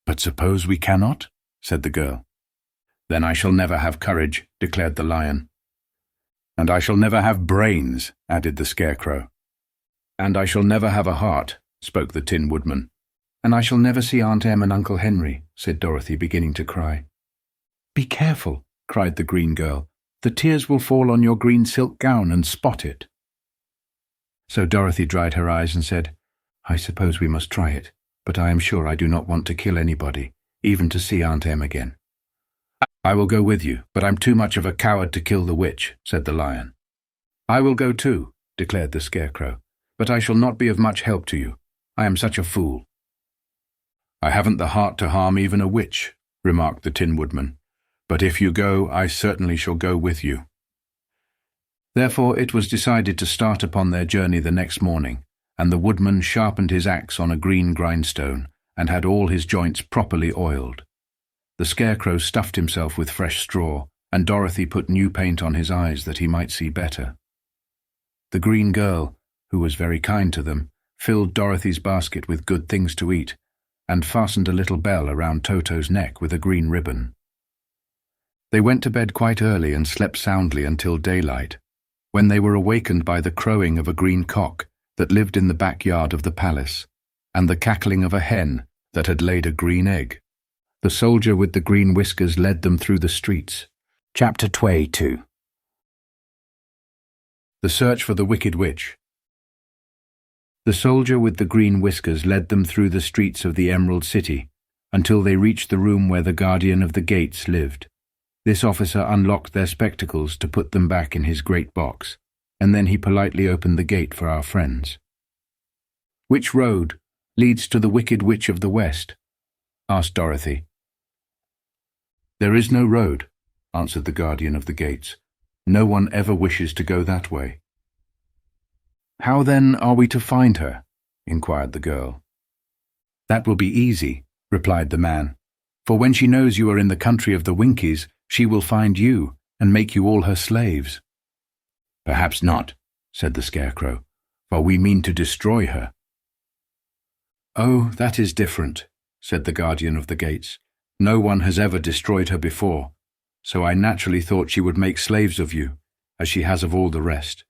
"But suppose we cannot?" said the girl. "Then I shall never have courage," declared the lion. "And I shall never have brains," added the Scarecrow. "And I shall never have a heart," spoke the Tin Woodman. "And I shall never see Aunt Em and Uncle Henry," said Dorothy, beginning to cry. "Be careful," cried the green girl. "The tears will fall on your green silk gown and spot it." So Dorothy dried her eyes and said, "I suppose we must try it, but I am sure I do not want to kill anybody, even to see Aunt Em again." "I will go with you, but I'm too much of a coward to kill the witch," said the lion. "I will go too," declared the Scarecrow, "but I shall not be of much help to you. I am such a fool." "I haven't the heart to harm even a witch," remarked the Tin Woodman, "but if you go, I certainly shall go with you." Therefore it was decided to start upon their journey the next morning, and the woodman sharpened his axe on a green grindstone and had all his joints properly oiled. The Scarecrow stuffed himself with fresh straw, and Dorothy put new paint on his eyes that he might see better. The green girl, who was very kind to them, filled Dorothy's basket with good things to eat, and fastened a little bell around Toto's neck with a green ribbon. They went to bed quite early and slept soundly until daylight, when they were awakened by the crowing of a green cock that lived in the backyard of the palace, and the cackling of a hen that had laid a green egg. The soldier with the green whiskers led them through the streets. Chapter 22. The Search for the Wicked Witch. The soldier with the green whiskers led them through the streets of the Emerald City until they reached the room where the guardian of the gates lived. This officer unlocked their spectacles to put them back in his great box, and then he politely opened the gate for our friends. "Which road leads to the Wicked Witch of the West?" asked Dorothy. "There is no road," answered the guardian of the gates. "No one ever wishes to go that way." "How then are we to find her?" inquired the girl. "That will be easy," replied the man, "for when she knows you are in the country of the Winkies, she will find you and make you all her slaves." "Perhaps not," said the Scarecrow, "for we mean to destroy her." "Oh, that is different," said the guardian of the gates. "No one has ever destroyed her before, so I naturally thought she would make slaves of you, as she has of all the rest.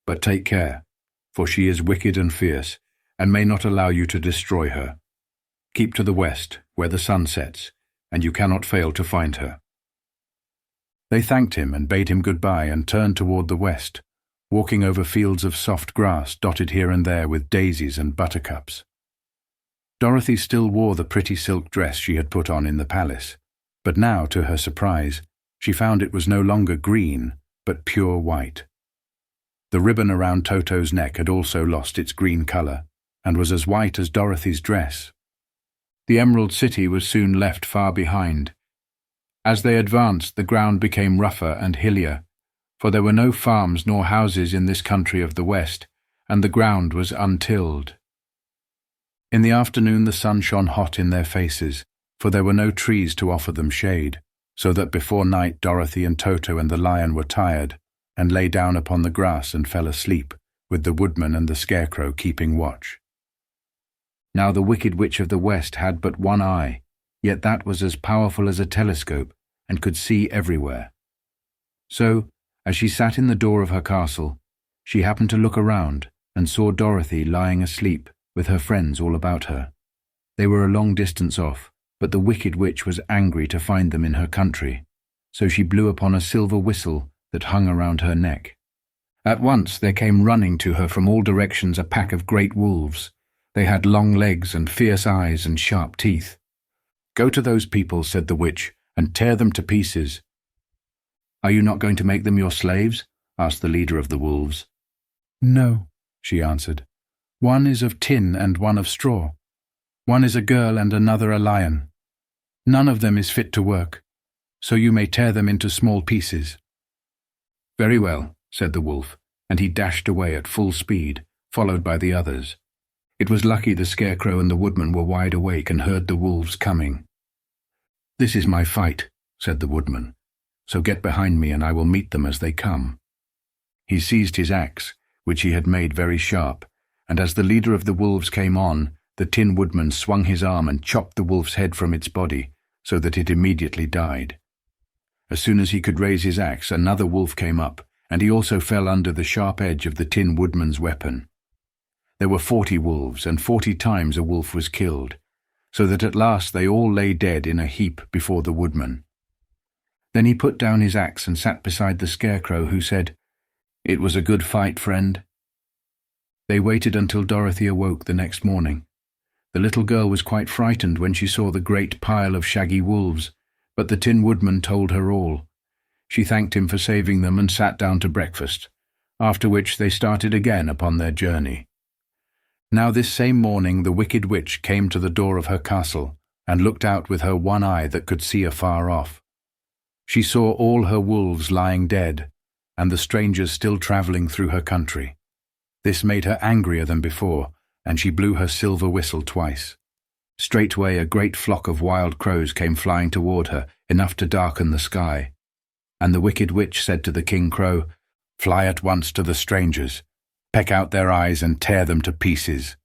But take care, for she is wicked and fierce, and may not allow you to destroy her. Keep to the west, where the sun sets, and you cannot fail to find her." They thanked him and bade him goodbye and turned toward the west, walking over fields of soft grass dotted here and there with daisies and buttercups. Dorothy still wore the pretty silk dress she had put on in the palace, but now, to her surprise, she found it was no longer green, but pure white. The ribbon around Toto's neck had also lost its green color, and was as white as Dorothy's dress. The Emerald City was soon left far behind. As they advanced, the ground became rougher and hillier, for there were no farms nor houses in this country of the West, and the ground was untilled. In the afternoon the sun shone hot in their faces, for there were no trees to offer them shade, so that before night Dorothy and Toto and the lion were tired, and lay down upon the grass and fell asleep, with the woodman and the Scarecrow keeping watch. Now the Wicked Witch of the West had but one eye, yet that was as powerful as a telescope, and could see everywhere. So, as she sat in the door of her castle, she happened to look around, and saw Dorothy lying asleep, with her friends all about her. They were a long distance off, but the Wicked Witch was angry to find them in her country, so she blew upon a silver whistle that hung around her neck. At once there came running to her from all directions a pack of great wolves. They had long legs and fierce eyes and sharp teeth. "Go to those people," said the witch, "and tear them to pieces." "Are you not going to make them your slaves?" asked the leader of the wolves. "No," she answered. "One is of tin and one of straw. One is a girl and another a lion. None of them is fit to work, so you may tear them into small pieces." "Very well," said the wolf, and he dashed away at full speed, followed by the others. It was lucky the Scarecrow and the woodman were wide awake and heard the wolves coming. "This is my fight," said the woodman, "so get behind me and I will meet them as they come." He seized his axe, which he had made very sharp, and as the leader of the wolves came on, the Tin Woodman swung his arm and chopped the wolf's head from its body, so that it immediately died. As soon as he could raise his axe, another wolf came up, and he also fell under the sharp edge of the Tin Woodman's weapon. There were 40 wolves, and 40 times a wolf was killed, so that at last they all lay dead in a heap before the woodman. Then he put down his axe and sat beside the Scarecrow, who said, "It was a good fight, friend." They waited until Dorothy awoke the next morning. The little girl was quite frightened when she saw the great pile of shaggy wolves, but the Tin Woodman told her all. She thanked him for saving them and sat down to breakfast, after which they started again upon their journey. Now this same morning the Wicked Witch came to the door of her castle and looked out with her one eye that could see afar off. She saw all her wolves lying dead, and the strangers still travelling through her country. This made her angrier than before, and she blew her silver whistle twice. Straightway a great flock of wild crows came flying toward her, enough to darken the sky. And the Wicked Witch said to the King Crow, "Fly at once to the strangers, peck out their eyes and tear them to pieces."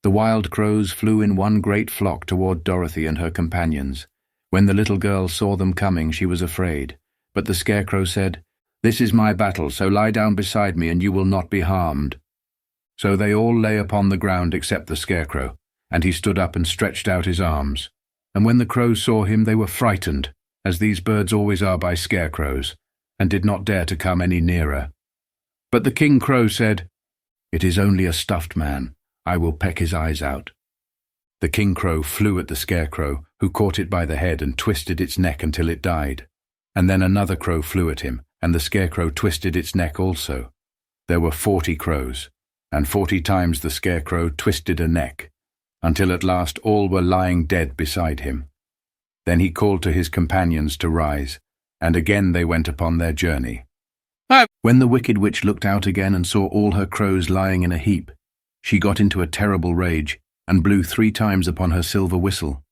The wild crows flew in one great flock toward Dorothy and her companions. When the little girl saw them coming, she was afraid, but the Scarecrow said, "This is my battle, so lie down beside me and you will not be harmed." So they all lay upon the ground except the Scarecrow, and he stood up and stretched out his arms. And when the crows saw him, they were frightened, as these birds always are by scarecrows, and did not dare to come any nearer. But the King Crow said, "It is only a stuffed man. I will peck his eyes out." The King Crow flew at the Scarecrow, who caught it by the head and twisted its neck until it died. And then another crow flew at him, and the Scarecrow twisted its neck also. There were 40 crows, and 40 times the Scarecrow twisted a neck, until at last all were lying dead beside him. Then he called to his companions to rise, and again they went upon their journey. When the Wicked Witch looked out again and saw all her crows lying in a heap, she got into a terrible rage, and blew 3 times upon her silver whistle.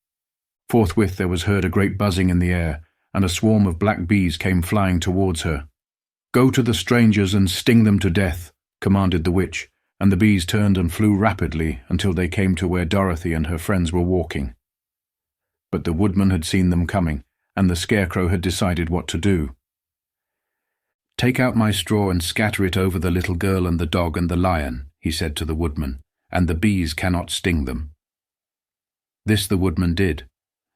Forthwith there was heard a great buzzing in the air, and a swarm of black bees came flying towards her. "Go to the strangers and sting them to death," commanded the witch, and the bees turned and flew rapidly until they came to where Dorothy and her friends were walking. But the woodman had seen them coming, and the Scarecrow had decided what to do. "Take out my straw and scatter it over the little girl and the dog and the lion," he said to the woodman, "and the bees cannot sting them." This the woodman did,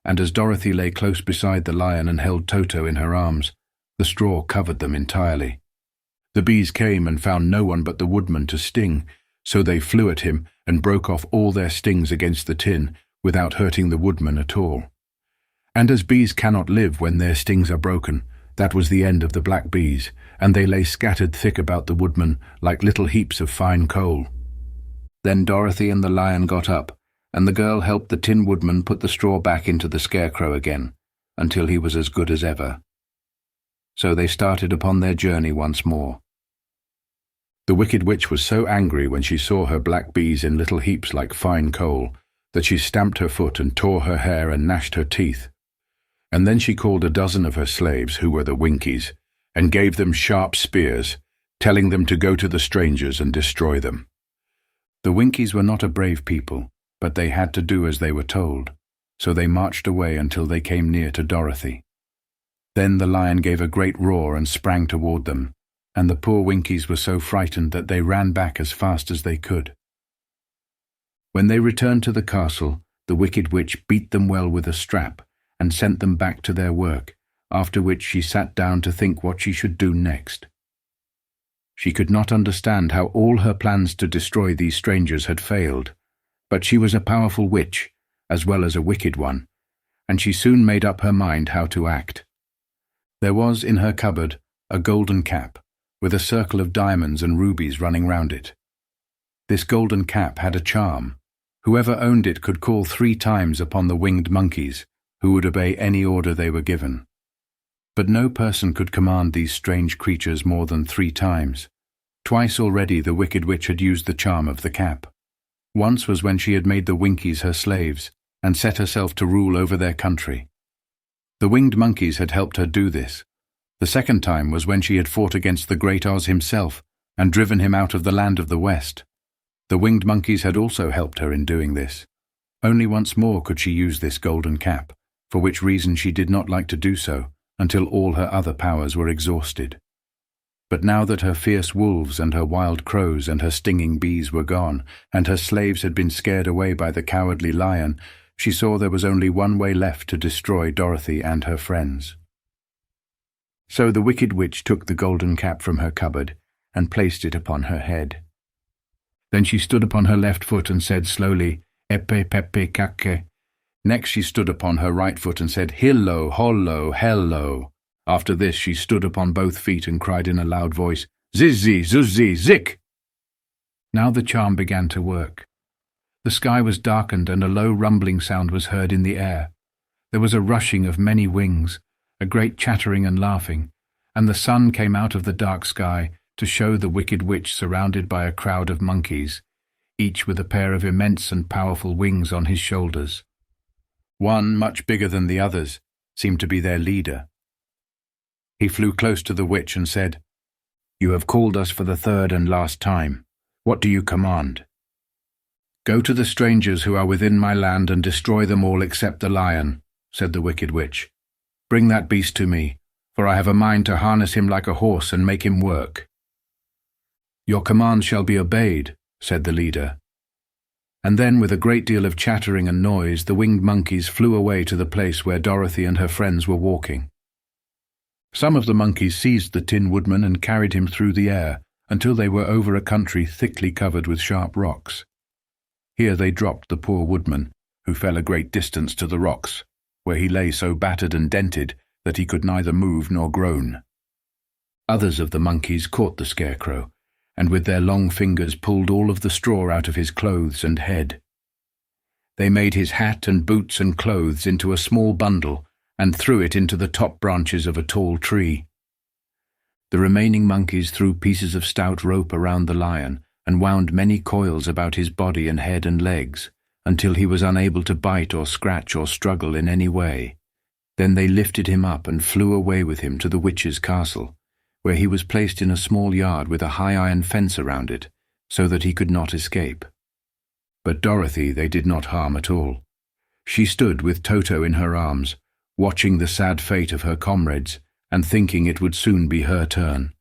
and as Dorothy lay close beside the lion and held Toto in her arms, the straw covered them entirely. The bees came and found no one but the woodman to sting, so they flew at him and broke off all their stings against the tin, without hurting the woodman at all. And as bees cannot live when their stings are broken, that was the end of the black bees, and they lay scattered thick about the woodman like little heaps of fine coal. Then Dorothy and the lion got up, and the girl helped the Tin Woodman put the straw back into the Scarecrow again, until he was as good as ever. So they started upon their journey once more. The Wicked Witch was so angry when she saw her black bees in little heaps like fine coal, that she stamped her foot and tore her hair and gnashed her teeth. And then she called a dozen of her slaves, who were the Winkies, and gave them sharp spears, telling them to go to the strangers and destroy them. The Winkies were not a brave people, but they had to do as they were told, so they marched away until they came near to Dorothy. Then the lion gave a great roar and sprang toward them, and the poor Winkies were so frightened that they ran back as fast as they could. When they returned to the castle, the Wicked Witch beat them well with a strap and sent them back to their work, after which she sat down to think what she should do next. She could not understand how all her plans to destroy these strangers had failed, but she was a powerful witch, as well as a wicked one, and she soon made up her mind how to act. There was in her cupboard a golden cap, with a circle of diamonds and rubies running round it. This golden cap had a charm. Whoever owned it could call 3 times upon the winged monkeys, who would obey any order they were given. But no person could command these strange creatures more than 3 times. Twice already the Wicked Witch had used the charm of the cap. Once was when she had made the Winkies her slaves, and set herself to rule over their country. The winged monkeys had helped her do this. The second time was when she had fought against the great Oz himself and driven him out of the land of the West. The winged monkeys had also helped her in doing this. Only once more could she use this golden cap, for which reason she did not like to do so until all her other powers were exhausted. But now that her fierce wolves and her wild crows and her stinging bees were gone, and her slaves had been scared away by the cowardly lion, she saw there was only one way left to destroy Dorothy and her friends. So the wicked witch took the golden cap from her cupboard and placed it upon her head. Then she stood upon her left foot and said slowly, "Epe pepe kake." Next she stood upon her right foot and said, "Hillo, hollo, hello." After this she stood upon both feet and cried in a loud voice, "Zizzy, zuzzy, zik!" Now the charm began to work. The sky was darkened and a low rumbling sound was heard in the air. There was a rushing of many wings, a great chattering and laughing, and the sun came out of the dark sky to show the wicked witch surrounded by a crowd of monkeys, each with a pair of immense and powerful wings on his shoulders. One, much bigger than the others, seemed to be their leader. He flew close to the witch and said, "You have called us for the third and last time. What do you command?" "Go to the strangers who are within my land and destroy them all except the lion," said the wicked witch. "Bring that beast to me, for I have a mind to harness him like a horse and make him work." "Your command shall be obeyed," said the leader. And then, with a great deal of chattering and noise, the winged monkeys flew away to the place where Dorothy and her friends were walking. Some of the monkeys seized the Tin Woodman and carried him through the air until they were over a country thickly covered with sharp rocks. Here they dropped the poor woodman, who fell a great distance to the rocks, where he lay so battered and dented that he could neither move nor groan. Others of the monkeys caught the Scarecrow, and with their long fingers pulled all of the straw out of his clothes and head. They made his hat and boots and clothes into a small bundle and threw it into the top branches of a tall tree. The remaining monkeys threw pieces of stout rope around the lion and wound many coils about his body and head and legs, until he was unable to bite or scratch or struggle in any way. Then they lifted him up and flew away with him to the witch's castle, where he was placed in a small yard with a high iron fence around it, so that he could not escape. But Dorothy they did not harm at all. She stood with Toto in her arms, watching the sad fate of her comrades and thinking it would soon be her turn.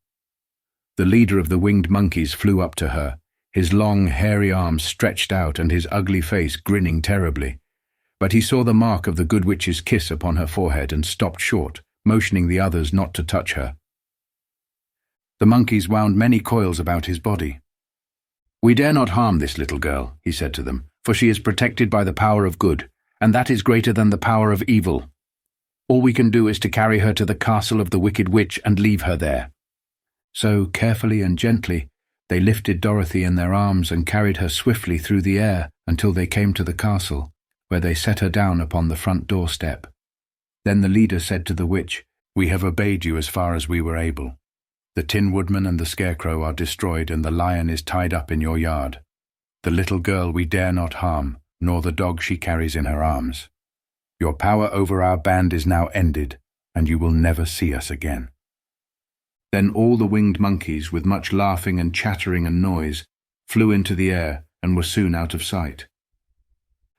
The leader of the winged monkeys flew up to her, his long, hairy arms stretched out and his ugly face grinning terribly. But he saw the mark of the good witch's kiss upon her forehead and stopped short, motioning the others not to touch her. The monkeys wound many coils about his body. "We dare not harm this little girl," he said to them, "for she is protected by the power of good, and that is greater than the power of evil. All we can do is to carry her to the castle of the wicked witch and leave her there." So, carefully and gently, they lifted Dorothy in their arms and carried her swiftly through the air until they came to the castle, where they set her down upon the front doorstep. Then the leader said to the witch, "We have obeyed you as far as we were able. The Tin Woodman and the Scarecrow are destroyed and the lion is tied up in your yard. The little girl we dare not harm, nor the dog she carries in her arms. Your power over our band is now ended, and you will never see us again." Then all the winged monkeys, with much laughing and chattering and noise, flew into the air and were soon out of sight.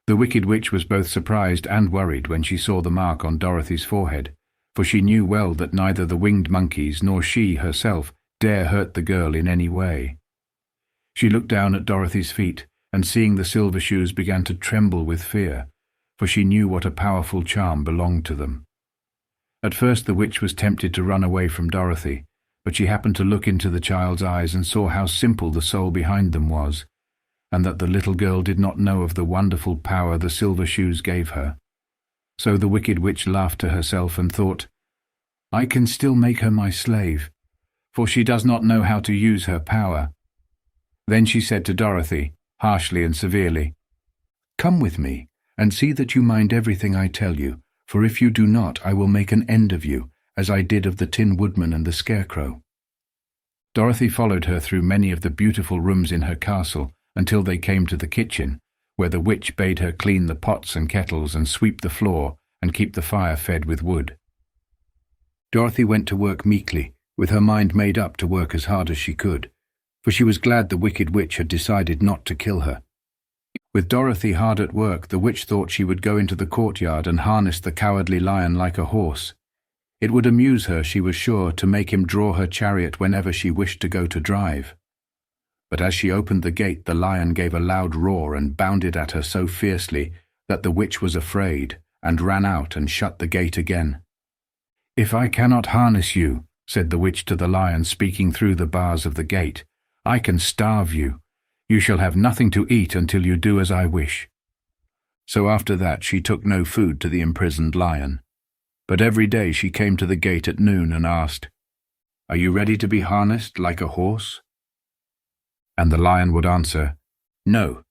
The wicked witch was both surprised and worried when she saw the mark on Dorothy's forehead, for she knew well that neither the winged monkeys nor she herself dare hurt the girl in any way. She looked down at Dorothy's feet, and seeing the silver shoes began to tremble with fear, for she knew what a powerful charm belonged to them. At first the witch was tempted to run away from Dorothy, but she happened to look into the child's eyes and saw how simple the soul behind them was, and that the little girl did not know of the wonderful power the silver shoes gave her. So the wicked witch laughed to herself and thought, "I can still make her my slave, for she does not know how to use her power." Then she said to Dorothy, harshly and severely, "Come with me, and see that you mind everything I tell you, for if you do not, I will make an end of you, as I did of the Tin Woodman and the Scarecrow." Dorothy followed her through many of the beautiful rooms in her castle until they came to the kitchen, where the witch bade her clean the pots and kettles and sweep the floor and keep the fire fed with wood. Dorothy went to work meekly, with her mind made up to work as hard as she could, for she was glad the wicked witch had decided not to kill her. With Dorothy hard at work, the witch thought she would go into the courtyard and harness the cowardly lion like a horse. It would amuse her, she was sure, to make him draw her chariot whenever she wished to go to drive. But as she opened the gate, the lion gave a loud roar and bounded at her so fiercely that the witch was afraid, and ran out and shut the gate again. "If I cannot harness you," said the witch to the lion, speaking through the bars of the gate, "I can starve you. You shall have nothing to eat until you do as I wish." So after that she took no food to the imprisoned lion. But every day she came to the gate at noon and asked, "Are you ready to be harnessed like a horse?" And the lion would answer, "No.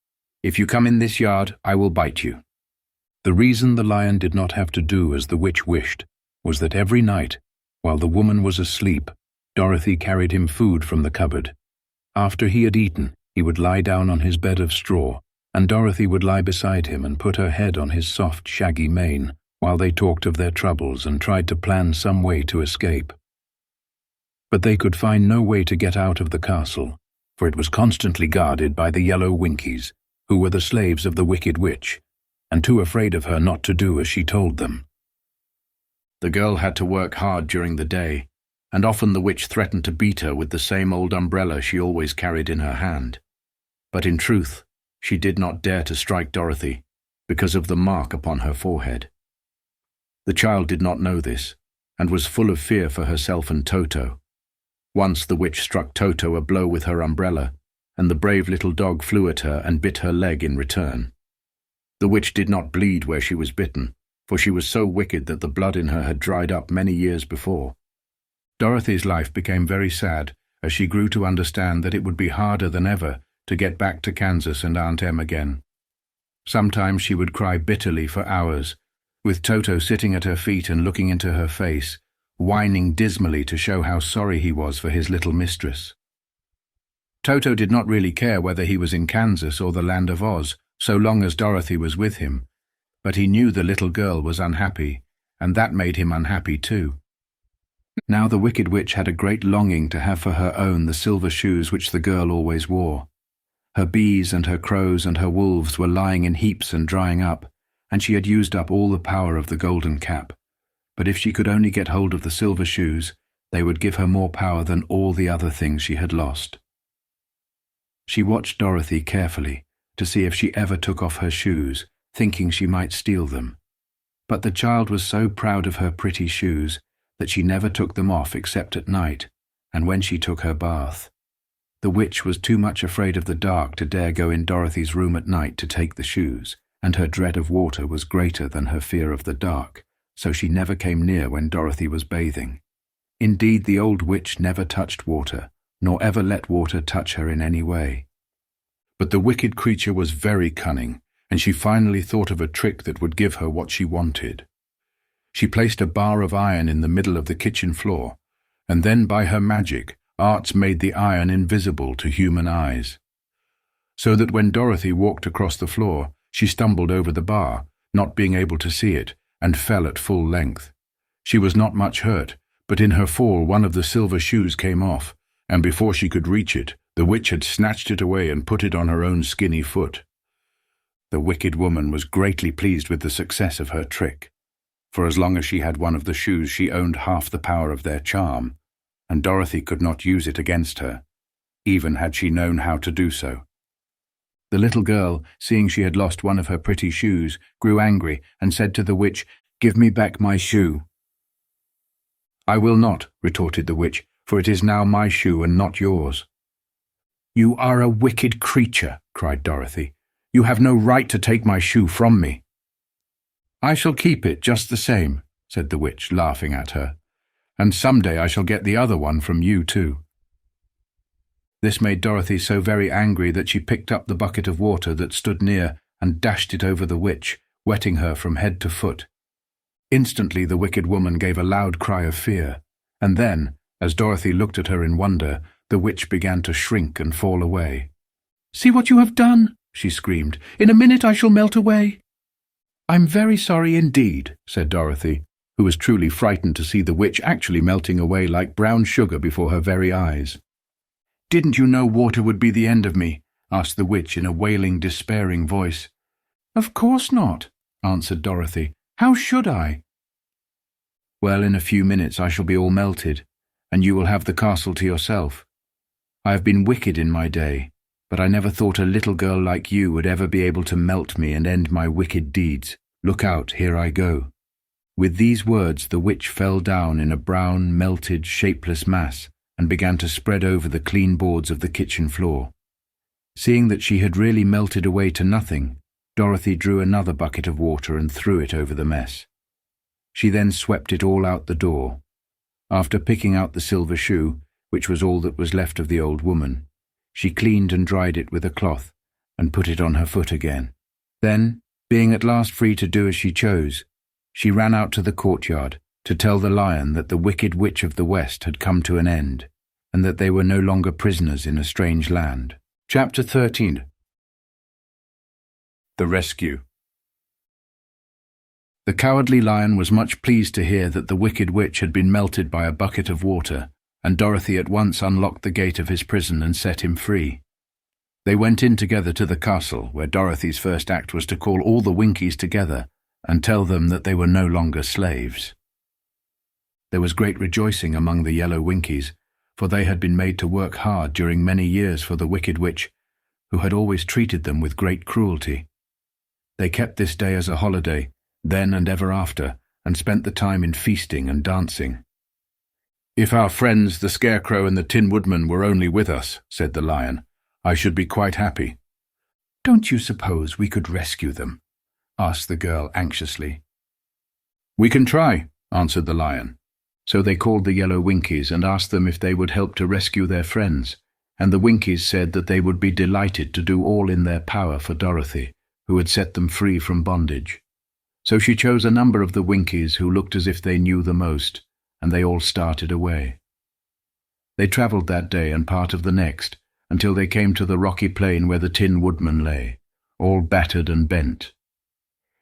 If you come in this yard, I will bite you." The reason the lion did not have to do as the witch wished was that every night, while the woman was asleep, Dorothy carried him food from the cupboard. After he had eaten, he would lie down on his bed of straw, and Dorothy would lie beside him and put her head on his soft, shaggy mane, while they talked of their troubles and tried to plan some way to escape. But they could find no way to get out of the castle, for it was constantly guarded by the yellow Winkies, who were the slaves of the wicked witch, and too afraid of her not to do as she told them. The girl had to work hard during the day, and often the witch threatened to beat her with the same old umbrella she always carried in her hand. But in truth, she did not dare to strike Dorothy, because of the mark upon her forehead. The child did not know this, and was full of fear for herself and Toto. Once the witch struck Toto a blow with her umbrella, and the brave little dog flew at her and bit her leg in return. The witch did not bleed where she was bitten, for she was so wicked that the blood in her had dried up many years before. Dorothy's life became very sad as she grew to understand that it would be harder than ever to get back to Kansas and Aunt Em again. Sometimes she would cry bitterly for hours, with Toto sitting at her feet and looking into her face, whining dismally to show how sorry he was for his little mistress. Toto did not really care whether he was in Kansas or the land of Oz, so long as Dorothy was with him, but he knew the little girl was unhappy, and that made him unhappy too. Now the wicked witch had a great longing to have for her own the silver shoes which the girl always wore. Her bees and her crows and her wolves were lying in heaps and drying up, and she had used up all the power of the golden cap. But if she could only get hold of the silver shoes, they would give her more power than all the other things she had lost. She watched Dorothy carefully to see if she ever took off her shoes, thinking she might steal them. But the child was so proud of her pretty shoes that she never took them off except at night, and when she took her bath. The witch was too much afraid of the dark to dare go in Dorothy's room at night to take the shoes, and her dread of water was greater than her fear of the dark, so she never came near when Dorothy was bathing. Indeed, the old witch never touched water, nor ever let water touch her in any way. But the wicked creature was very cunning, and she finally thought of a trick that would give her what she wanted. She placed a bar of iron in the middle of the kitchen floor, and then by her magic, arts made the iron invisible to human eyes. So that when Dorothy walked across the floor, she stumbled over the bar, not being able to see it, and fell at full length. She was not much hurt, but in her fall one of the silver shoes came off, and before she could reach it, the witch had snatched it away and put it on her own skinny foot. The wicked woman was greatly pleased with the success of her trick, for as long as she had one of the shoes she owned half the power of their charm, and Dorothy could not use it against her, even had she known how to do so. The little girl, seeing she had lost one of her pretty shoes, grew angry and said to the witch, "Give me back my shoe." "I will not," retorted the witch, "for it is now my shoe and not yours." "You are a wicked creature," cried Dorothy. "You have no right to take my shoe from me." "I shall keep it just the same," said the witch, laughing at her, "and someday I shall get the other one from you too." This made Dorothy so very angry that she picked up the bucket of water that stood near and dashed it over the witch, wetting her from head to foot. Instantly the wicked woman gave a loud cry of fear, and then, as Dorothy looked at her in wonder, the witch began to shrink and fall away. "See what you have done," she screamed. "In a minute I shall melt away." "I'm very sorry indeed," said Dorothy, who was truly frightened to see the witch actually melting away like brown sugar before her very eyes. "Didn't you know water would be the end of me?" asked the witch in a wailing, despairing voice. "Of course not," answered Dorothy. "How should I?" "Well, in a few minutes I shall be all melted, and you will have the castle to yourself. I have been wicked in my day, but I never thought a little girl like you would ever be able to melt me and end my wicked deeds. Look out, here I go." With these words the witch fell down in a brown, melted, shapeless mass and began to spread over the clean boards of the kitchen floor. Seeing that she had really melted away to nothing, Dorothy drew another bucket of water and threw it over the mess. She then swept it all out the door. After picking out the silver shoe, which was all that was left of the old woman, she cleaned and dried it with a cloth and put it on her foot again. Then, being at last free to do as she chose, she ran out to the courtyard to tell the lion that the wicked witch of the West had come to an end, and that they were no longer prisoners in a strange land. Chapter 13. The Rescue. The Cowardly Lion was much pleased to hear that the wicked witch had been melted by a bucket of water, and Dorothy at once unlocked the gate of his prison and set him free. They went in together to the castle, where Dorothy's first act was to call all the Winkies together and tell them that they were no longer slaves. There was great rejoicing among the yellow Winkies, for they had been made to work hard during many years for the wicked witch, who had always treated them with great cruelty. They kept this day as a holiday, then and ever after, and spent the time in feasting and dancing. "If our friends, the Scarecrow and the Tin Woodman, were only with us," said the lion, "I should be quite happy." "Don't you suppose we could rescue them?" asked the girl anxiously. "We can try," answered the lion. So they called the yellow Winkies and asked them if they would help to rescue their friends, and the Winkies said that they would be delighted to do all in their power for Dorothy, who had set them free from bondage. So she chose a number of the Winkies who looked as if they knew the most, and they all started away. They travelled that day and part of the next, until they came to the rocky plain where the Tin Woodman lay, all battered and bent.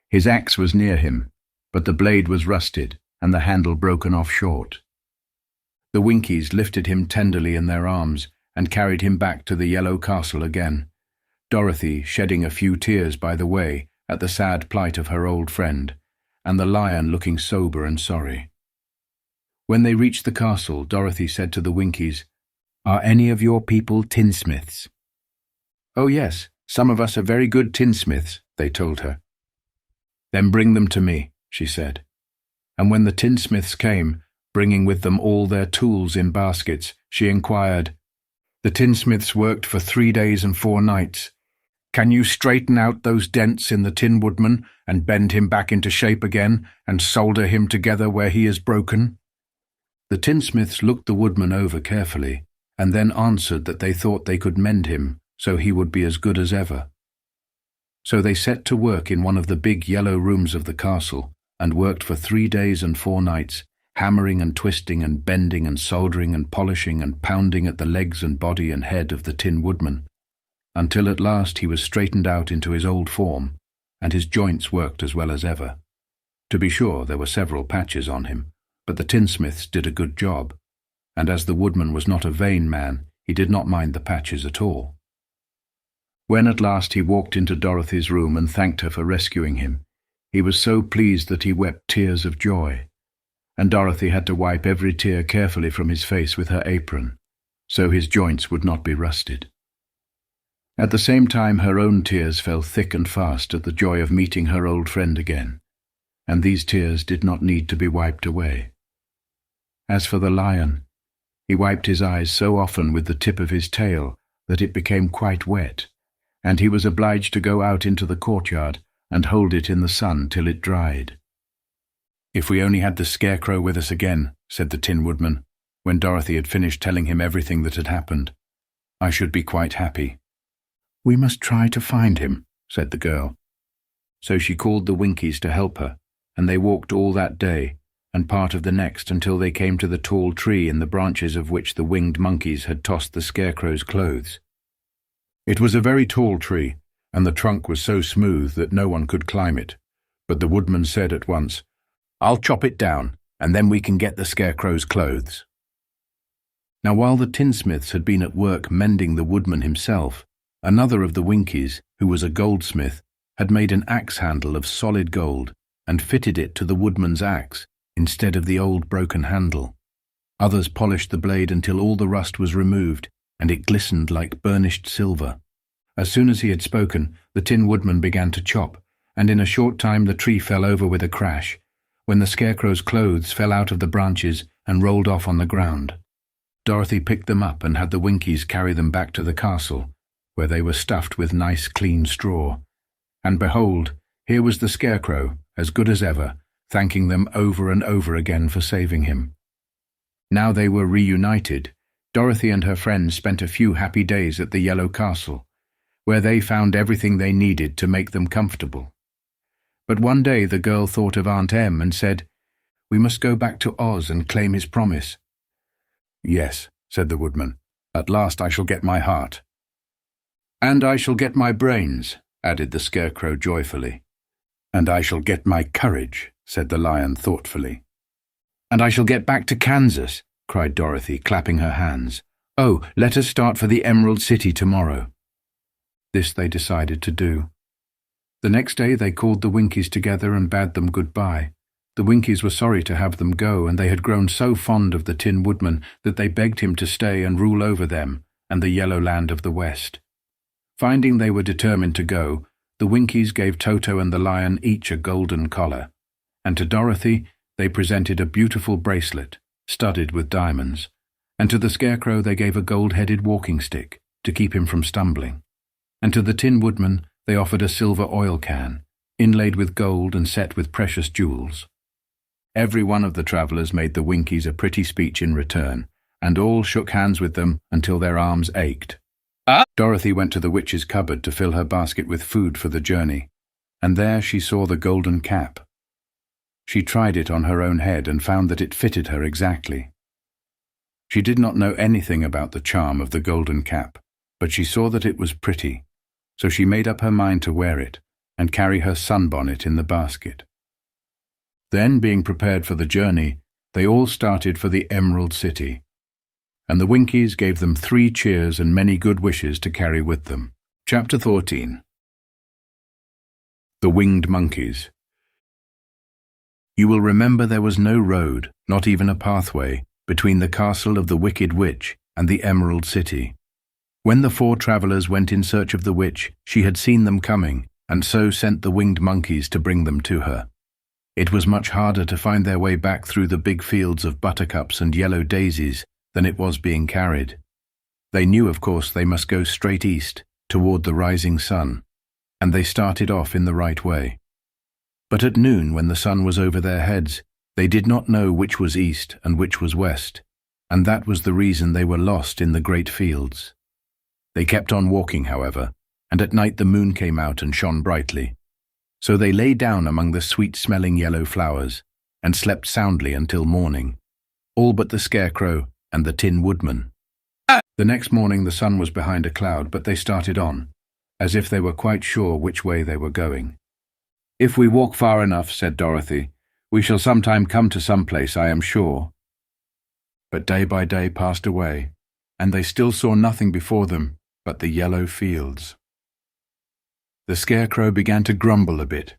His axe was near him, but the blade was rusted, and the handle broken off short. The Winkies lifted him tenderly in their arms and carried him back to the yellow castle again, Dorothy shedding a few tears by the way at the sad plight of her old friend, and the lion looking sober and sorry. When they reached the castle, Dorothy said to the Winkies, "Are any of your people tinsmiths?" "Oh yes, some of us are very good tinsmiths," they told her. "Then bring them to me," she said. And when the tinsmiths came, bringing with them all their tools in baskets, she inquired, "The tinsmiths worked for 3 days and 4 nights. Can you straighten out those dents in the Tin Woodman and bend him back into shape again and solder him together where he is broken?" The tinsmiths looked the woodman over carefully, and then answered that they thought they could mend him so he would be as good as ever. So they set to work in one of the big yellow rooms of the castle, and worked for 3 days and 4 nights, hammering and twisting and bending and soldering and polishing and pounding at the legs and body and head of the Tin Woodman, until at last he was straightened out into his old form, and his joints worked as well as ever. To be sure, there were several patches on him, but the tinsmiths did a good job, and as the woodman was not a vain man, he did not mind the patches at all. When at last he walked into Dorothy's room and thanked her for rescuing him, he was so pleased that he wept tears of joy, and Dorothy had to wipe every tear carefully from his face with her apron, so his joints would not be rusted. At the same time her own tears fell thick and fast at the joy of meeting her old friend again, and these tears did not need to be wiped away. As for the lion, he wiped his eyes so often with the tip of his tail that it became quite wet, and he was obliged to go out into the courtyard and hold it in the sun till it dried. "If we only had the Scarecrow with us again," said the Tin Woodman, when Dorothy had finished telling him everything that had happened, "I should be quite happy." "We must try to find him," said the girl. So she called the Winkies to help her, and they walked all that day and part of the next until they came to the tall tree in the branches of which the winged monkeys had tossed the Scarecrow's clothes. It was a very tall tree, and the trunk was so smooth that no one could climb it, but the woodman said at once, I'll chop it down, and then we can get the Scarecrow's clothes." Now while the tinsmiths had been at work mending the woodman himself, another of the Winkies, who was a goldsmith, had made an axe handle of solid gold and fitted it to the woodman's axe instead of the old broken handle. Others polished the blade until all the rust was removed and it glistened like burnished silver. As soon as he had spoken, the Tin Woodman began to chop, and in a short time the tree fell over with a crash, when the Scarecrow's clothes fell out of the branches and rolled off on the ground. Dorothy picked them up and had the Winkies carry them back to the castle, where they were stuffed with nice clean straw. And behold, here was the Scarecrow, as good as ever, thanking them over and over again for saving him. Now they were reunited. Dorothy and her friends spent a few happy days at the Yellow Castle, where they found everything they needed to make them comfortable. But one day the girl thought of Aunt Em and said, "We must go back to Oz and claim his promise." "Yes," said the woodman, "at last I shall get my heart." "And I shall get my brains," added the Scarecrow joyfully. "And I shall get my courage," said the lion thoughtfully. "And I shall get back to Kansas," cried Dorothy, clapping her hands. "Oh, let us start for the Emerald City tomorrow." This they decided to do. The next day they called the Winkies together and bade them goodbye. The Winkies were sorry to have them go, and they had grown so fond of the Tin Woodman that they begged him to stay and rule over them and the Yellow Land of the West. Finding they were determined to go, the Winkies gave Toto and the lion each a golden collar, and to Dorothy they presented a beautiful bracelet, studded with diamonds, and to the Scarecrow they gave a gold-headed walking stick to keep him from stumbling, and to the Tin Woodman they offered a silver oil can, inlaid with gold and set with precious jewels. Every one of the travellers made the Winkies a pretty speech in return, and all shook hands with them until their arms ached. Dorothy went to the witch's cupboard to fill her basket with food for the journey, and there she saw the golden cap. She tried it on her own head and found that it fitted her exactly. She did not know anything about the charm of the golden cap, but she saw that it was pretty, so she made up her mind to wear it and carry her sunbonnet in the basket. Then, being prepared for the journey, they all started for the Emerald City, and the Winkies gave them 3 cheers and many good wishes to carry with them. Chapter 14. The Winged Monkeys. You will remember there was no road, not even a pathway, between the castle of the Wicked Witch and the Emerald City. When the 4 travellers went in search of the witch, she had seen them coming, and so sent the winged monkeys to bring them to her. It was much harder to find their way back through the big fields of buttercups and yellow daisies than it was being carried. They knew, of course, they must go straight east, toward the rising sun, and they started off in the right way. But at noon, when the sun was over their heads, they did not know which was east and which was west, and that was the reason they were lost in the great fields. They kept on walking, however, and at night the moon came out and shone brightly. So they lay down among the sweet-smelling yellow flowers and slept soundly until morning, all but the Scarecrow and the Tin Woodman. The next morning the sun was behind a cloud, but they started on, as if they were quite sure which way they were going. "If we walk far enough," said Dorothy, "we shall sometime come to some place, I am sure." But day by day passed away, and they still saw nothing before them but the yellow fields. The Scarecrow began to grumble a bit.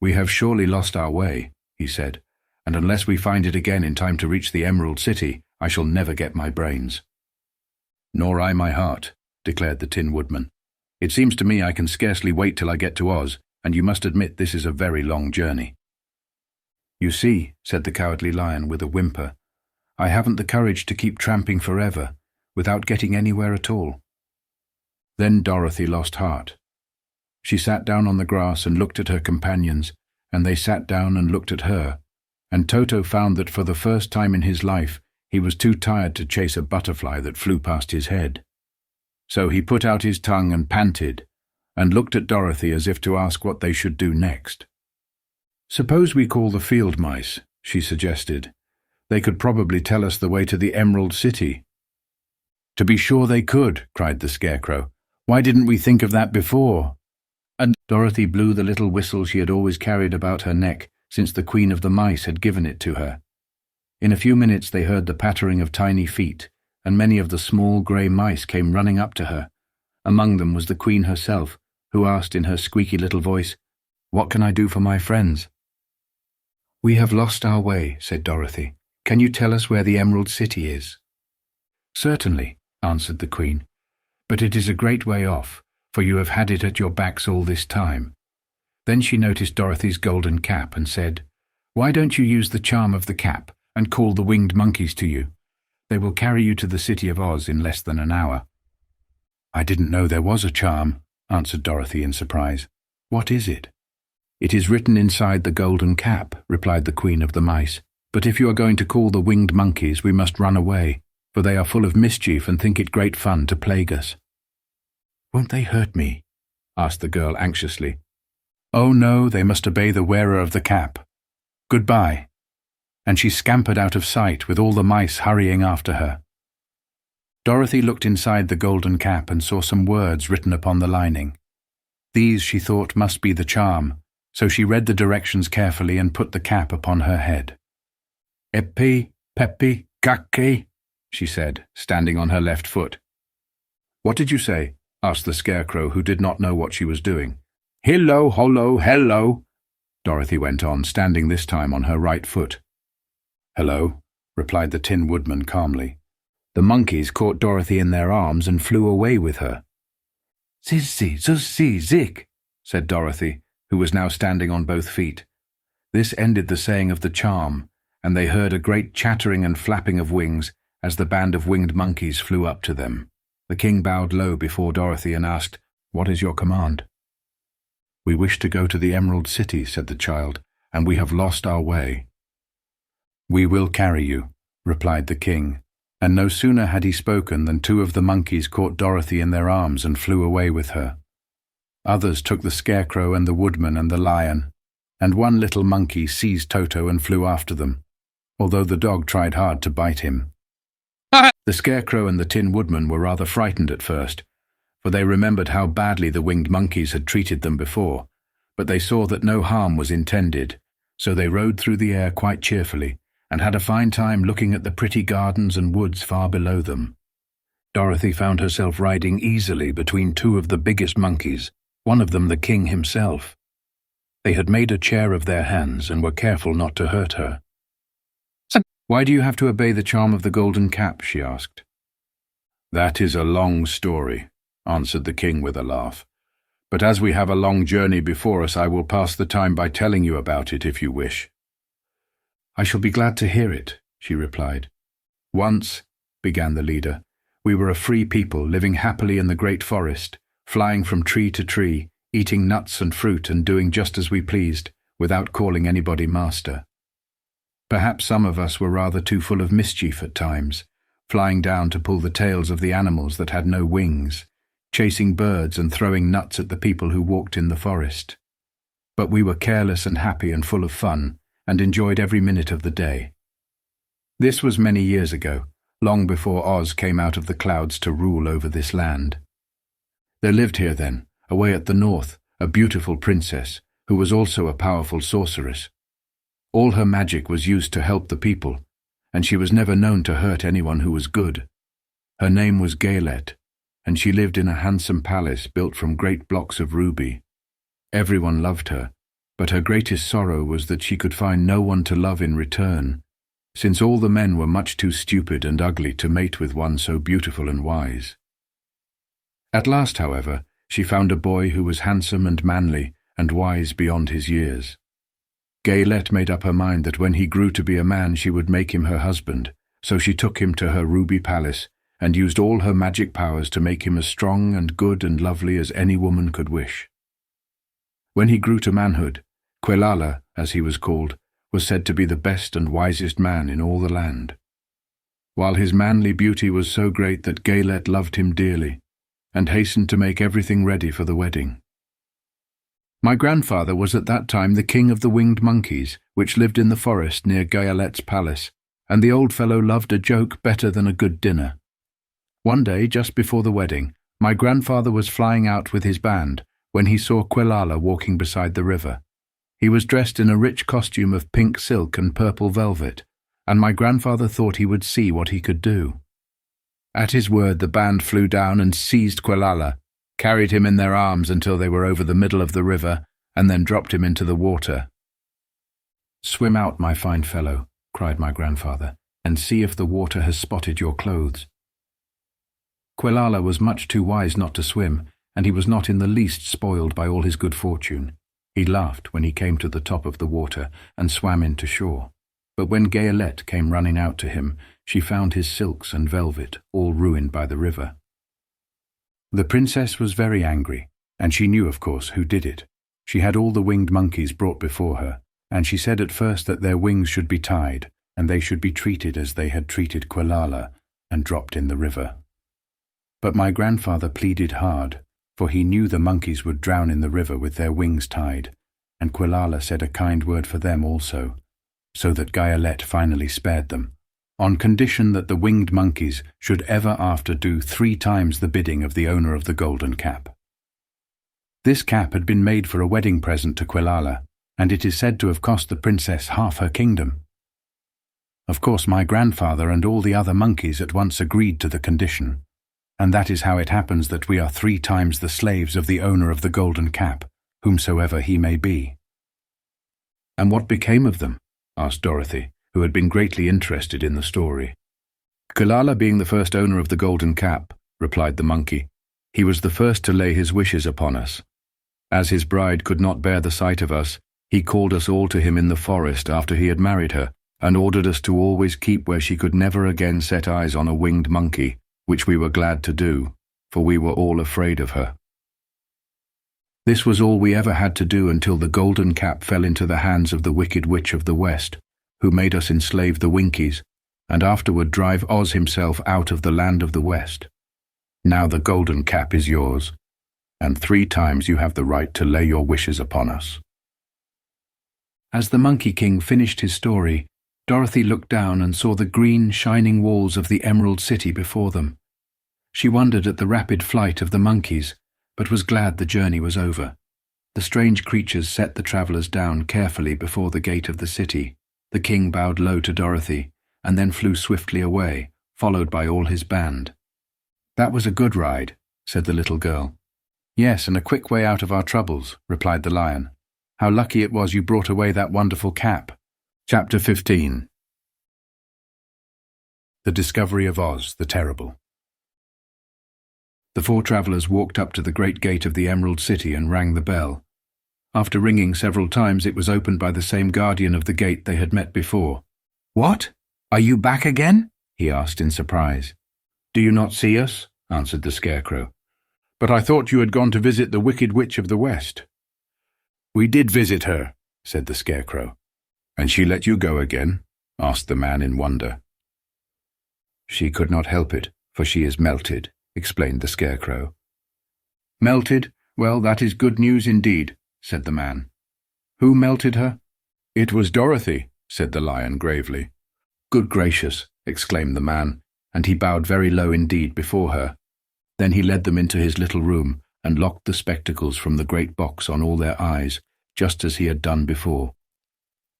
"We have surely lost our way," he said, "and unless we find it again in time to reach the Emerald City, I shall never get my brains." "Nor I my heart," declared the Tin Woodman. "It seems to me I can scarcely wait till I get to Oz, and you must admit this is a very long journey." "You see," said the Cowardly Lion with a whimper, "I haven't the courage to keep tramping forever, without getting anywhere at all." Then Dorothy lost heart. She sat down on the grass and looked at her companions, and they sat down and looked at her, and Toto found that for the first time in his life he was too tired to chase a butterfly that flew past his head. So he put out his tongue and panted, and looked at Dorothy as if to ask what they should do next. "Suppose we call the field mice," she suggested. "They could probably tell us the way to the Emerald City." "To be sure they could," cried the Scarecrow. "Why didn't we think of that before?" And Dorothy blew the little whistle she had always carried about her neck since the Queen of the Mice had given it to her. In a few minutes they heard the pattering of tiny feet, and many of the small grey mice came running up to her. Among them was the Queen herself, who asked in her squeaky little voice, "What can I do for my friends?" "We have lost our way," said Dorothy. "Can you tell us where the Emerald City is?" "Certainly," answered the Queen, "but it is a great way off, for you have had it at your backs all this time." Then she noticed Dorothy's golden cap and said, "Why don't you use the charm of the cap and call the winged monkeys to you? They will carry you to the City of Oz in less than an hour." "I didn't know there was a charm," answered Dorothy in surprise. "What is it?" "It is written inside the golden cap," replied the Queen of the Mice. "But if you are going to call the winged monkeys, we must run away, for they are full of mischief and think it great fun to plague us." "Won't they hurt me?" asked the girl anxiously. "Oh no, they must obey the wearer of the cap. Goodbye." And she scampered out of sight with all the mice hurrying after her. Dorothy looked inside the golden cap and saw some words written upon the lining. These, she thought, must be the charm, so she read the directions carefully and put the cap upon her head. "Epi, pepi, kake," she said, standing on her left foot. "What did you say?" asked the Scarecrow, who did not know what she was doing. "Hillo, hollo, hello," Dorothy went on, standing this time on her right foot. "Hello," replied the Tin Woodman calmly. The monkeys caught Dorothy in their arms and flew away with her. "Zizzy, zuzzy, zik," said Dorothy, who was now standing on both feet. This ended the saying of the charm, and they heard a great chattering and flapping of wings as the band of winged monkeys flew up to them. The king bowed low before Dorothy and asked, "What is your command?" "We wish to go to the Emerald City," said the child, "and we have lost our way." "We will carry you," replied the king, and no sooner had he spoken than two of the monkeys caught Dorothy in their arms and flew away with her. Others took the Scarecrow and the Woodman and the Lion, and one little monkey seized Toto and flew after them, although the dog tried hard to bite him. The Scarecrow and the Tin Woodman were rather frightened at first, for they remembered how badly the winged monkeys had treated them before, but they saw that no harm was intended, so they rode through the air quite cheerfully, and had a fine time looking at the pretty gardens and woods far below them. Dorothy found herself riding easily between two of the biggest monkeys, one of them the king himself. They had made a chair of their hands and were careful not to hurt her. "Why do you have to obey the charm of the golden cap?" she asked. "That is a long story," answered the king with a laugh. "But as we have a long journey before us, I will pass the time by telling you about it if you wish." "I shall be glad to hear it," she replied. "Once," began the leader, "we were a free people living happily in the great forest, flying from tree to tree, eating nuts and fruit and doing just as we pleased, without calling anybody master. Perhaps some of us were rather too full of mischief at times, flying down to pull the tails of the animals that had no wings, chasing birds and throwing nuts at the people who walked in the forest. But we were careless and happy and full of fun, and enjoyed every minute of the day. This was many years ago, long before Oz came out of the clouds to rule over this land. There lived here then, away at the north, a beautiful princess, who was also a powerful sorceress. All her magic was used to help the people, and she was never known to hurt anyone who was good. Her name was Gaylet, and she lived in a handsome palace built from great blocks of ruby. Everyone loved her, but her greatest sorrow was that she could find no one to love in return, since all the men were much too stupid and ugly to mate with one so beautiful and wise. At last, however, she found a boy who was handsome and manly and wise beyond his years. Gaylet made up her mind that when he grew to be a man she would make him her husband, so she took him to her ruby palace and used all her magic powers to make him as strong and good and lovely as any woman could wish. When he grew to manhood, Quelala, as he was called, was said to be the best and wisest man in all the land. While his manly beauty was so great that Gaylet loved him dearly, and hastened to make everything ready for the wedding. My grandfather was at that time the king of the winged monkeys, which lived in the forest near Gaylet's palace, and the old fellow loved a joke better than a good dinner. One day, just before the wedding, my grandfather was flying out with his band when he saw Quelala walking beside the river. He was dressed in a rich costume of pink silk and purple velvet, and my grandfather thought he would see what he could do. At his word, the band flew down and seized Quelala, carried him in their arms until they were over the middle of the river, and then dropped him into the water. "Swim out, my fine fellow," cried my grandfather, "and see if the water has spotted your clothes." Quelala was much too wise not to swim, and he was not in the least spoiled by all his good fortune. He laughed when he came to the top of the water and swam in to shore. But when Gayelette came running out to him, she found his silks and velvet all ruined by the river. The princess was very angry, and she knew, of course, who did it. She had all the winged monkeys brought before her, and she said at first that their wings should be tied, and they should be treated as they had treated Quelala, and dropped in the river. But my grandfather pleaded hard, for he knew the monkeys would drown in the river with their wings tied, and Quelala said a kind word for them also, so that Gayelette finally spared them, on condition that the winged monkeys should ever after do 3 times the bidding of the owner of the golden cap. This cap had been made for a wedding present to Quelala, and it is said to have cost the princess half her kingdom. Of course, my grandfather and all the other monkeys at once agreed to the condition, and that is how it happens that we are 3 times the slaves of the owner of the golden cap, whomsoever he may be. "And what became of them?" asked Dorothy, who had been greatly interested in the story. "Quelala being the first owner of the golden cap," replied the monkey, "he was the first to lay his wishes upon us. As his bride could not bear the sight of us, he called us all to him in the forest after he had married her, and ordered us to always keep where she could never again set eyes on a winged monkey, which we were glad to do, for we were all afraid of her. This was all we ever had to do until the golden cap fell into the hands of the wicked witch of the West, who made us enslave the Winkies, and afterward drive Oz himself out of the land of the West. Now the golden cap is yours, and 3 times you have the right to lay your wishes upon us." As the Monkey King finished his story, Dorothy looked down and saw the green, shining walls of the Emerald City before them. She wondered at the rapid flight of the monkeys, but was glad the journey was over. The strange creatures set the travellers down carefully before the gate of the city. The king bowed low to Dorothy, and then flew swiftly away, followed by all his band. "That was a good ride," said the little girl. "Yes, and a quick way out of our troubles," replied the lion. "How lucky it was you brought away that wonderful cap." Chapter 15. The Discovery of Oz the Terrible. The 4 travellers walked up to the great gate of the Emerald City and rang the bell. After ringing several times, it was opened by the same guardian of the gate they had met before. "What? Are you back again?" he asked in surprise. "Do you not see us?" answered the Scarecrow. "But I thought you had gone to visit the Wicked Witch of the West." "We did visit her," said the Scarecrow. "And she let you go again?" asked the man in wonder. "She could not help it, for she is melted," explained the Scarecrow. "Melted? Well, that is good news indeed," said the man. "Who melted her?" "It was Dorothy," said the lion gravely. "Good gracious," exclaimed the man, and he bowed very low indeed before her. Then he led them into his little room and locked the spectacles from the great box on all their eyes, just as he had done before.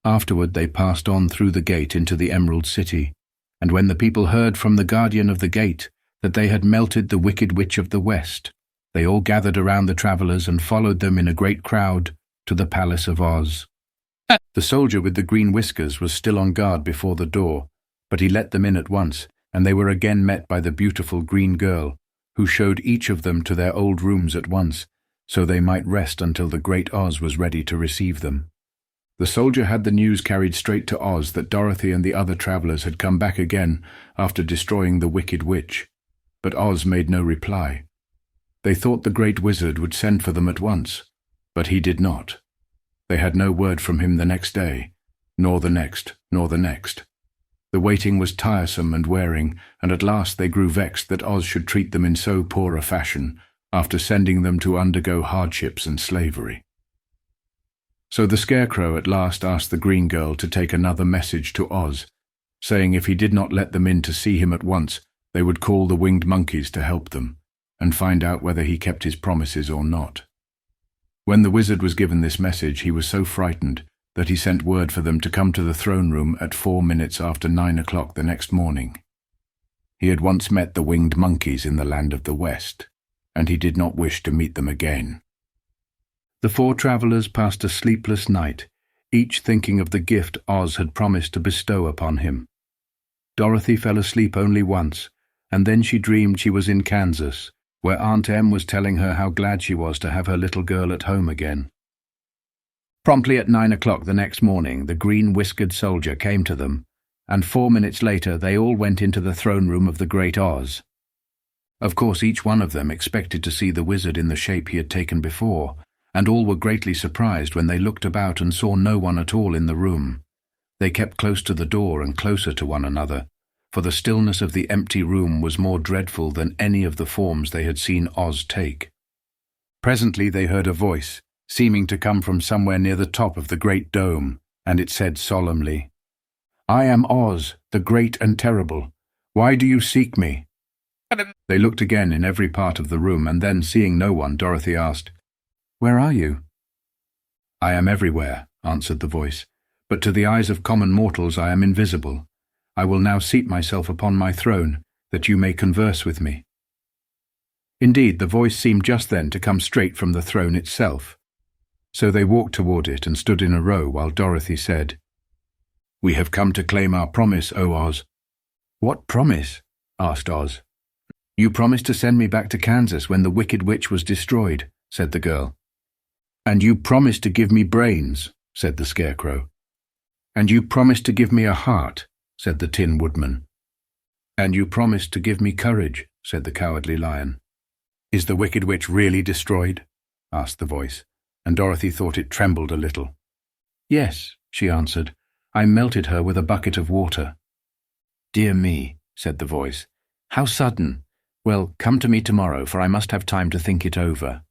Afterward they passed on through the gate into the Emerald City, and when the people heard from the guardian of the gate that they had melted the Wicked Witch of the West, they all gathered around the travellers and followed them in a great crowd to the Palace of Oz. The soldier with the green whiskers was still on guard before the door, but he let them in at once, and they were again met by the beautiful green girl, who showed each of them to their old rooms at once, so they might rest until the great Oz was ready to receive them. The soldier had the news carried straight to Oz that Dorothy and the other travellers had come back again after destroying the Wicked Witch, but Oz made no reply. They thought the great wizard would send for them at once, but he did not. They had no word from him the next day, nor the next, nor the next. The waiting was tiresome and wearing, and at last they grew vexed that Oz should treat them in so poor a fashion, after sending them to undergo hardships and slavery. So the Scarecrow at last asked the green girl to take another message to Oz, saying if he did not let them in to see him at once, they would call the winged monkeys to help them, and find out whether he kept his promises or not. When the wizard was given this message, he was so frightened that he sent word for them to come to the throne room at 4 minutes after 9 o'clock the next morning. He had once met the winged monkeys in the land of the West, and he did not wish to meet them again. The 4 travelers passed a sleepless night, each thinking of the gift Oz had promised to bestow upon him. Dorothy fell asleep only once, and then she dreamed she was in Kansas, where Aunt Em was telling her how glad she was to have her little girl at home again. Promptly at 9 o'clock the next morning, the green-whiskered soldier came to them, and 4 minutes later they all went into the throne room of the Great Oz. Of course, each one of them expected to see the wizard in the shape he had taken before, and all were greatly surprised when they looked about and saw no one at all in the room. They kept close to the door and closer to one another, for the stillness of the empty room was more dreadful than any of the forms they had seen Oz take. Presently they heard a voice, seeming to come from somewhere near the top of the great dome, and it said solemnly, "I am Oz, the great and terrible. Why do you seek me?" They looked again in every part of the room, and then, seeing no one, Dorothy asked, "Where are you?" "I am everywhere," answered the voice, "but to the eyes of common mortals I am invisible. I will now seat myself upon my throne, that you may converse with me." Indeed, the voice seemed just then to come straight from the throne itself. So they walked toward it and stood in a row while Dorothy said, "We have come to claim our promise, O Oz." "What promise?" asked Oz. "You promised to send me back to Kansas when the Wicked Witch was destroyed," said the girl. "And you promised to give me brains," said the Scarecrow. "And you promised to give me a heart," said the Tin Woodman. "And you promised to give me courage," said the Cowardly Lion. "Is the Wicked Witch really destroyed?" asked the voice, and Dorothy thought it trembled a little. "Yes," she answered. "I melted her with a bucket of water." "Dear me," said the voice. "How sudden! Well, come to me tomorrow, for I must have time to think it over."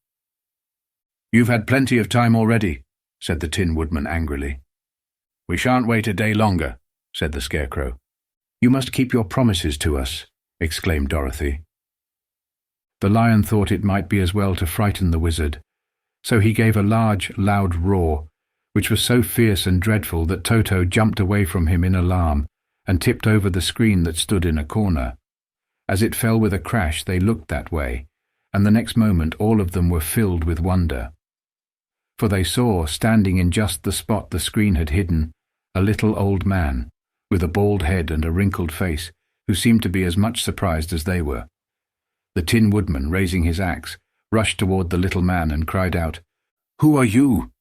"You've had plenty of time already," said the Tin Woodman angrily. "We shan't wait a day longer," said the Scarecrow. "You must keep your promises to us," exclaimed Dorothy. The lion thought it might be as well to frighten the wizard, so he gave a large, loud roar, which was so fierce and dreadful that Toto jumped away from him in alarm and tipped over the screen that stood in a corner. As it fell with a crash, they looked that way, and the next moment all of them were filled with wonder. For they saw, standing in just the spot the screen had hidden, a little old man, with a bald head and a wrinkled face, who seemed to be as much surprised as they were. The Tin Woodman, raising his axe, rushed toward the little man and cried out, "Who are you?"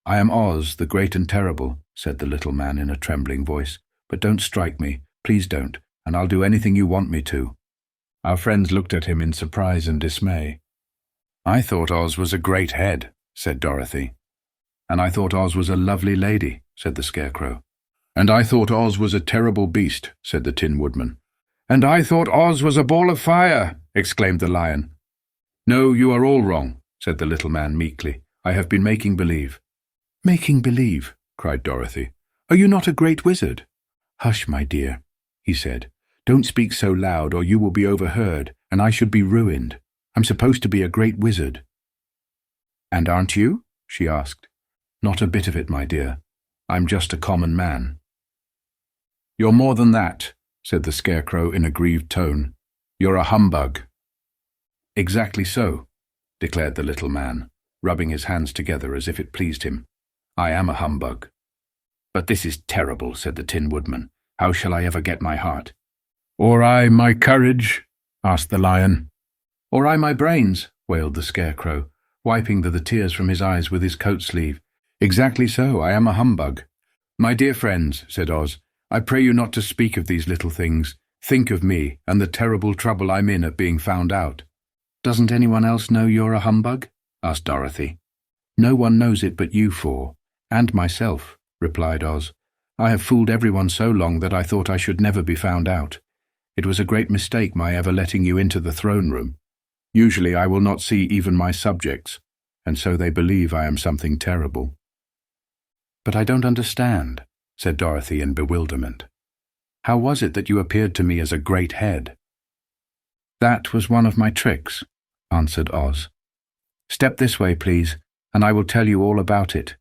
"I am Oz, the great and terrible," said the little man in a trembling voice. "But don't strike me, please don't, and I'll do anything you want me to." Our friends looked at him in surprise and dismay. "I thought Oz was a great head," said Dorothy. "And I thought Oz was a lovely lady," said the Scarecrow. "And I thought Oz was a terrible beast," said the Tin Woodman. "And I thought Oz was a ball of fire," exclaimed the lion. "No, you are all wrong," said the little man meekly. "I have been making believe." "Making believe?" cried Dorothy. "Are you not a great wizard?" "Hush, my dear," he said. "Don't speak so loud or you will be overheard, and I should be ruined. I'm supposed to be a great wizard." "And aren't you?" she asked. "Not a bit of it, my dear. I'm just a common man." "You're more than that," said the Scarecrow in a grieved tone. "You're a humbug." "Exactly so," declared the little man, rubbing his hands together as if it pleased him. "I am a humbug." "But this is terrible," said the Tin Woodman. "How shall I ever get my heart?" "Or I my courage?" asked the lion. "Or I my brains?" wailed the Scarecrow, wiping the tears from his eyes with his coat sleeve. "Exactly so, I am a humbug." "My dear friends," said Oz, "I pray you not to speak of these little things. Think of me and the terrible trouble I'm in at being found out." "Doesn't anyone else know you're a humbug?" asked Dorothy. "No one knows it but you four, and myself," replied Oz. "I have fooled everyone so long that I thought I should never be found out. It was a great mistake my ever letting you into the throne room. Usually I will not see even my subjects, and so they believe I am something terrible." "But I don't understand," said Dorothy in bewilderment. "How was it that you appeared to me as a great head?" "That was one of my tricks," answered Oz. "Step this way, please, and I will tell you all about it."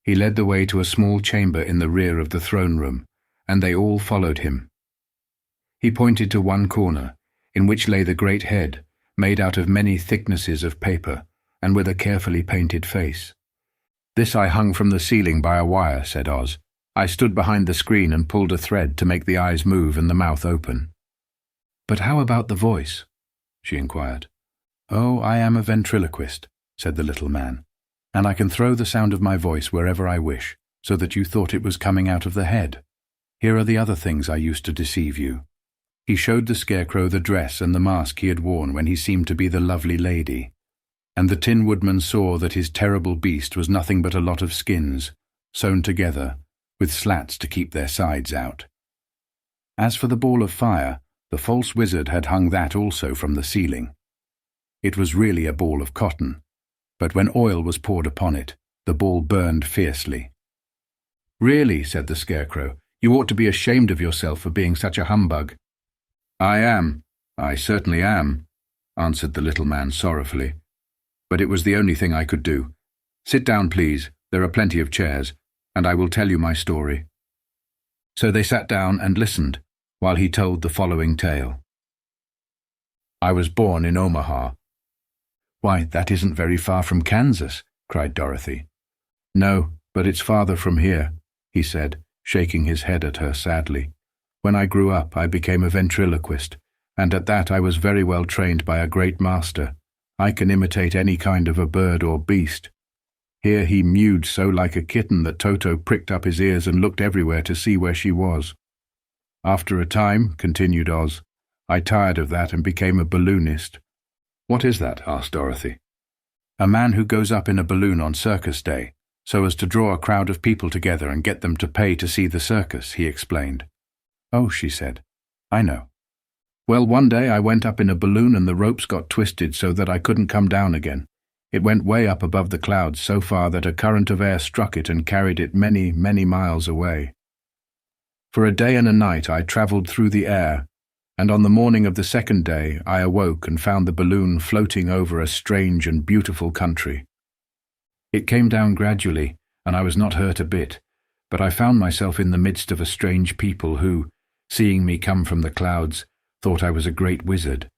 He led the way to a small chamber in the rear of the throne room, and they all followed him. He pointed to one corner, in which lay the great head, made out of many thicknesses of paper, and with a carefully painted face. "This I hung from the ceiling by a wire," said Oz. "I stood behind the screen and pulled a thread to make the eyes move and the mouth open." "But how about the voice?" she inquired. "Oh, I am a ventriloquist," said the little man, "and I can throw the sound of my voice wherever I wish, so that you thought it was coming out of the head. Here are the other things I used to deceive you." He showed the Scarecrow the dress and the mask he had worn when he seemed to be the lovely lady, and the Tin Woodman saw that his terrible beast was nothing but a lot of skins, sewn together, with slats to keep their sides out. As for the ball of fire, the false wizard had hung that also from the ceiling. It was really a ball of cotton, but when oil was poured upon it, the ball burned fiercely. "Really," said the Scarecrow, "you ought to be ashamed of yourself for being such a humbug." I certainly am," answered the little man sorrowfully. "But it was the only thing I could do. Sit down, please, there are plenty of chairs, and I will tell you my story." So they sat down and listened, while he told the following tale. "I was born in Omaha." "Why, that isn't very far from Kansas," cried Dorothy. "No, but it's farther from here," he said, shaking his head at her sadly. "When I grew up, I became a ventriloquist, and at that I was very well trained by a great master. I can imitate any kind of a bird or beast." Here he mewed so like a kitten that Toto pricked up his ears and looked everywhere to see where she was. "After a time," continued Oz, "I tired of that and became a balloonist." "What is that?" asked Dorothy. "A man who goes up in a balloon on circus day, so as to draw a crowd of people together and get them to pay to see the circus," he explained. "Oh," she said, "I know. Well, one day I went up in a balloon and the ropes got twisted so that I couldn't come down again. It went way up above the clouds so far that a current of air struck it and carried it many, many miles away. For a day and a night I travelled through the air, and on the morning of the second day I awoke and found the balloon floating over a strange and beautiful country. It came down gradually, and I was not hurt a bit, but I found myself in the midst of a strange people who, seeing me come from the clouds, thought I was a great wizard.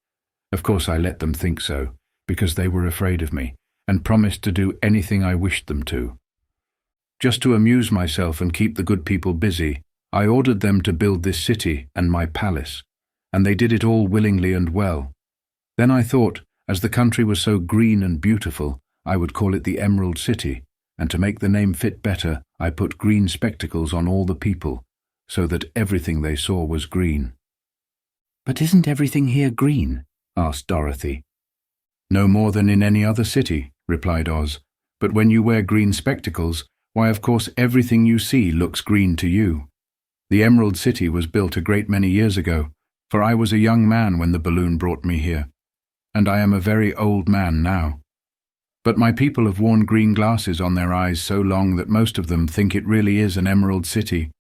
Of course I let them think so, because they were afraid of me, and promised to do anything I wished them to. Just to amuse myself and keep the good people busy, I ordered them to build this city and my palace, and they did it all willingly and well. Then I thought, as the country was so green and beautiful, I would call it the Emerald City, and to make the name fit better, I put green spectacles on all the people, so that everything they saw was green." "But isn't everything here green?" asked Dorothy. "No more than in any other city," replied Oz. "But when you wear green spectacles, why, of course, everything you see looks green to you. The Emerald City was built a great many years ago, for I was a young man when the balloon brought me here, and I am a very old man now. But my people have worn green glasses on their eyes so long that most of them think it really is an Emerald City,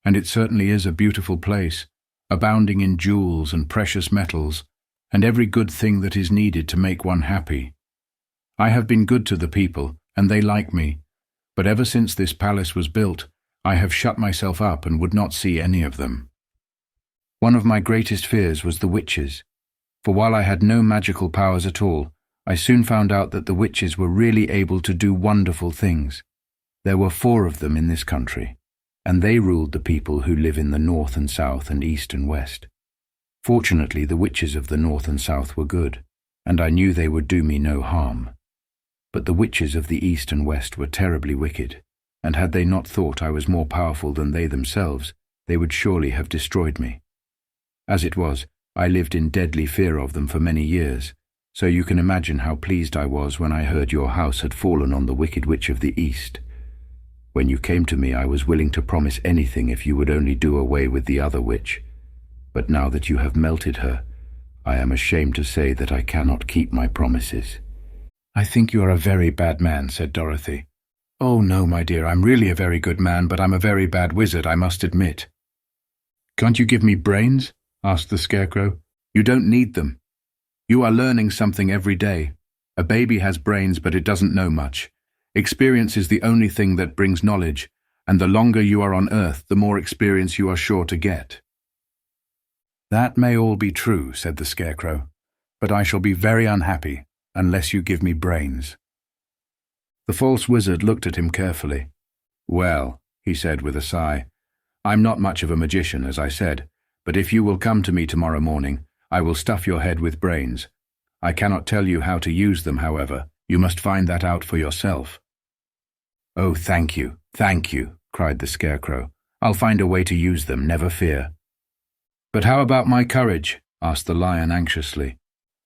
and it certainly is a beautiful place, abounding in jewels and precious metals, and every good thing that is needed to make one happy. I have been good to the people, and they like me, but ever since this palace was built, I have shut myself up and would not see any of them. One of my greatest fears was the witches, for while I had no magical powers at all, I soon found out that the witches were really able to do wonderful things. There were 4 of them in this country, and they ruled the people who live in the north and south and east and west. Fortunately, the witches of the north and south were good, and I knew they would do me no harm. But the witches of the east and west were terribly wicked, and had they not thought I was more powerful than they themselves, they would surely have destroyed me. As it was, I lived in deadly fear of them for many years, so you can imagine how pleased I was when I heard your house had fallen on the Wicked Witch of the East. When you came to me, I was willing to promise anything if you would only do away with the other witch. But now that you have melted her, I am ashamed to say that I cannot keep my promises." "I think you are a very bad man," said Dorothy. "Oh no, my dear, I'm really a very good man, but I'm a very bad wizard, I must admit." "Can't you give me brains?" asked the Scarecrow. "You don't need them. You are learning something every day. A baby has brains, but it doesn't know much. Experience is the only thing that brings knowledge, and the longer you are on Earth, the more experience you are sure to get." "That may all be true," said the Scarecrow, "but I shall be very unhappy unless you give me brains." The false wizard looked at him carefully. "Well," he said with a sigh, "I'm not much of a magician, as I said, but if you will come to me tomorrow morning, I will stuff your head with brains. I cannot tell you how to use them, however. You must find that out for yourself." "Oh, thank you, cried the Scarecrow. "I'll find a way to use them, never fear." "But how about my courage?" asked the Lion anxiously.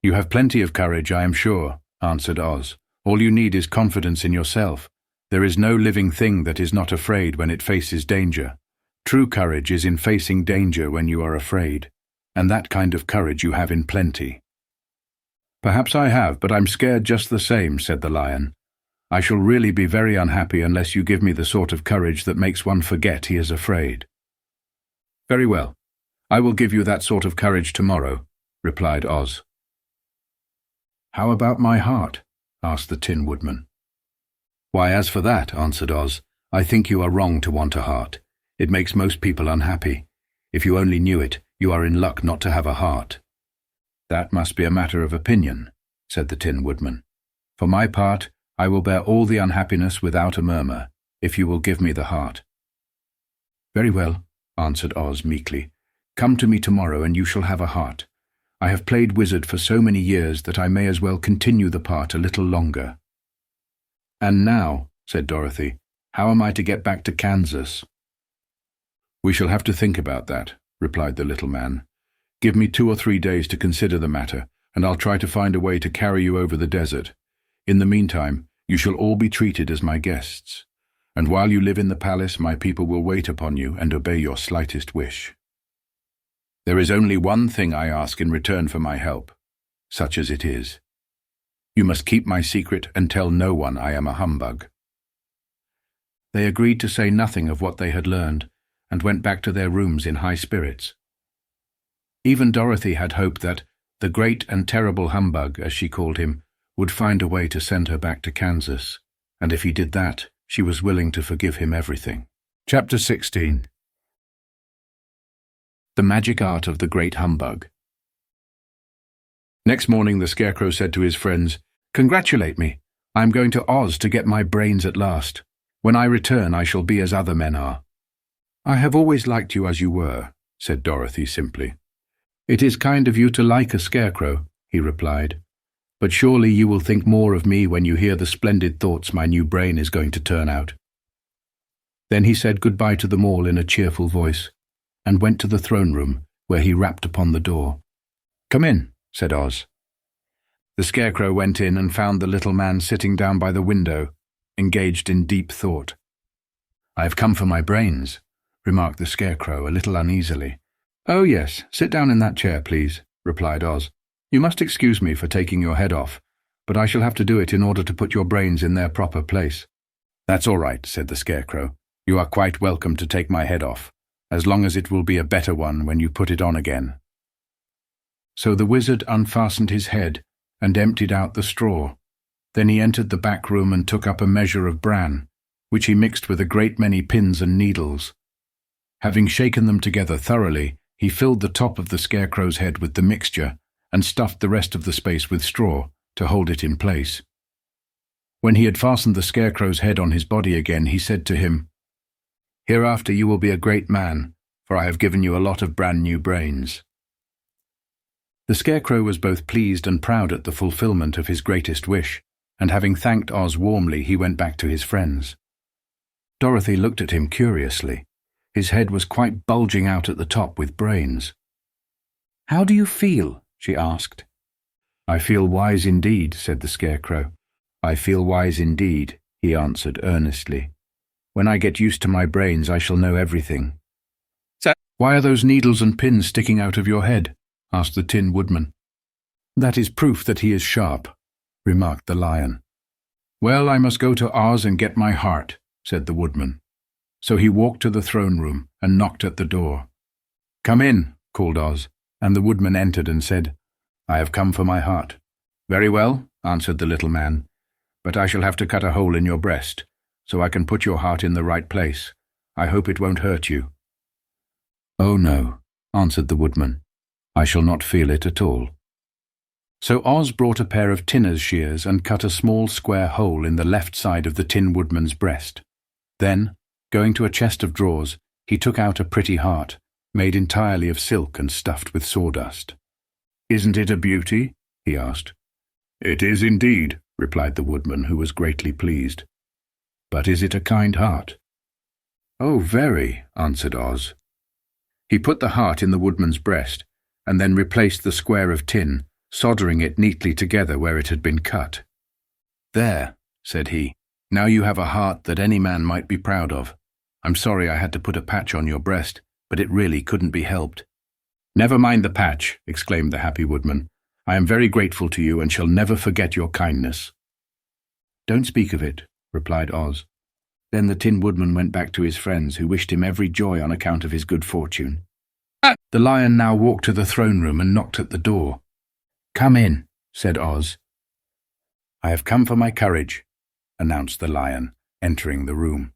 "You have plenty of courage, I am sure," answered Oz. "All you need is confidence in yourself. There is no living thing that is not afraid when it faces danger. True courage is in facing danger when you are afraid, and that kind of courage you have in plenty." "Perhaps I have, but I'm scared just the same," said the Lion. "I shall really be very unhappy unless you give me the sort of courage that makes one forget he is afraid." "Very well. I will give you that sort of courage tomorrow," replied Oz. "How about my heart?" asked the Tin Woodman. "Why, as for that," answered Oz, "I think you are wrong to want a heart. It makes most people unhappy. If you only knew it, you are in luck not to have a heart." "That must be a matter of opinion," said the Tin Woodman. "For my part, I will bear all the unhappiness without a murmur, if you will give me the heart." "Very well," answered Oz meekly. "Come to me tomorrow and you shall have a heart. I have played wizard for so many years that I may as well continue the part a little longer." "And now," said Dorothy, "how am I to get back to Kansas?" "We shall have to think about that," replied the little man. "Give me 2 or 3 days to consider the matter, and I'll try to find a way to carry you over the desert. In the meantime, you shall all be treated as my guests, and while you live in the palace, my people will wait upon you and obey your slightest wish. There is only one thing I ask in return for my help, such as it is. You must keep my secret and tell no one I am a humbug." They agreed to say nothing of what they had learned, and went back to their rooms in high spirits. Even Dorothy had hoped that the great and terrible humbug, as she called him, would find a way to send her back to Kansas, and if he did that, she was willing to forgive him everything. Chapter 16. The Magic Art of the Great Humbug. Next morning the Scarecrow said to his friends, "Congratulate me. I am going to Oz to get my brains at last. When I return I shall be as other men are." "I have always liked you as you were," said Dorothy simply. "It is kind of you to like a Scarecrow," he replied. "But surely you will think more of me when you hear the splendid thoughts my new brain is going to turn out." Then he said goodbye to them all in a cheerful voice, and went to the throne room, where he rapped upon the door. "Come in," said Oz. The Scarecrow went in and found the little man sitting down by the window, engaged in deep thought. "I have come for my brains," remarked the Scarecrow a little uneasily. "Oh yes, sit down in that chair, please," replied Oz. "You must excuse me for taking your head off, but I shall have to do it in order to put your brains in their proper place." "That's all right," said the Scarecrow. "You are quite welcome to take my head off, as long as it will be a better one when you put it on again." So the wizard unfastened his head and emptied out the straw. Then he entered the back room and took up a measure of bran, which he mixed with a great many pins and needles. Having shaken them together thoroughly, he filled the top of the Scarecrow's head with the mixture and stuffed the rest of the space with straw to hold it in place. When he had fastened the Scarecrow's head on his body again, he said to him, "Hereafter you will be a great man, for I have given you a lot of brand new brains." The Scarecrow was both pleased and proud at the fulfillment of his greatest wish, and having thanked Oz warmly, he went back to his friends. Dorothy looked at him curiously. His head was quite bulging out at the top with brains. "How do you feel?" she asked. "I feel wise indeed," said the Scarecrow. "I feel wise indeed," he answered earnestly. "When I get used to my brains, I shall know everything." "Why are those needles and pins sticking out of your head?" asked the Tin Woodman. "That is proof that he is sharp," remarked the Lion. "Well, I must go to Oz and get my heart," said the Woodman. So he walked to the throne room and knocked at the door. "Come in," called Oz, and the Woodman entered and said, "I have come for my heart." "Very well," answered the little man, "but I shall have to cut a hole in your breast, so I can put your heart in the right place. I hope it won't hurt you." "Oh no," answered the woodman. "I shall not feel it at all." So Oz brought a pair of tinner's shears and cut a small square hole in the left side of the Tin Woodman's breast. Then, going to a chest of drawers, he took out a pretty heart, made entirely of silk and stuffed with sawdust. "Isn't it a beauty?" he asked. "It is indeed," replied the woodman, who was greatly pleased. "But is it a kind heart?" "Oh, very," answered Oz. He put the heart in the woodman's breast, and then replaced the square of tin, soldering it neatly together where it had been cut. "There," said he, "now you have a heart that any man might be proud of. I'm sorry I had to put a patch on your breast, but it really couldn't be helped." "Never mind the patch," exclaimed the happy woodman. "I am very grateful to you and shall never forget your kindness." "Don't speak of it," replied Oz. Then the Tin Woodman went back to his friends, who wished him every joy on account of his good fortune. The lion now walked to the throne room and knocked at the door. "Come in," said Oz. "I have come for my courage," announced the lion, entering the room.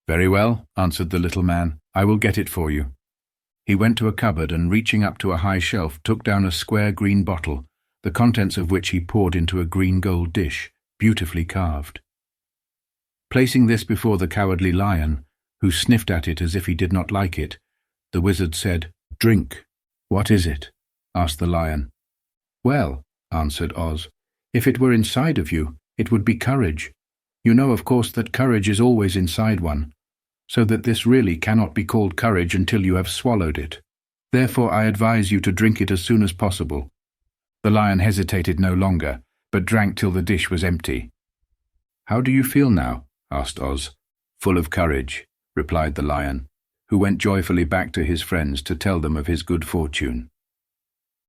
"Very well," answered the little man. "I will get it for you." He went to a cupboard and, reaching up to a high shelf, took down a square green bottle, the contents of which he poured into a green gold dish, beautifully carved. Placing this before the cowardly lion, who sniffed at it as if he did not like it, the wizard said, "Drink." "What is it?" asked the lion. "Well," answered Oz, "if it were inside of you, it would be courage. You know, of course, that courage is always inside one, so that this really cannot be called courage until you have swallowed it. Therefore I advise you to drink it as soon as possible." The lion hesitated no longer, but drank till the dish was empty. "How do you feel now?" asked Oz. "Full of courage," replied the lion, who went joyfully back to his friends to tell them of his good fortune.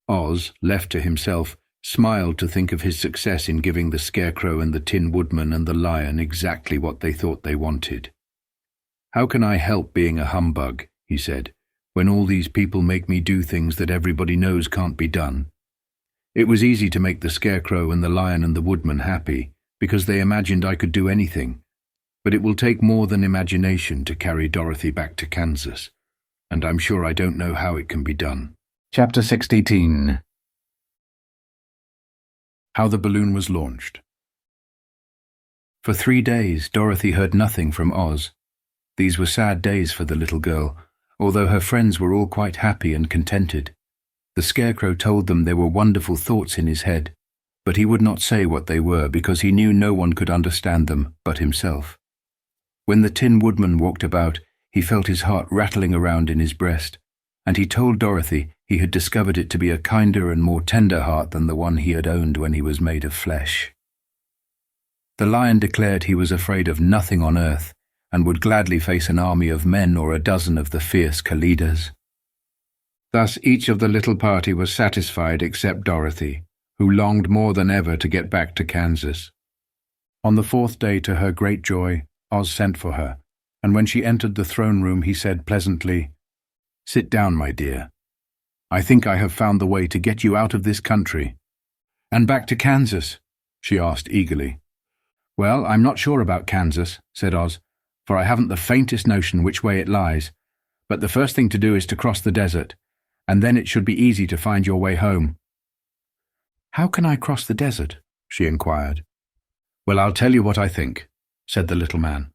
Oz, left to himself, smiled to think of his success in giving the Scarecrow and the Tin Woodman and the lion exactly what they thought they wanted. "How can I help being a humbug," he said, "when all these people make me do things that everybody knows can't be done?" It was easy to make the Scarecrow and the lion and the woodman happy, because they imagined I could do anything. But it will take more than imagination to carry Dorothy back to Kansas, and I'm sure I don't know how it can be done. Chapter 16. How the balloon was launched. For 3 days, Dorothy heard nothing from Oz. These were sad days for the little girl, although her friends were all quite happy and contented. The Scarecrow told them there were wonderful thoughts in his head, but he would not say what they were because he knew no one could understand them but himself. When the Tin Woodman walked about, he felt his heart rattling around in his breast, and he told Dorothy he had discovered it to be a kinder and more tender heart than the one he had owned when he was made of flesh. The lion declared he was afraid of nothing on earth, and would gladly face an army of men or a dozen of the fierce Kalidas. Thus each of the little party was satisfied except Dorothy, who longed more than ever to get back to Kansas. On the 4th day, to her great joy, Oz sent for her, and when she entered the throne room he said pleasantly, "Sit down, my dear. I think I have found the way to get you out of this country." "And back to Kansas?" she asked eagerly. "Well, I'm not sure about Kansas," said Oz, "for I haven't the faintest notion which way it lies. But the first thing to do is to cross the desert, and then it should be easy to find your way home." "How can I cross the desert?" she inquired. "Well, I'll tell you what I think," said the little man.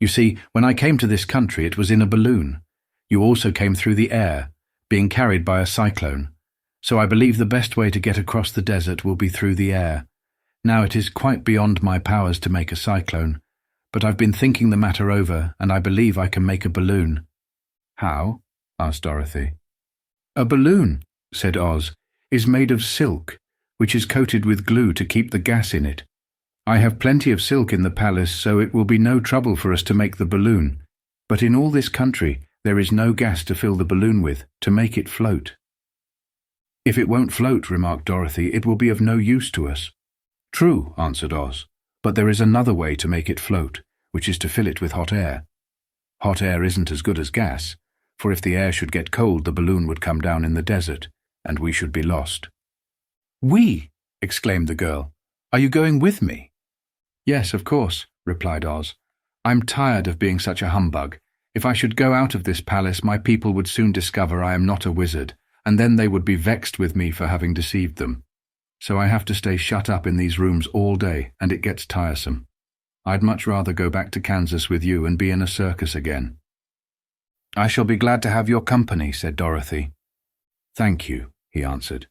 "You see, when I came to this country it was in a balloon. You also came through the air, being carried by a cyclone. So I believe the best way to get across the desert will be through the air. Now it is quite beyond my powers to make a cyclone, but I've been thinking the matter over, and I believe I can make a balloon." "How?" asked Dorothy. "A balloon," said Oz, "is made of silk, which is coated with glue to keep the gas in it. I have plenty of silk in the palace, so it will be no trouble for us to make the balloon. But in all this country, there is no gas to fill the balloon with, to make it float." "If it won't float," remarked Dorothy, "it will be of no use to us." "True," answered Oz, "but there is another way to make it float, which is to fill it with hot air. Hot air isn't as good as gas, for if the air should get cold, the balloon would come down in the desert, and we should be lost." "We!" exclaimed the girl. "Are you going with me?" "Yes, of course," replied Oz. "I'm tired of being such a humbug. If I should go out of this palace, my people would soon discover I am not a wizard, and then they would be vexed with me for having deceived them. So I have to stay shut up in these rooms all day, and it gets tiresome. I'd much rather go back to Kansas with you and be in a circus again." "I shall be glad to have your company," said Dorothy. "Thank you," he answered.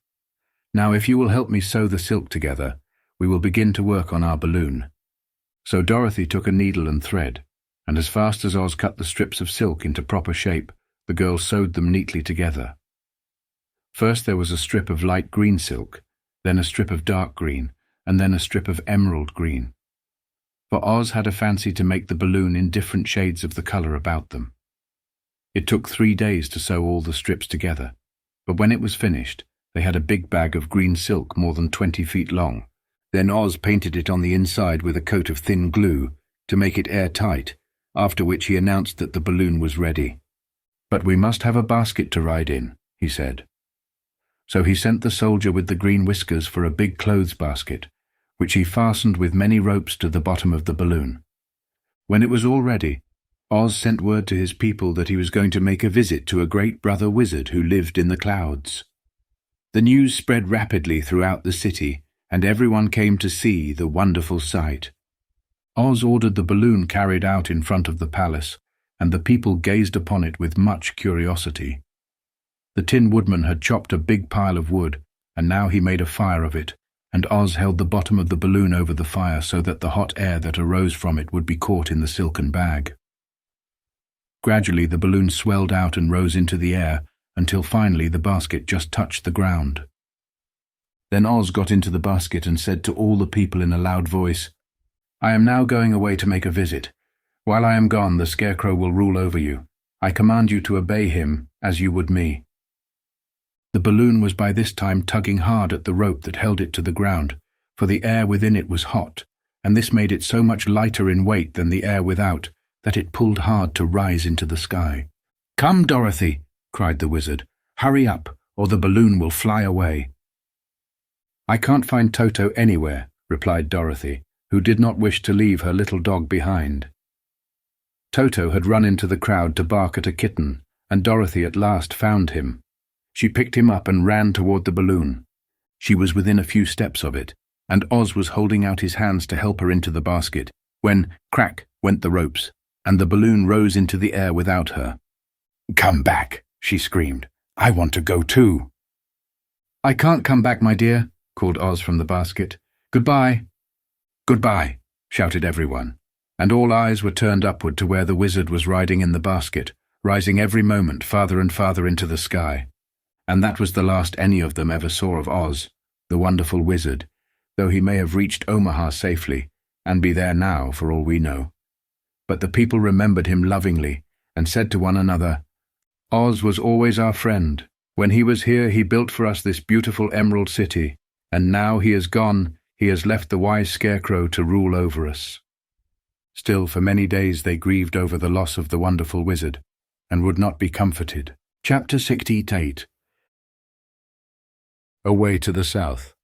"Now if you will help me sew the silk together, we will begin to work on our balloon." So Dorothy took a needle and thread, and as fast as Oz cut the strips of silk into proper shape, the girl sewed them neatly together. First there was a strip of light green silk, then a strip of dark green, and then a strip of emerald green. For Oz had a fancy to make the balloon in different shades of the color about them. It took 3 days to sew all the strips together, but when it was finished, they had a big bag of green silk more than 20 feet long. Then Oz painted it on the inside with a coat of thin glue to make it airtight, after which he announced that the balloon was ready. "But we must have a basket to ride in," he said. So he sent the soldier with the green whiskers for a big clothes basket, which he fastened with many ropes to the bottom of the balloon. When it was all ready, Oz sent word to his people that he was going to make a visit to a great brother wizard who lived in the clouds. The news spread rapidly throughout the city, and everyone came to see the wonderful sight. Oz ordered the balloon carried out in front of the palace, and the people gazed upon it with much curiosity. The Tin Woodman had chopped a big pile of wood, and now he made a fire of it, and Oz held the bottom of the balloon over the fire so that the hot air that arose from it would be caught in the silken bag. Gradually the balloon swelled out and rose into the air, until finally the basket just touched the ground. Then Oz got into the basket and said to all the people in a loud voice, "I am now going away to make a visit. While I am gone, the Scarecrow will rule over you. I command you to obey him, as you would me." The balloon was by this time tugging hard at the rope that held it to the ground, for the air within it was hot, and this made it so much lighter in weight than the air without that it pulled hard to rise into the sky. "Come, Dorothy," cried the wizard. "Hurry up, or the balloon will fly away." "I can't find Toto anywhere," replied Dorothy, who did not wish to leave her little dog behind. Toto had run into the crowd to bark at a kitten, and Dorothy at last found him. She picked him up and ran toward the balloon. She was within a few steps of it, and Oz was holding out his hands to help her into the basket, when, crack, went the ropes, and the balloon rose into the air without her. "Come back," she screamed. "I want to go too." "I can't come back, my dear," called Oz from the basket. "Goodbye." "Goodbye," shouted everyone, and all eyes were turned upward to where the wizard was riding in the basket, rising every moment farther and farther into the sky. And that was the last any of them ever saw of Oz, the wonderful wizard, though he may have reached Omaha safely, and be there now for all we know. But the people remembered him lovingly, and said to one another, "Oz was always our friend. When he was here, he built for us this beautiful Emerald City, and now he is gone, he has left the wise Scarecrow to rule over us." Still, for many days they grieved over the loss of the wonderful wizard, and would not be comforted. Chapter 68. Away to the South.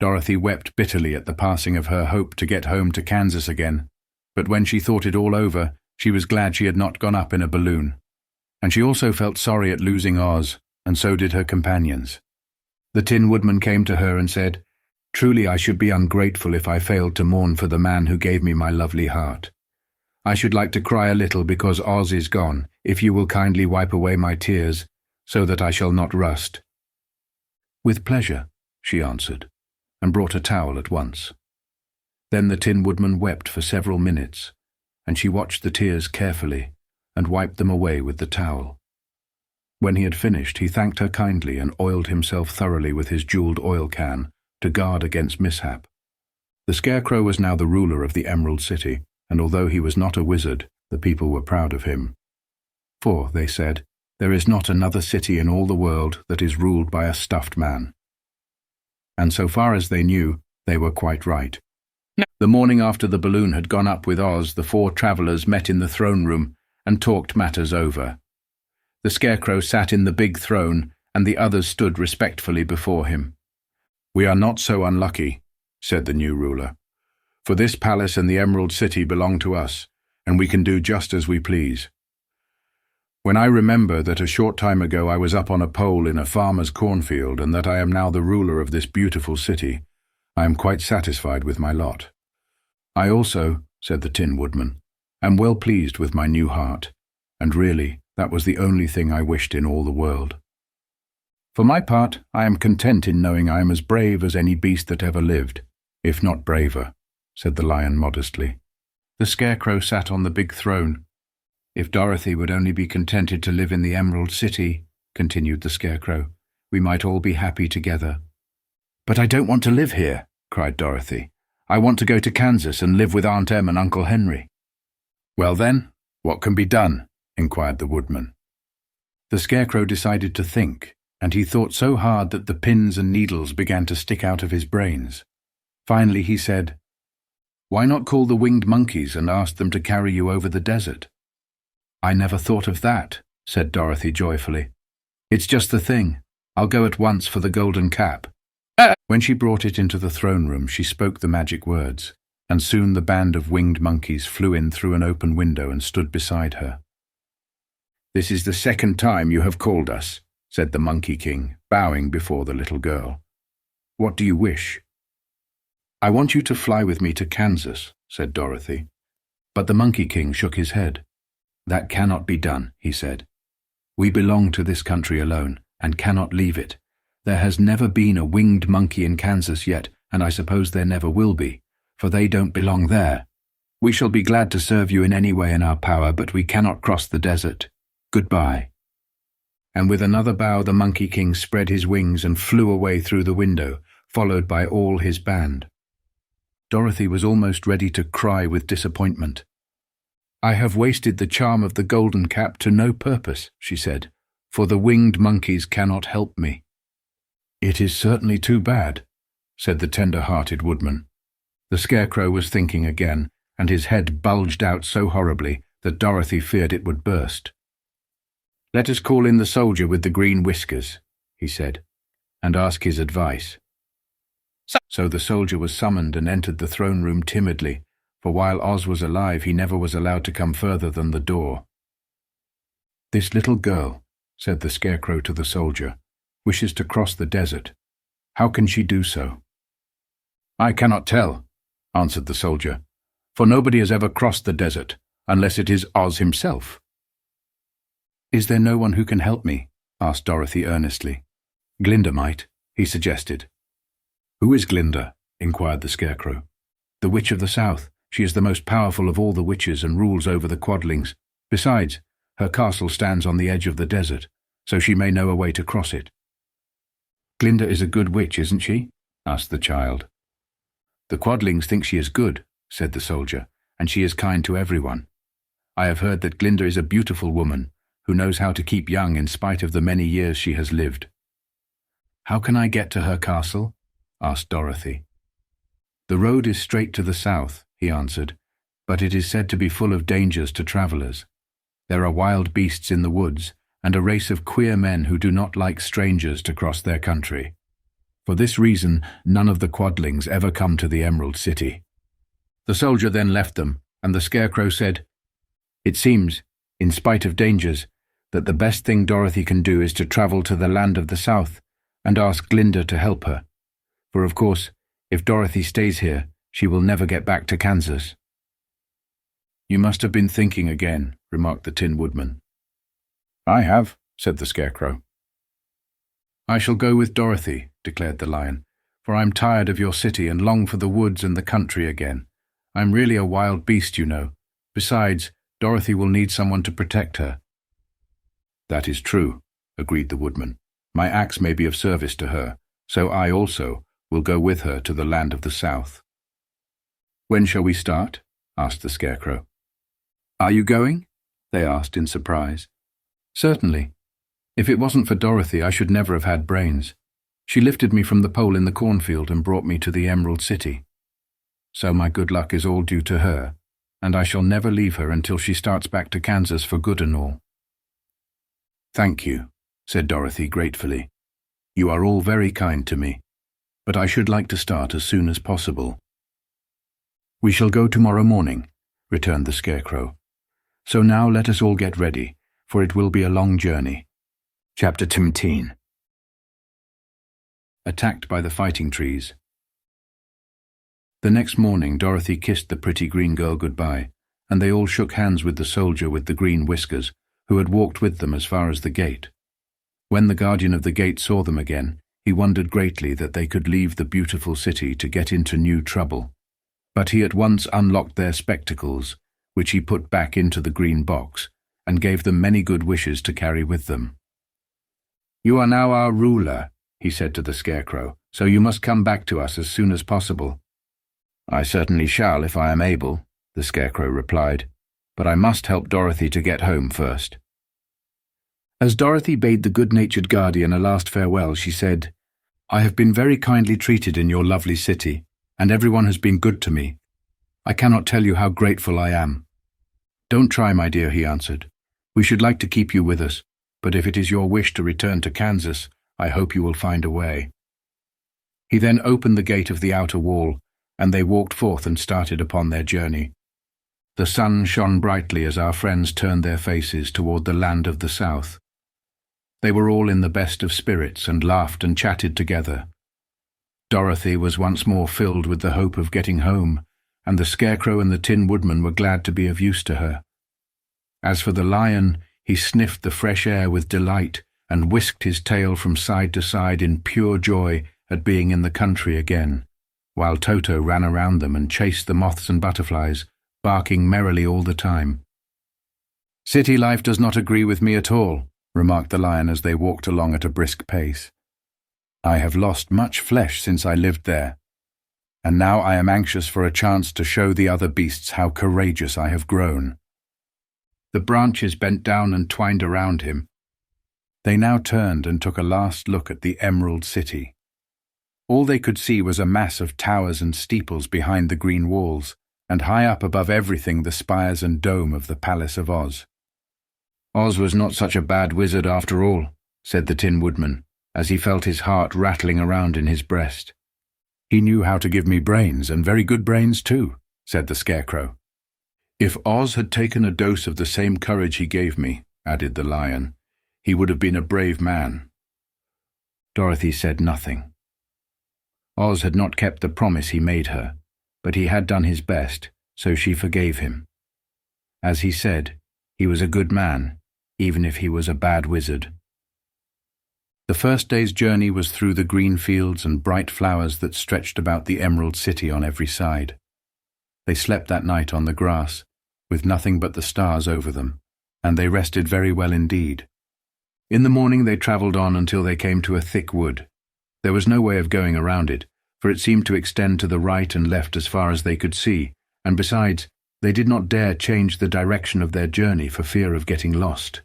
Dorothy wept bitterly at the passing of her hope to get home to Kansas again, but when she thought it all over, she was glad she had not gone up in a balloon. And she also felt sorry at losing Oz, and so did her companions. The Tin Woodman came to her and said, "Truly I should be ungrateful if I failed to mourn for the man who gave me my lovely heart. I should like to cry a little because Oz is gone, if you will kindly wipe away my tears, so that I shall not rust." "With pleasure," she answered, and brought a towel at once. Then the Tin Woodman wept for several minutes, and she watched the tears carefully, and wiped them away with the towel. When he had finished, he thanked her kindly and oiled himself thoroughly with his jeweled oil can to guard against mishap. The Scarecrow was now the ruler of the Emerald City, and although he was not a wizard, the people were proud of him. For, they said, there is not another city in all the world that is ruled by a stuffed man. And so far as they knew, they were quite right. The morning after the balloon had gone up with Oz, the 4 travelers met in the throne room and talked matters over. The Scarecrow sat in the big throne, and the others stood respectfully before him. "We are not so unlucky," said the new ruler. "For this palace and the Emerald City belong to us, and we can do just as we please. When I remember that a short time ago I was up on a pole in a farmer's cornfield and that I am now the ruler of this beautiful city, I am quite satisfied with my lot. I also," said the Tin Woodman, "am well pleased with my new heart, and really that was the only thing I wished in all the world. For my part, I am content in knowing I am as brave as any beast that ever lived, if not braver," said the Lion modestly. The Scarecrow sat on the big throne. "If Dorothy would only be contented to live in the Emerald City," continued the Scarecrow, "we might all be happy together." "But I don't want to live here," cried Dorothy. "I want to go to Kansas and live with Aunt Em and Uncle Henry." "Well then, what can be done?" inquired the Woodman. The Scarecrow decided to think, and he thought so hard that the pins and needles began to stick out of his brains. Finally he said, "Why not call the winged monkeys and ask them to carry you over the desert?" "I never thought of that," said Dorothy joyfully. "It's just the thing. I'll go at once for the golden cap." When she brought it into the throne room, she spoke the magic words, and soon the band of winged monkeys flew in through an open window and stood beside her. "This is the second time you have called us," said the Monkey King, bowing before the little girl. "What do you wish?" "I want you to fly with me to Kansas," said Dorothy. But the Monkey King shook his head. "That cannot be done," he said. "We belong to this country alone, and cannot leave it. There has never been a winged monkey in Kansas yet, and I suppose there never will be, for they don't belong there. We shall be glad to serve you in any way in our power, but we cannot cross the desert. Goodbye." And with another bow the Monkey King spread his wings and flew away through the window, followed by all his band. Dorothy was almost ready to cry with disappointment. "I have wasted the charm of the golden cap to no purpose," she said, "for the winged monkeys cannot help me." "It is certainly too bad," said the tender-hearted Woodman. The Scarecrow was thinking again, and his head bulged out so horribly that Dorothy feared it would burst. "Let us call in the soldier with the green whiskers," he said, "and ask his advice." So the soldier was summoned and entered the throne room timidly, for while Oz was alive he never was allowed to come further than the door. "This little girl," said the Scarecrow to the soldier, "wishes to cross the desert. How can she do so?" "I cannot tell," answered the soldier, "for nobody has ever crossed the desert, unless it is Oz himself." "Is there no one who can help me?" asked Dorothy earnestly. "Glinda might," he suggested. "Who is Glinda?" inquired the Scarecrow. "The Witch of the South. She is the most powerful of all the witches and rules over the Quadlings. Besides, her castle stands on the edge of the desert, so she may know a way to cross it." "Glinda is a good witch, isn't she?" asked the child. "The Quadlings think she is good," said the soldier, "and she is kind to everyone. I have heard that Glinda is a beautiful woman, who knows how to keep young in spite of the many years she has lived." "How can I get to her castle?" asked Dorothy. "The road is straight to the south," he answered, "but it is said to be full of dangers to travelers. There are wild beasts in the woods, and a race of queer men who do not like strangers to cross their country. For this reason, none of the Quadlings ever come to the Emerald City." The soldier then left them, and the Scarecrow said, "It seems, in spite of dangers, that the best thing Dorothy can do is to travel to the land of the South and ask Glinda to help her. For of course, if Dorothy stays here, she will never get back to Kansas." "You must have been thinking again," remarked the Tin Woodman. "I have," said the Scarecrow. "I shall go with Dorothy," declared the Lion, "for I'm tired of your city and long for the woods and the country again. I'm really a wild beast, you know. Besides, Dorothy will need someone to protect her." "That is true," agreed the Woodman. "My axe may be of service to her, so I also will go with her to the land of the South." "When shall we start?" asked the Scarecrow. "Are you going?" they asked in surprise. "Certainly. If it wasn't for Dorothy, I should never have had brains. She lifted me from the pole in the cornfield and brought me to the Emerald City. So my good luck is all due to her, and I shall never leave her until she starts back to Kansas for good and all." "Thank you," said Dorothy gratefully. "You are all very kind to me. but I should like to start as soon as possible." "We shall go tomorrow morning," returned the Scarecrow. "So now let us all get ready, for it will be a long journey." Chapter 17. Attacked by the fighting trees. The next morning Dorothy kissed the pretty green girl goodbye, and they all shook hands with the soldier with the green whiskers, who had walked with them as far as the gate. When the guardian of the gate saw them again, he wondered greatly that they could leave the beautiful city to get into new trouble. But he at once unlocked their spectacles, which he put back into the green box, and gave them many good wishes to carry with them. "You are now our ruler," he said to the Scarecrow, "so you must come back to us as soon as possible." "I certainly shall if I am able," the Scarecrow replied, "but I must help Dorothy to get home first." As Dorothy bade the good-natured guardian a last farewell, she said, "I have been very kindly treated in your lovely city, and everyone has been good to me. I cannot tell you how grateful I am." "Don't try, my dear," he answered. "We should like to keep you with us, but if it is your wish to return to Kansas, I hope you will find a way." He then opened the gate of the outer wall, and they walked forth and started upon their journey. The sun shone brightly as our friends turned their faces toward the land of the south. They were all in the best of spirits and laughed and chatted together. Dorothy was once more filled with the hope of getting home, and the Scarecrow and the Tin Woodman were glad to be of use to her. As for the lion, he sniffed the fresh air with delight and whisked his tail from side to side in pure joy at being in the country again, while Toto ran around them and chased the moths and butterflies, barking merrily all the time. "City life does not agree with me at all," remarked the lion as they walked along at a brisk pace. "I have lost much flesh since I lived there, and now I am anxious for a chance to show the other beasts how courageous I have grown." The branches bent down and twined around him. They now turned and took a last look at the Emerald City. All they could see was a mass of towers and steeples behind the green walls, and high up above everything the spires and dome of the Palace of Oz. "Oz was not such a bad wizard after all," said the Tin Woodman, as he felt his heart rattling around in his breast. "He knew how to give me brains, and very good brains too," said the Scarecrow. "If Oz had taken a dose of the same courage he gave me," added the lion, "he would have been a brave man." Dorothy said nothing. Oz had not kept the promise he made her, but he had done his best, so she forgave him. As he said, he was a good man, even if he was a bad wizard. The first day's journey was through the green fields and bright flowers that stretched about the Emerald City on every side. They slept that night on the grass, with nothing but the stars over them, and they rested very well indeed. In the morning they travelled on until they came to a thick wood. There was no way of going around it, for it seemed to extend to the right and left as far as they could see, and besides, they did not dare change the direction of their journey for fear of getting lost.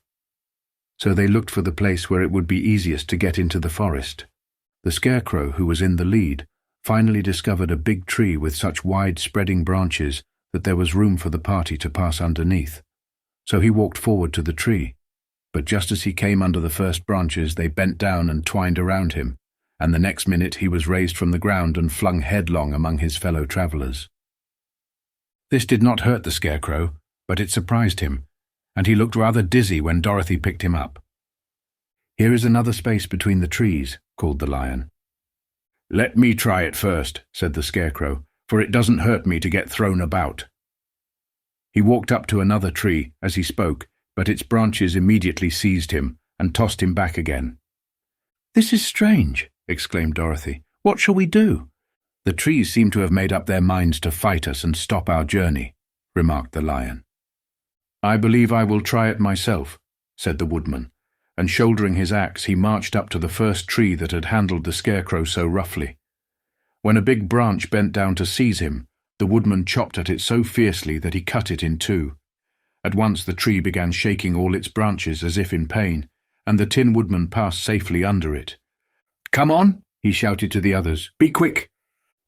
So they looked for the place where it would be easiest to get into the forest. The Scarecrow, who was in the lead, finally discovered a big tree with such wide-spreading branches that there was room for the party to pass underneath. So he walked forward to the tree, but just as he came under the first branches they bent down and twined around him, and the next minute he was raised from the ground and flung headlong among his fellow travellers. This did not hurt the Scarecrow, but it surprised him, and he looked rather dizzy when Dorothy picked him up. "Here is another space between the trees," called the lion. "Let me try it first," said the Scarecrow, "for it doesn't hurt me to get thrown about." He walked up to another tree as he spoke, but its branches immediately seized him and tossed him back again. "This is strange," exclaimed Dorothy. "What shall we do?" "The trees seem to have made up their minds to fight us and stop our journey," remarked the lion. "I believe I will try it myself," said the woodman, and shouldering his axe he marched up to the first tree that had handled the Scarecrow so roughly. When a big branch bent down to seize him, the woodman chopped at it so fiercely that he cut it in two. At once the tree began shaking all its branches as if in pain, and the Tin Woodman passed safely under it. "Come on," he shouted to the others. "Be quick."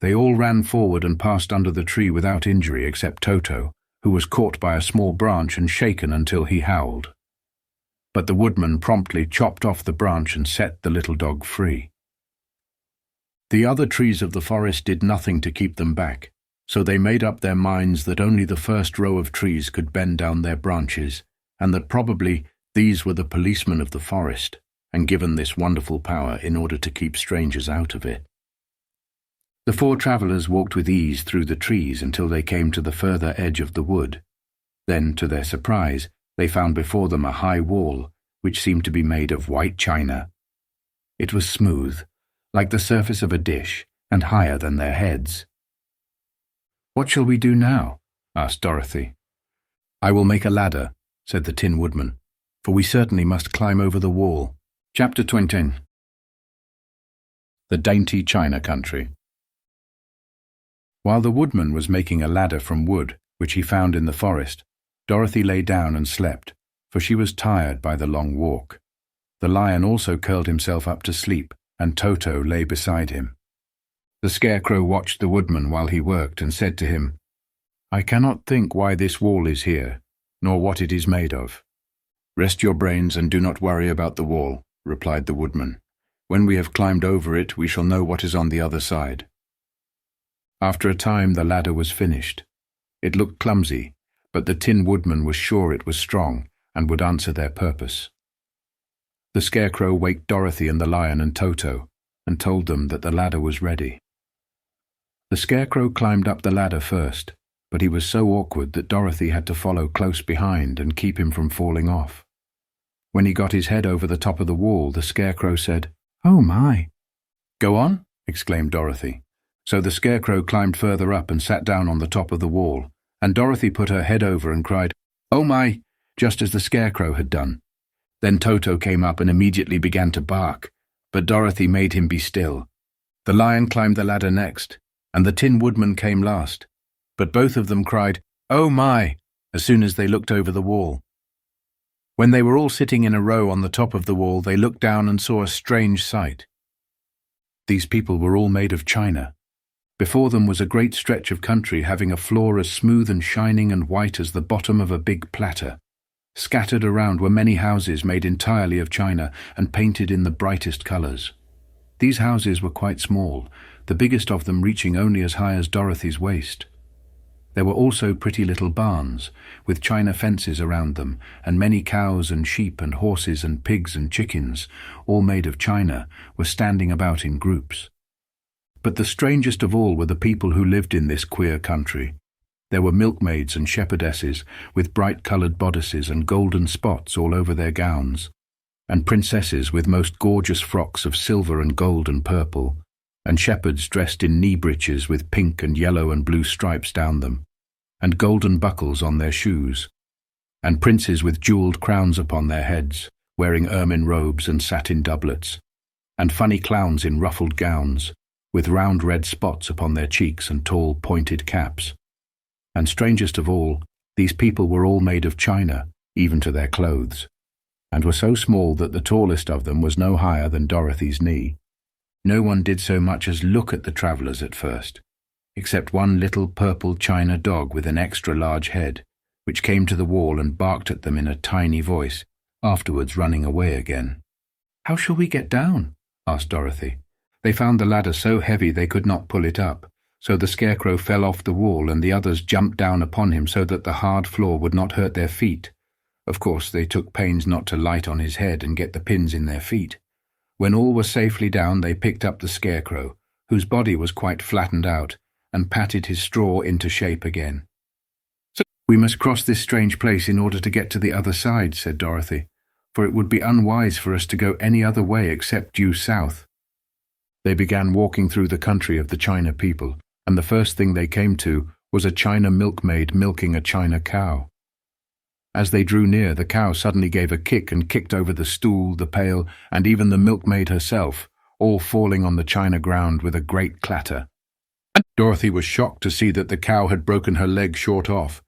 They all ran forward and passed under the tree without injury except Toto, who was caught by a small branch and shaken until he howled. But the woodman promptly chopped off the branch and set the little dog free. The other trees of the forest did nothing to keep them back, so they made up their minds that only the first row of trees could bend down their branches, and that probably these were the policemen of the forest, and given this wonderful power in order to keep strangers out of it. The four travellers walked with ease through the trees until they came to the further edge of the wood. Then, to their surprise, they found before them a high wall, which seemed to be made of white china. It was smooth, like the surface of a dish, and higher than their heads. "What shall we do now?" asked Dorothy. "I will make a ladder," said the Tin Woodman, "for we certainly must climb over the wall." Chapter 20. The Dainty China Country. While the woodman was making a ladder from wood, which he found in the forest, Dorothy lay down and slept, for she was tired by the long walk. The lion also curled himself up to sleep, and Toto lay beside him. The Scarecrow watched the woodman while he worked and said to him, "I cannot think why this wall is here, nor what it is made of." "Rest your brains and do not worry about the wall," replied the woodman. "When we have climbed over it, we shall know what is on the other side." After a time the ladder was finished. It looked clumsy, but the Tin Woodman was sure it was strong and would answer their purpose. The Scarecrow waked Dorothy and the lion and Toto, and told them that the ladder was ready. The Scarecrow climbed up the ladder first, but he was so awkward that Dorothy had to follow close behind and keep him from falling off. When he got his head over the top of the wall, the Scarecrow said, "Oh my!" "Go on," exclaimed Dorothy. So the Scarecrow climbed further up and sat down on the top of the wall, and Dorothy put her head over and cried, "Oh my!" just as the Scarecrow had done. Then Toto came up and immediately began to bark, but Dorothy made him be still. The lion climbed the ladder next, and the Tin Woodman came last, but both of them cried, "Oh my!" as soon as they looked over the wall. When they were all sitting in a row on the top of the wall, they looked down and saw a strange sight. These people were all made of china. Before them was a great stretch of country having a floor as smooth and shining and white as the bottom of a big platter. Scattered around were many houses made entirely of china and painted in the brightest colours. These houses were quite small, the biggest of them reaching only as high as Dorothy's waist. There were also pretty little barns, with china fences around them, and many cows and sheep and horses and pigs and chickens, all made of china, were standing about in groups. But the strangest of all were the people who lived in this queer country. There were milkmaids and shepherdesses, with bright-coloured bodices and golden spots all over their gowns, and princesses with most gorgeous frocks of silver and gold and purple, and shepherds dressed in knee-breeches with pink and yellow and blue stripes down them, and golden buckles on their shoes, and princes with jewelled crowns upon their heads, wearing ermine robes and satin doublets, and funny clowns in ruffled gowns, with round red spots upon their cheeks and tall pointed caps. And strangest of all, these people were all made of china, even to their clothes, and were so small that the tallest of them was no higher than Dorothy's knee. No one did so much as look at the travellers at first, except one little purple china dog with an extra large head, which came to the wall and barked at them in a tiny voice, afterwards running away again. "How shall we get down?" asked Dorothy. They found the ladder so heavy they could not pull it up, so the Scarecrow fell off the wall and the others jumped down upon him so that the hard floor would not hurt their feet. Of course, they took pains not to light on his head and get the pins in their feet. When all were safely down, they picked up the Scarecrow, whose body was quite flattened out, and patted his straw into shape again. "So we must cross this strange place in order to get to the other side," said Dorothy, "for it would be unwise for us to go any other way except due south." They began walking through the country of the China people, and the first thing they came to was a China milkmaid milking a China cow. As they drew near, the cow suddenly gave a kick and kicked over the stool, the pail, and even the milkmaid herself, all falling on the china ground with a great clatter. Dorothy was shocked to see that the cow had broken her leg short off,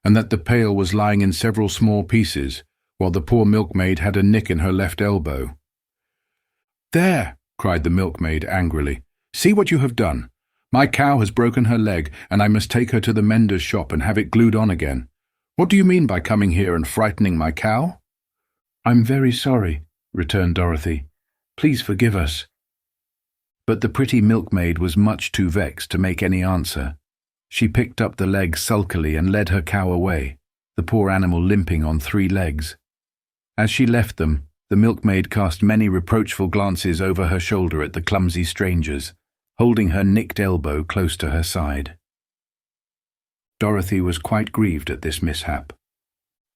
and that the pail was lying in several small pieces, while the poor milkmaid had a nick in her left elbow. "There!" cried the milkmaid angrily. "See what you have done. My cow has broken her leg, and I must take her to the mender's shop and have it glued on again. What do you mean by coming here and frightening my cow?" "I'm very sorry," returned Dorothy. "Please forgive us." But the pretty milkmaid was much too vexed to make any answer. She picked up the leg sulkily and led her cow away, the poor animal limping on 3 legs. As she left them, the milkmaid cast many reproachful glances over her shoulder at the clumsy strangers, holding her nicked elbow close to her side. Dorothy was quite grieved at this mishap.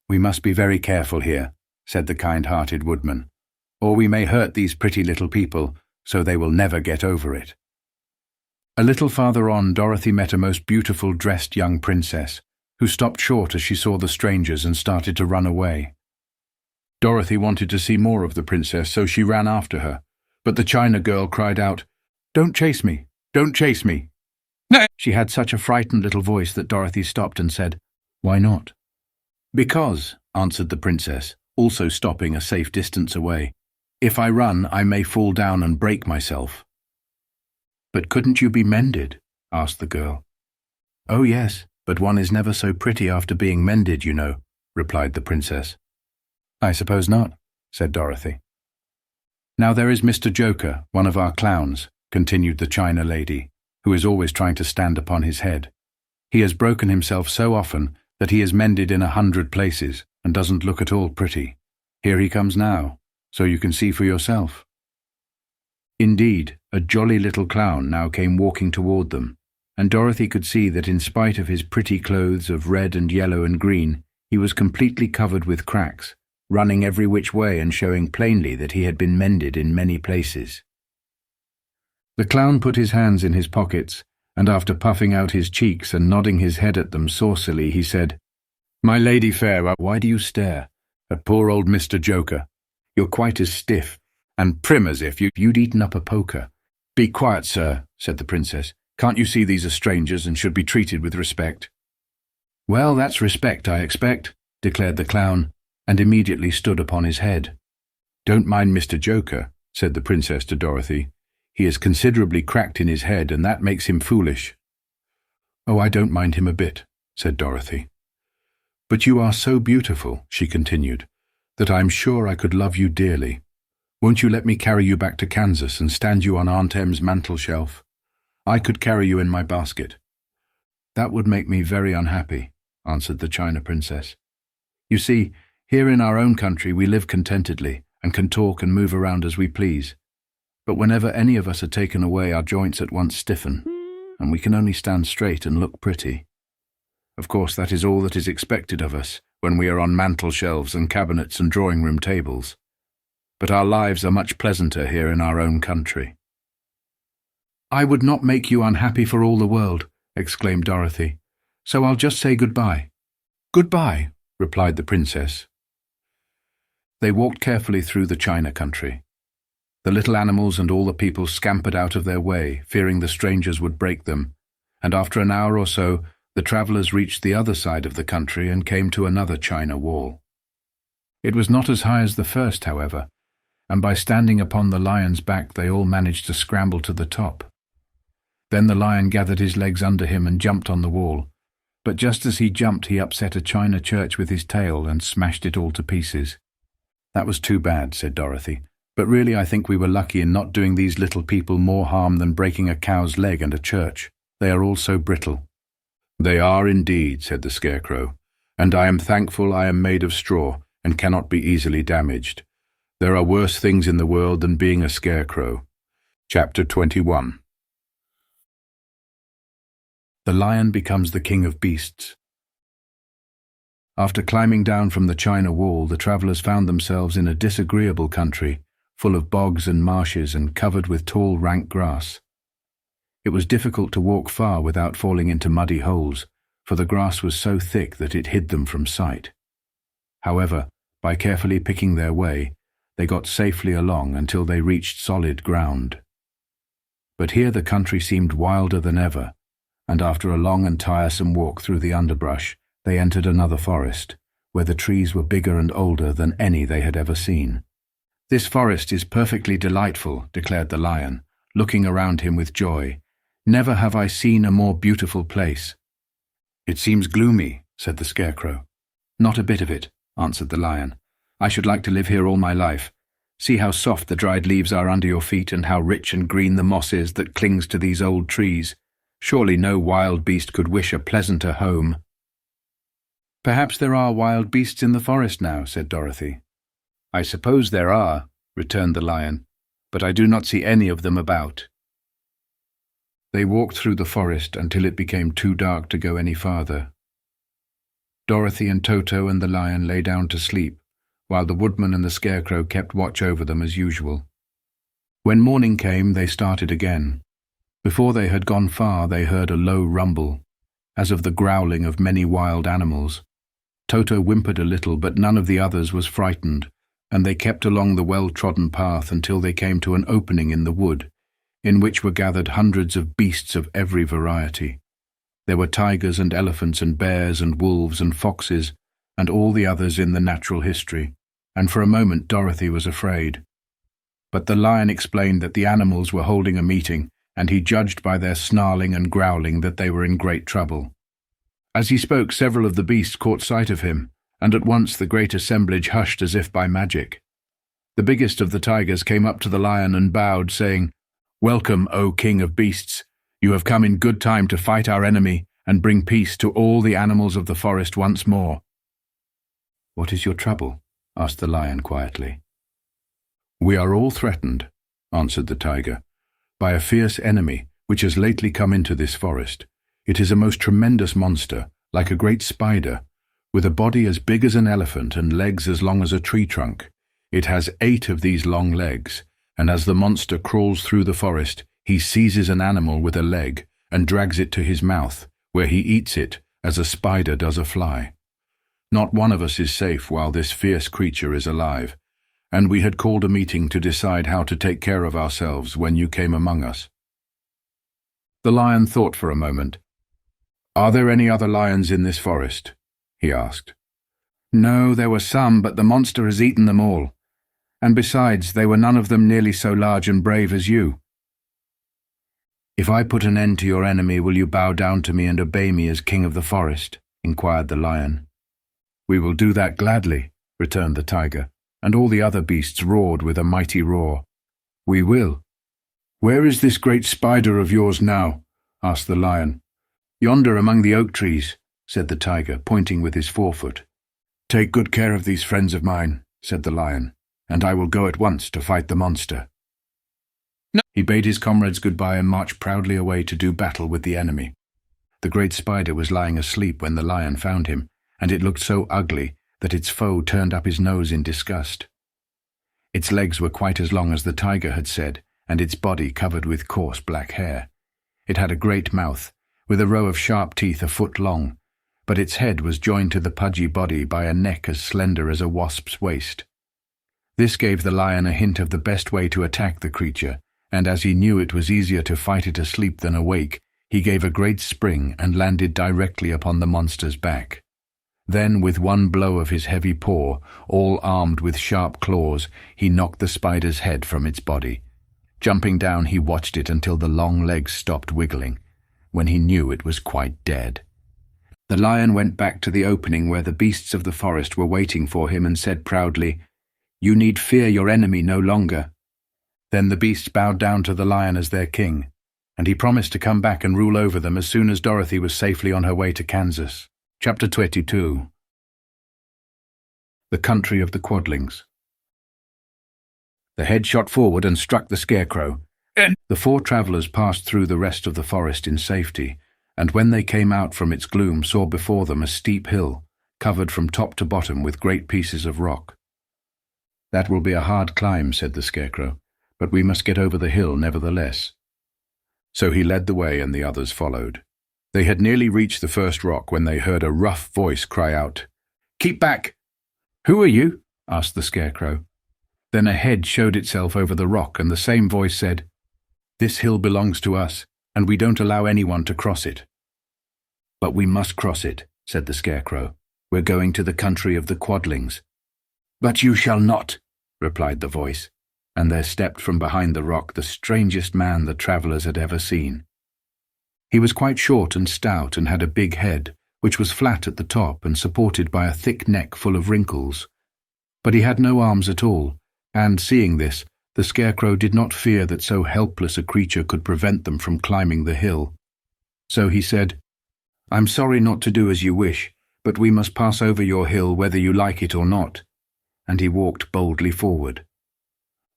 "We must be very careful here," said the kind-hearted woodman, "or we may hurt these pretty little people, so they will never get over it." A little farther on, Dorothy met a most beautiful dressed young princess, who stopped short as she saw the strangers and started to run away. Dorothy wanted to see more of the princess, so she ran after her, but the China girl cried out, "Don't chase me! Don't chase me!" No! She had such a frightened little voice that Dorothy stopped and said, "Why not?" "Because," answered the princess, also stopping a safe distance away, "if I run, I may fall down and break myself." "But couldn't you be mended?" asked the girl. "Oh yes, but one is never so pretty after being mended, you know," replied the princess. "I suppose not," said Dorothy. "Now there is Mr. Joker, one of our clowns," continued the China lady, who is always trying to stand upon his head. "He has broken himself so often that he is mended in 100 places and doesn't look at all pretty. Here he comes now, so you can see for yourself." Indeed, a jolly little clown now came walking toward them, and Dorothy could see that in spite of his pretty clothes of red and yellow and green, he was completely covered with cracks, running every which way and showing plainly that he had been mended in many places. The clown put his hands in his pockets, and after puffing out his cheeks and nodding his head at them saucily, he said, "My lady fair, why do you stare at poor old Mr. Joker? You're quite as stiff and prim as if you'd eaten up a poker." "Be quiet, sir," said the princess. "Can't you see these are strangers and should be treated with respect?" "Well, that's respect, I expect," declared the clown, and immediately stood upon his head. "Don't mind Mr. Joker," said the princess to Dorothy. "He is considerably cracked in his head, and that makes him foolish." "Oh, I don't mind him a bit," said Dorothy. "But you are so beautiful," she continued, "that I'm sure I could love you dearly. Won't you let me carry you back to Kansas and stand you on Aunt Em's mantel shelf? I could carry you in my basket." "That would make me very unhappy," answered the China princess. "You see, here in our own country we live contentedly and can talk and move around as we please. But whenever any of us are taken away, our joints at once stiffen, and we can only stand straight and look pretty. Of course, that is all that is expected of us when we are on mantel shelves and cabinets and drawing-room tables. But our lives are much pleasanter here in our own country." "I would not make you unhappy for all the world," exclaimed Dorothy. "So I'll just say goodbye." "Goodbye," replied the princess. They walked carefully through the China country. The little animals and all the people scampered out of their way, fearing the strangers would break them, and after an hour or so, the travellers reached the other side of the country and came to another China wall. It was not as high as the first, however, and by standing upon the lion's back they all managed to scramble to the top. Then the lion gathered his legs under him and jumped on the wall, but just as he jumped he upset a China church with his tail and smashed it all to pieces. "That was too bad," said Dorothy, "but really I think we were lucky in not doing these little people more harm than breaking a cow's leg and a church. They are all so brittle." "They are indeed," said the Scarecrow, "and I am thankful I am made of straw and cannot be easily damaged. There are worse things in the world than being a scarecrow." Chapter 21. The lion becomes the king of beasts. After climbing down from the China wall, the travellers found themselves in a disagreeable country, full of bogs and marshes and covered with tall rank grass. It was difficult to walk far without falling into muddy holes, for the grass was so thick that it hid them from sight. However, by carefully picking their way, they got safely along until they reached solid ground. But here the country seemed wilder than ever, and after a long and tiresome walk through the underbrush, they entered another forest, where the trees were bigger and older than any they had ever seen. "This forest is perfectly delightful," declared the lion, looking around him with joy. "Never have I seen a more beautiful place." "It seems gloomy," said the Scarecrow. "Not a bit of it," answered the lion. "I should like to live here all my life. See how soft the dried leaves are under your feet, and how rich and green the moss is that clings to these old trees. Surely no wild beast could wish a pleasanter home." "Perhaps there are wild beasts in the forest now," said Dorothy. "I suppose there are," returned the lion, "but I do not see any of them about." They walked through the forest until it became too dark to go any farther. Dorothy and Toto and the lion lay down to sleep, while the woodman and the Scarecrow kept watch over them as usual. When morning came, they started again. Before they had gone far, they heard a low rumble, as of the growling of many wild animals. Toto whimpered a little, but none of the others was frightened, and they kept along the well-trodden path until they came to an opening in the wood, in which were gathered hundreds of beasts of every variety. There were tigers and elephants and bears and wolves and foxes, and all the others in the natural history, and for a moment Dorothy was afraid. But the lion explained that the animals were holding a meeting, and he judged by their snarling and growling that they were in great trouble. As he spoke, several of the beasts caught sight of him, and at once the great assemblage hushed as if by magic. The biggest of the tigers came up to the lion and bowed, saying, "Welcome, O King of Beasts. You have come in good time to fight our enemy and bring peace to all the animals of the forest once more." "What is your trouble?" asked the lion quietly. "We are all threatened," answered the tiger, "by a fierce enemy which has lately come into this forest. It is a most tremendous monster, like a great spider, with a body as big as an elephant and legs as long as a tree trunk. It has 8 of these long legs, and as the monster crawls through the forest, he seizes an animal with a leg and drags it to his mouth, where he eats it as a spider does a fly. Not one of us is safe while this fierce creature is alive, and we had called a meeting to decide how to take care of ourselves when you came among us." The lion thought for a moment. "Are there any other lions in this forest?" he asked. "No, there were some, but the monster has eaten them all. And besides, they were none of them nearly so large and brave as you." "If I put an end to your enemy, will you bow down to me and obey me as king of the forest?" inquired the lion. "We will do that gladly," returned the tiger, and all the other beasts roared with a mighty roar. "We will." "Where is this great spider of yours now?" asked the lion. "Yonder among the oak trees," said the tiger, pointing with his forefoot. "Take good care of these friends of mine," said the lion, "and I will go at once to fight the monster." No. He bade his comrades goodbye and marched proudly away to do battle with the enemy. The great spider was lying asleep when the lion found him, and it looked so ugly that its foe turned up his nose in disgust. Its legs were quite as long as the tiger had said, and its body covered with coarse black hair. It had a great mouth, with a row of sharp teeth a foot long, but its head was joined to the pudgy body by a neck as slender as a wasp's waist. This gave the lion a hint of the best way to attack the creature, and as he knew it was easier to fight it asleep than awake, he gave a great spring and landed directly upon the monster's back. Then, with one blow of his heavy paw, all armed with sharp claws, he knocked the spider's head from its body. Jumping down, he watched it until the long legs stopped wiggling, when he knew it was quite dead. The lion went back to the opening where the beasts of the forest were waiting for him and said proudly, "You need fear your enemy no longer." Then the beasts bowed down to the lion as their king, and he promised to come back and rule over them as soon as Dorothy was safely on her way to Kansas. Chapter 22. The Country of the Quadlings. The head shot forward and struck the Scarecrow. The 4 travelers passed through the rest of the forest in safety, and when they came out from its gloom saw before them a steep hill, covered from top to bottom with great pieces of rock. "That will be a hard climb," said the Scarecrow, "but we must get over the hill nevertheless." So he led the way and the others followed. They had nearly reached the first rock when they heard a rough voice cry out, "Keep back!" "Who are you?" asked the Scarecrow. Then a head showed itself over the rock, and the same voice said, "This hill belongs to us, and we don't allow anyone to cross it." "But we must cross it," said the Scarecrow. "We're going to the country of the Quadlings." "But you shall not," replied the voice, and there stepped from behind the rock the strangest man the travellers had ever seen. He was quite short and stout and had a big head, which was flat at the top and supported by a thick neck full of wrinkles. But he had no arms at all, And seeing this, the Scarecrow did not fear that so helpless a creature could prevent them from climbing the hill. So he said, "I'm sorry not to do as you wish, but we must pass over your hill whether you like it or not." And he walked boldly forward.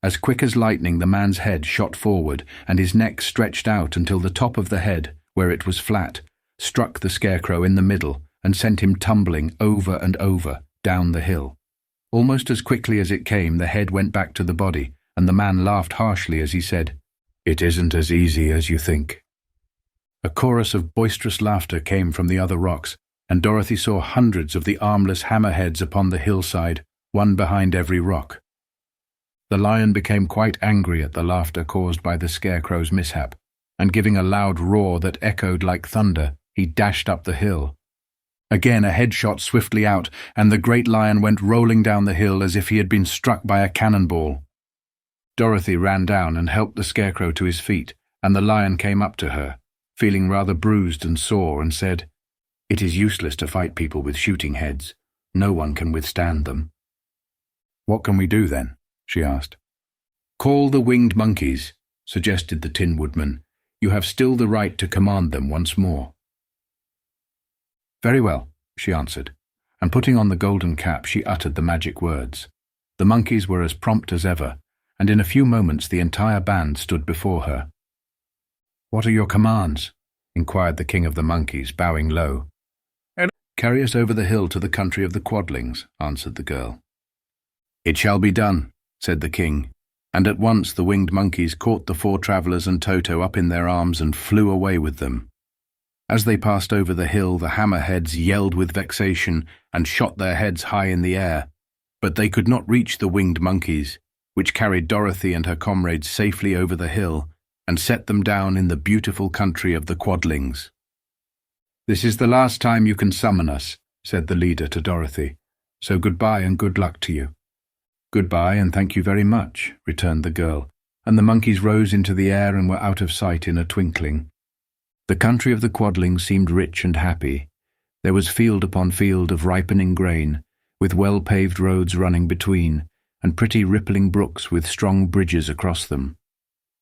As quick as lightning the man's head shot forward, and his neck stretched out until the top of the head, where it was flat, struck the Scarecrow in the middle and sent him tumbling over and over down the hill. Almost as quickly as it came, the head went back to the body, and the man laughed harshly as he said, "It isn't as easy as you think." A chorus of boisterous laughter came from the other rocks, and Dorothy saw hundreds of the armless hammerheads upon the hillside, one behind every rock. The lion became quite angry at the laughter caused by the Scarecrow's mishap, and giving a loud roar that echoed like thunder, he dashed up the hill. Again a head shot swiftly out, and the great lion went rolling down the hill as if he had been struck by a cannonball. Dorothy ran down and helped the Scarecrow to his feet, and the lion came up to her, feeling rather bruised and sore, and said, "It is useless to fight people with shooting heads. No one can withstand them." "What can we do then?" she asked. "Call the winged monkeys," suggested the Tin Woodman. "You have still the right to command them once more." "Very well," she answered, and putting on the golden cap she uttered the magic words. The monkeys were as prompt as ever, and in a few moments the entire band stood before her. "What are your commands?" inquired the king of the monkeys, bowing low. "Carry us over the hill to the country of the Quadlings," answered the girl. "It shall be done," said the king, and at once the winged monkeys caught the four travellers and Toto up in their arms and flew away with them. As they passed over the hill, the hammerheads yelled with vexation and shot their heads high in the air, but they could not reach the winged monkeys, which carried Dorothy and her comrades safely over the hill and set them down in the beautiful country of the Quadlings. "This is the last time you can summon us," said the leader to Dorothy, "so goodbye and good luck to you." "Goodbye and thank you very much," returned the girl, and the monkeys rose into the air and were out of sight in a twinkling. The country of the Quadlings seemed rich and happy. There was field upon field of ripening grain, with well-paved roads running between, and pretty rippling brooks with strong bridges across them.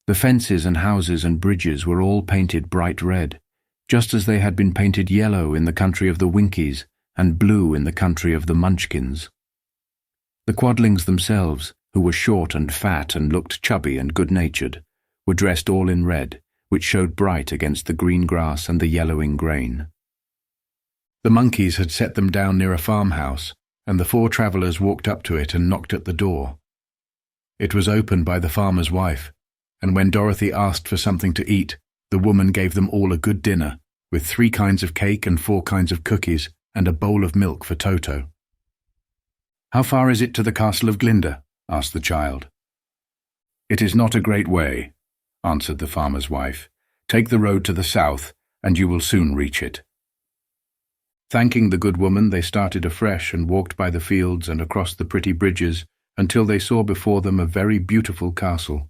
The fences and houses and bridges were all painted bright red, just as they had been painted yellow in the country of the Winkies and blue in the country of the Munchkins. The Quadlings themselves, who were short and fat and looked chubby and good-natured, were dressed all in red, which showed bright against the green grass and the yellowing grain. The monkeys had set them down near a farmhouse, and the four travellers walked up to it and knocked at the door. It was opened by the farmer's wife, and when Dorothy asked for something to eat, the woman gave them all a good dinner, with 3 kinds of cake and 4 kinds of cookies, and a bowl of milk for Toto. "How far is it to the castle of Glinda?" asked the child. "It is not a great way," answered the farmer's wife. "Take the road to the south, and you will soon reach it." Thanking the good woman, they started afresh and walked by the fields and across the pretty bridges until they saw before them a very beautiful castle.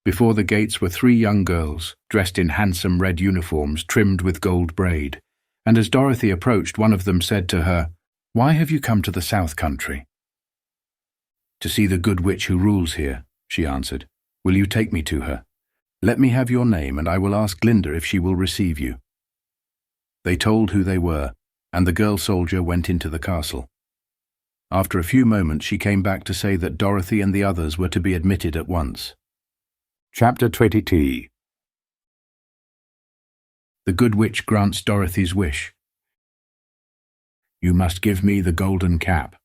Before the gates were 3 young girls, dressed in handsome red uniforms trimmed with gold braid, and as Dorothy approached, one of them said to her, "Why have you come to the south country?" "To see the good witch who rules here," she answered. "Will you take me to her? Let me have your name, and I will ask Glinda if she will receive you." They told who they were, and the girl soldier went into the castle. After a few moments she came back to say that Dorothy and the others were to be admitted at once. Chapter 20. The Good Witch grants Dorothy's wish. "You must give me the golden cap."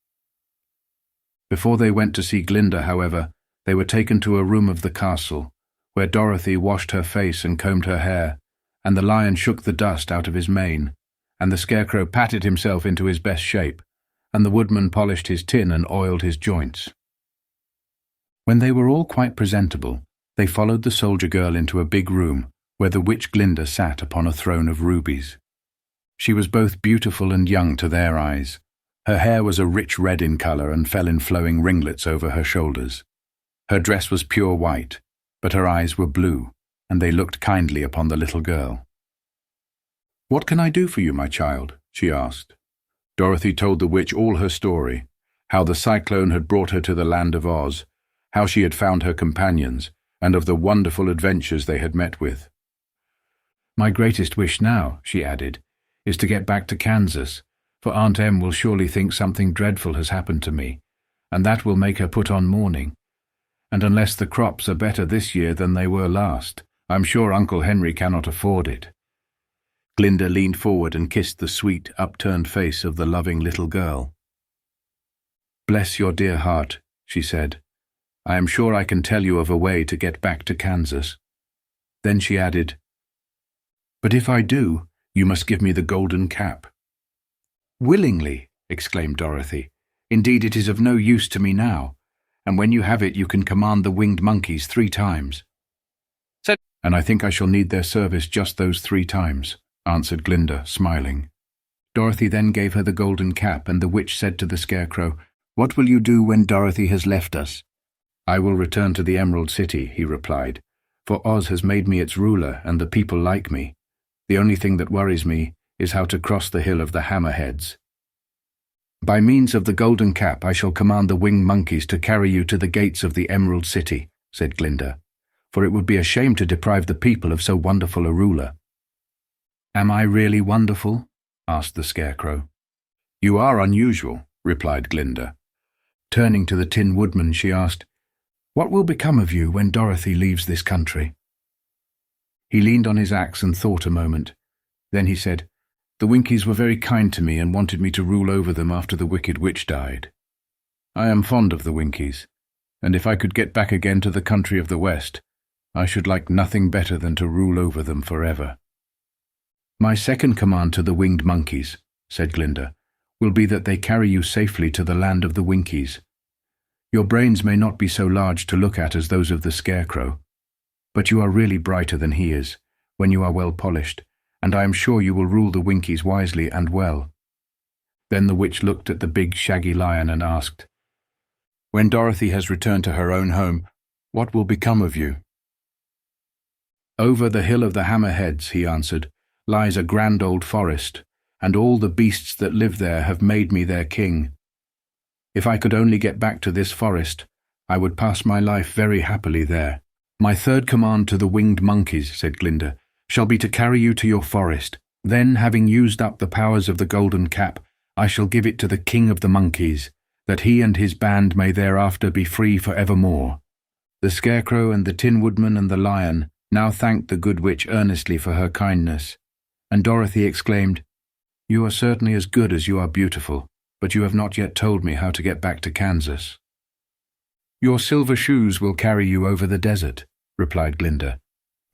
Before they went to see Glinda, however, they were taken to a room of the castle, where Dorothy washed her face and combed her hair, and the lion shook the dust out of his mane, and the Scarecrow patted himself into his best shape, and the woodman polished his tin and oiled his joints. When they were all quite presentable, they followed the soldier girl into a big room, where the witch Glinda sat upon a throne of rubies. She was both beautiful and young to their eyes. Her hair was a rich red in colour and fell in flowing ringlets over her shoulders. Her dress was pure white, but her eyes were blue, and they looked kindly upon the little girl. "What can I do for you, my child?" she asked. Dorothy told the witch all her story, how the cyclone had brought her to the land of Oz, how she had found her companions, and of the wonderful adventures they had met with. "My greatest wish now," she added, "is to get back to Kansas, for Aunt Em will surely think something dreadful has happened to me, and that will make her put on mourning. And unless the crops are better this year than they were last, I'm sure Uncle Henry cannot afford it." Glinda leaned forward and kissed the sweet, upturned face of the loving little girl. "Bless your dear heart," she said. "I am sure I can tell you of a way to get back to Kansas." Then she added, "But if I do, you must give me the golden cap." "Willingly," exclaimed Dorothy. "Indeed, it is of no use to me now, and when you have it you can command the winged monkeys 3 times. "And I think I shall need their service just those 3 times, answered Glinda, smiling. Dorothy then gave her the golden cap, and the witch said to the Scarecrow, "What will you do when Dorothy has left us?" "I will return to the Emerald City," he replied, "for Oz has made me its ruler and the people like me. The only thing that worries me is how to cross the Hill of the Hammerheads. By means of the golden cap I shall command the winged monkeys to carry you to the gates of the Emerald City," said Glinda, "for it would be a shame to deprive the people of so wonderful a ruler." "Am I really wonderful?" asked the Scarecrow. "You are unusual," replied Glinda. Turning to the Tin Woodman, she asked, "What will become of you when Dorothy leaves this country?" He leaned on his axe and thought a moment. Then he said, "The Winkies were very kind to me and wanted me to rule over them after the Wicked Witch died. I am fond of the Winkies, and if I could get back again to the country of the West, I should like nothing better than to rule over them forever." "My second command to the winged monkeys," said Glinda, "will be that they carry you safely to the land of the Winkies. Your brains may not be so large to look at as those of the Scarecrow, but you are really brighter than he is, when you are well polished, and I am sure you will rule the Winkies wisely and well." Then the witch looked at the big shaggy lion and asked, "When Dorothy has returned to her own home, what will become of you?" "Over the Hill of the Hammerheads," he answered, "lies a grand old forest, and all the beasts that live there have made me their king. If I could only get back to this forest, I would pass my life very happily there." "My third command to the winged monkeys," said Glinda, "shall be to carry you to your forest. Then, having used up the powers of the golden cap, I shall give it to the king of the monkeys, that he and his band may thereafter be free for evermore." The Scarecrow and the Tin Woodman and the lion now thanked the good witch earnestly for her kindness, and Dorothy exclaimed, "You are certainly as good as you are beautiful, but you have not yet told me how to get back to Kansas." "Your silver shoes will carry you over the desert," replied Glinda.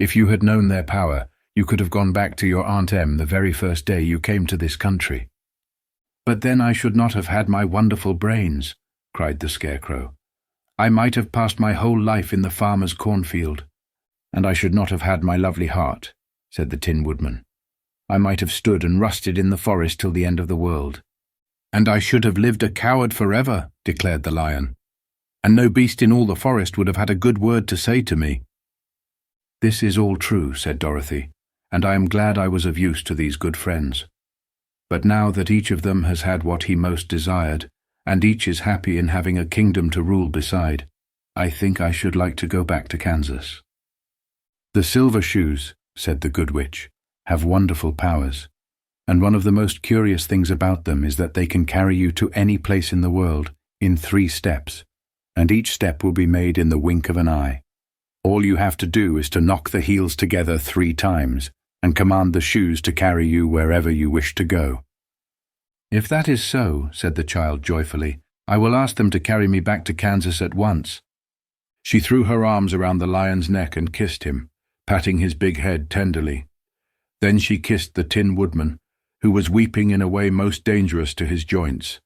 "If you had known their power, you could have gone back to your Aunt Em the very first day you came to this country." "But then I should not have had my wonderful brains," cried the Scarecrow. "I might have passed my whole life in the farmer's cornfield." "And I should not have had my lovely heart," said the Tin Woodman. "I might have stood and rusted in the forest till the end of the world." "And I should have lived a coward forever," declared the lion. "And no beast in all the forest would have had a good word to say to me." "This is all true," said Dorothy, "and I am glad I was of use to these good friends. But now that each of them has had what he most desired, and each is happy in having a kingdom to rule beside, I think I should like to go back to Kansas." "The silver shoes," said the good witch, "have wonderful powers, and one of the most curious things about them is that they can carry you to any place in the world in 3 steps, and each step will be made in the wink of an eye. All you have to do is to knock the heels together 3 times and command the shoes to carry you wherever you wish to go." "If that is so," said the child joyfully, "I will ask them to carry me back to Kansas at once." She threw her arms around the lion's neck and kissed him, patting his big head tenderly. Then she kissed the Tin Woodman, who was weeping in a way most dangerous to his joints.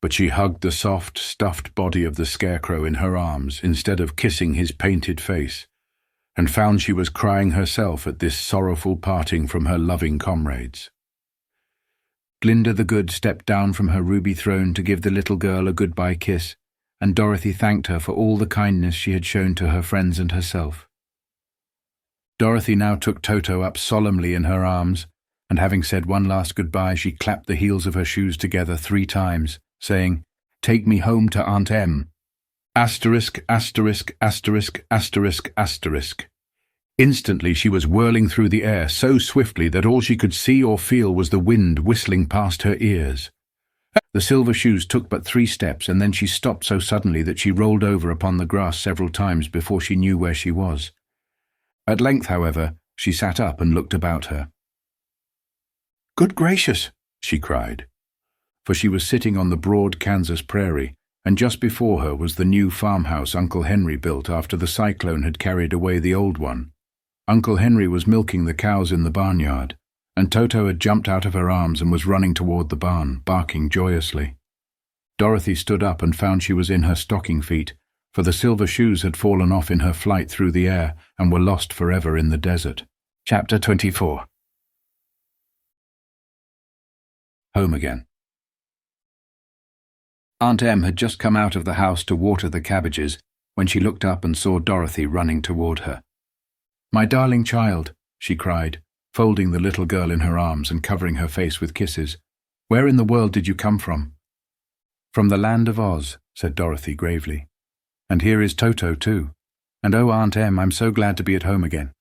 But she hugged the soft, stuffed body of the Scarecrow in her arms instead of kissing his painted face, and found she was crying herself at this sorrowful parting from her loving comrades. Glinda the Good stepped down from her ruby throne to give the little girl a goodbye kiss, and Dorothy thanked her for all the kindness she had shown to her friends and herself. Dorothy now took Toto up solemnly in her arms, and having said one last goodbye, she clapped the heels of her shoes together 3 times, saying, "Take me home to Aunt Em." Asterisk, asterisk, asterisk, asterisk, asterisk. Instantly she was whirling through the air so swiftly that all she could see or feel was the wind whistling past her ears. The silver shoes took but 3 steps, and then she stopped so suddenly that she rolled over upon the grass several times before she knew where she was. At length, however, she sat up and looked about her. "Good gracious!" she cried, for she was sitting on the broad Kansas prairie, and just before her was the new farmhouse Uncle Henry built after the cyclone had carried away the old one. Uncle Henry was milking the cows in the barnyard, and Toto had jumped out of her arms and was running toward the barn, barking joyously. Dorothy stood up and found she was in her stocking feet, for the silver shoes had fallen off in her flight through the air and were lost forever in the desert. Chapter 24. Home again. Aunt Em had just come out of the house to water the cabbages when she looked up and saw Dorothy running toward her. "My darling child," she cried, folding the little girl in her arms and covering her face with kisses. "Where in the world did you come from?" "From the land of Oz," said Dorothy gravely. "And here is Toto too. And oh, Aunt Em, I'm so glad to be at home again.